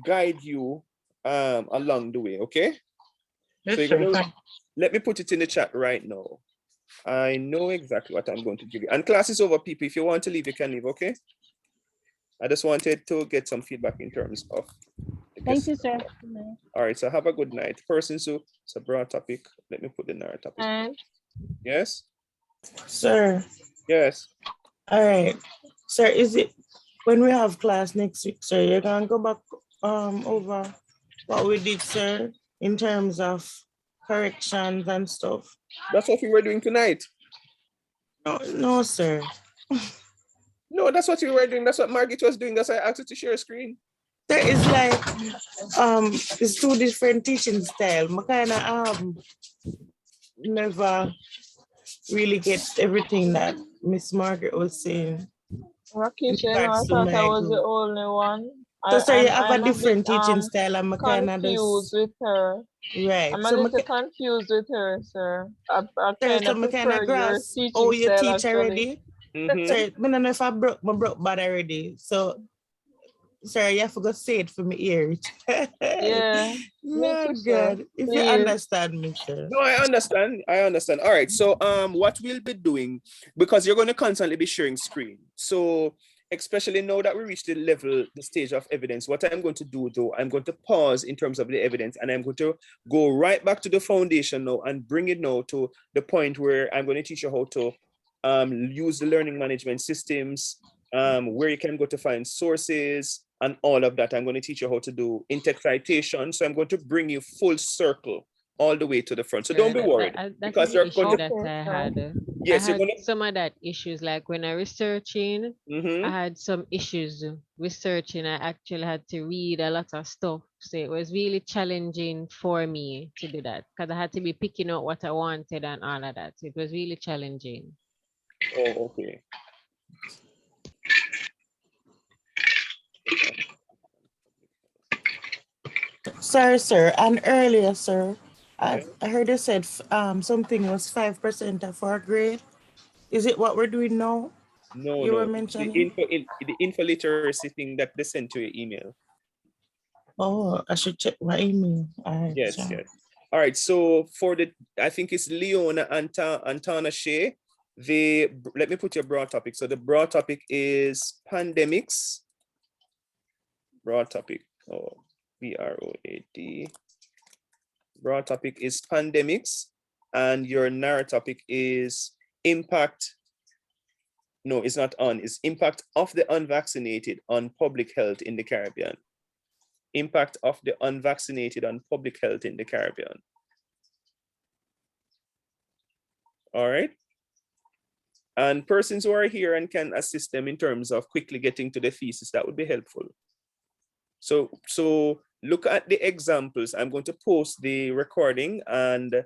guide you along the way, okay? Yes, so sir. Let me put it in the chat right now. I know exactly what I'm going to give you. And class is over, people. If you want to leave, you can leave, okay? I just wanted to get some feedback in terms of... Thank you, sir. All right, so have a good night. Persons who, it's a broad topic. Let me put the narrow topic. Yes? Sir. Yes. All right. Sir, is it when we have class next week, sir, you're gonna go back over what we did, sir, in terms of corrections and stuff? That's what we were doing tonight. No, sir. No, that's what you were doing. That's what Margaret was doing. That's why I asked you to share a screen. There is like it's two different teaching style. I kind of never really get everything that Miss Margaret was saying. Rakisha, you know, I thought I was the only one. So sorry, you have a I'm different bit, teaching style. I'm kind of confused with her. Right. I'm a little confused with her, sir. I kind of prefer your teaching oh, you style, teach actually. already? Sorry, I don't know if I broke bad already. So, sorry, you have to go say it for me ear. Yeah. No, good. If you understand me, sir. No, I understand. All right. So what we'll be doing, because you're going to constantly be sharing screen. So especially now that we reach the stage of evidence, what I'm going to do though, I'm going to pause in terms of the evidence, and I'm going to go right back to the foundation now and bring it now to the point where I'm going to teach you how to use the learning management systems, where you can go to find sources and all of that. I'm going to teach you how to do in-text citation. So I'm going to bring you full circle all the way to the front. So don't be worried, because you're going that I had. Yes, I had some of that issues. Like when I researching, I had some issues researching. I actually had to read a lot of stuff. So it was really challenging for me to do that, because I had to be picking out what I wanted and all of that. So it was really challenging. Oh, okay. Sorry, sir. And earlier, sir, I heard you said something was 5% of our grade. Is it what we're doing now? No, you no. were mentioning? The info literacy thing that they sent to your email. Oh, I should check my email. All right, yes, sir. yes. All right. So for I think it's Leona and Tanache. Let me put your broad topic. So the broad topic is pandemics. Broad topic. Oh, BROAD. Broad topic is pandemics, and your narrow topic is impact No, it's not on. It's impact of the unvaccinated on public health in the Caribbean. Impact of the unvaccinated on public health in the Caribbean. All right. And persons who are here and can assist them in terms of quickly getting to the thesis, that would be helpful. So look at the examples. I'm going to post the recording and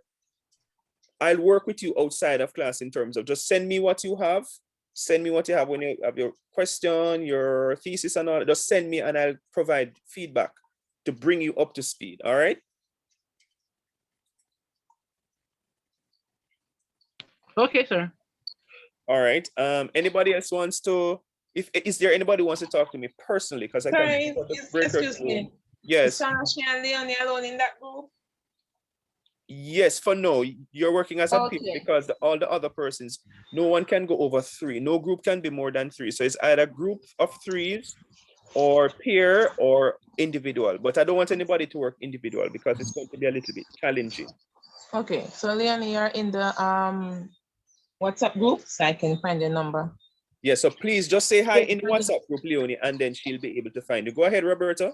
I'll work with you outside of class in terms of just send me what you have. Send me what you have when you have your question, your thesis and all. Just send me and I'll provide feedback to bring you up to speed. All right. Okay, sir. All right. Anybody else wants to, is there anybody who wants to talk to me personally? Because I can. Excuse me. Yes. Is Sasha and Leonie alone in that group? Yes, for now, you're working as a peer Okay. because all the other persons, no one can go over 3. No group can be more than 3. So it's either group of 3s or peer or individual. But I don't want anybody to work individual because it's going to be a little bit challenging. Okay, so Leonie, you're in the WhatsApp group, so I can find your number. Yeah, so please just say hi in the WhatsApp group, Leonie, and then she'll be able to find you. Go ahead, Roberto.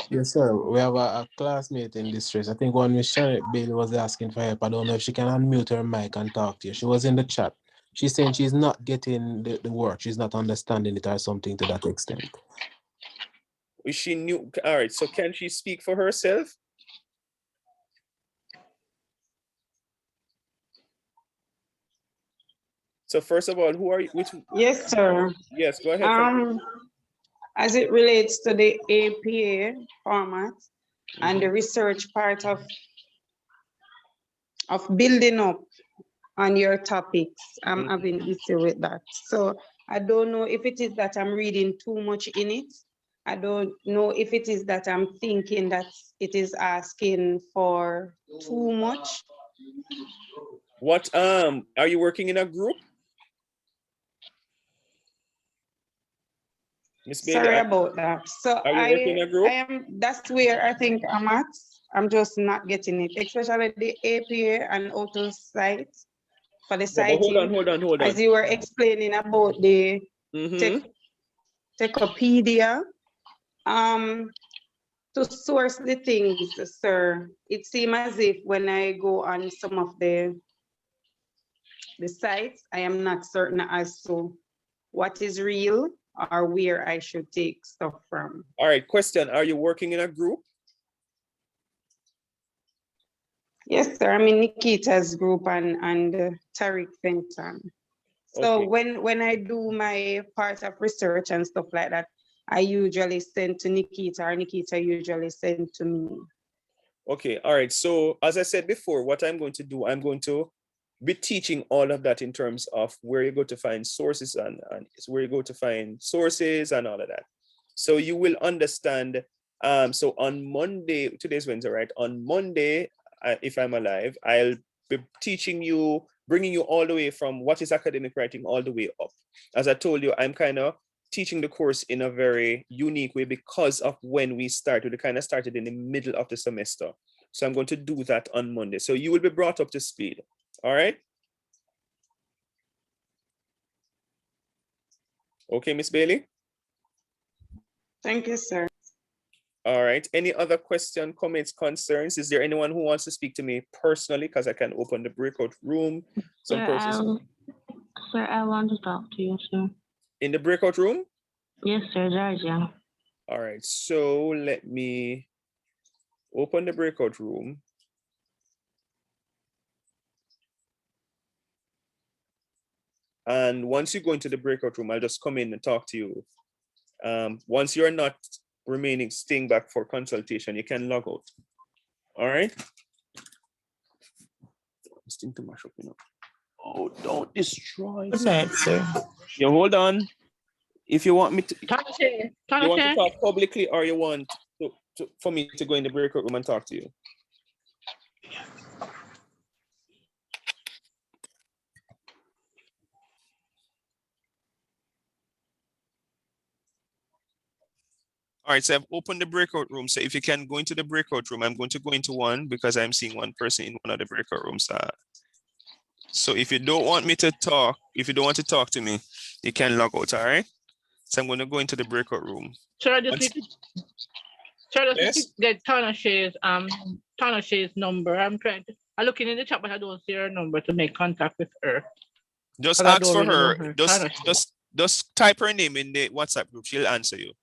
Yes, sir. We have a classmate in distress. I think one Miss Janet Bailey was asking for help. I don't know if she can unmute her mic and talk to you. She was in the chat. She's saying she's not getting the work. She's not understanding it or something to that extent. Is she new? All right, so can she speak for herself? So first of all, who are you? Yes, sir. Yes, go ahead. As it relates to the APA format and the research part of building up on your topics, I'm having issue with that. So I don't know if it is that I'm reading too much in it. I don't know if it is that I'm thinking that it is asking for too much. What are you working in a group? Miss Bailey, sorry about that. So are you working in a group? That's where I think I'm at. I'm just not getting it, especially the APA and auto site for the citing. Hold on. As you were explaining about the Techopedia, to source the things, sir, it seems as if when I go on some of the sites, I am not certain as to what is real or where I should take stuff from. All right, question, are you working in a group? Yes, sir, I'm in Nikita's group and Tariq Fenton. So Okay. when I do my part of research and stuff like that, I usually send to Nikita or Nikita usually send to me. Okay, all right. So as I said before, what I'm going to do, I'm going to be teaching all of that in terms of where you go to find sources and where you go to find sources and all of that. So you will understand. So on Monday, today's Wednesday, right? On Monday, if I'm alive, I'll be teaching you, bringing you all the way from what is academic writing all the way up. As I told you, I'm kind of teaching the course in a very unique way because of when we started. We kind of started in the middle of the semester. So I'm going to do that on Monday. So you will be brought up to speed. All right. Okay, Miss Bailey. Thank you, sir. All right. Any other question, comments, concerns? Is there anyone who wants to speak to me personally? Because I can open the breakout room. Sir, I want to talk to you, sir. In the breakout room? Yes, sir, Georgia. All right. So let me open the breakout room. And once you go into the breakout room, I'll just come in and talk to you. Once you're not staying back for consultation, you can log out. All right. This thing to mash up, you know. Oh, don't destroy. Good night, sir. You hold on. If you want me to, you want to talk publicly, or you want for me to go in the breakout room and talk to you. All right, so I've opened the breakout room. So if you can go into the breakout room, I'm going to go into one because I'm seeing one person in one of the breakout rooms. So if you don't want me to talk, if you don't want to talk to me, you can log out, all right? So I'm going to go into the breakout room. Sir, I just need Yes? to get Tanashe's number. I'm looking in the chat, but I don't see her number to make contact with her. Just I ask don't for really know her. her. Just type her name in the WhatsApp group. She'll answer you.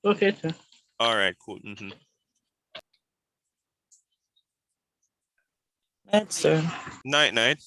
Okay, sir. All right, cool. That's sir. Night, night.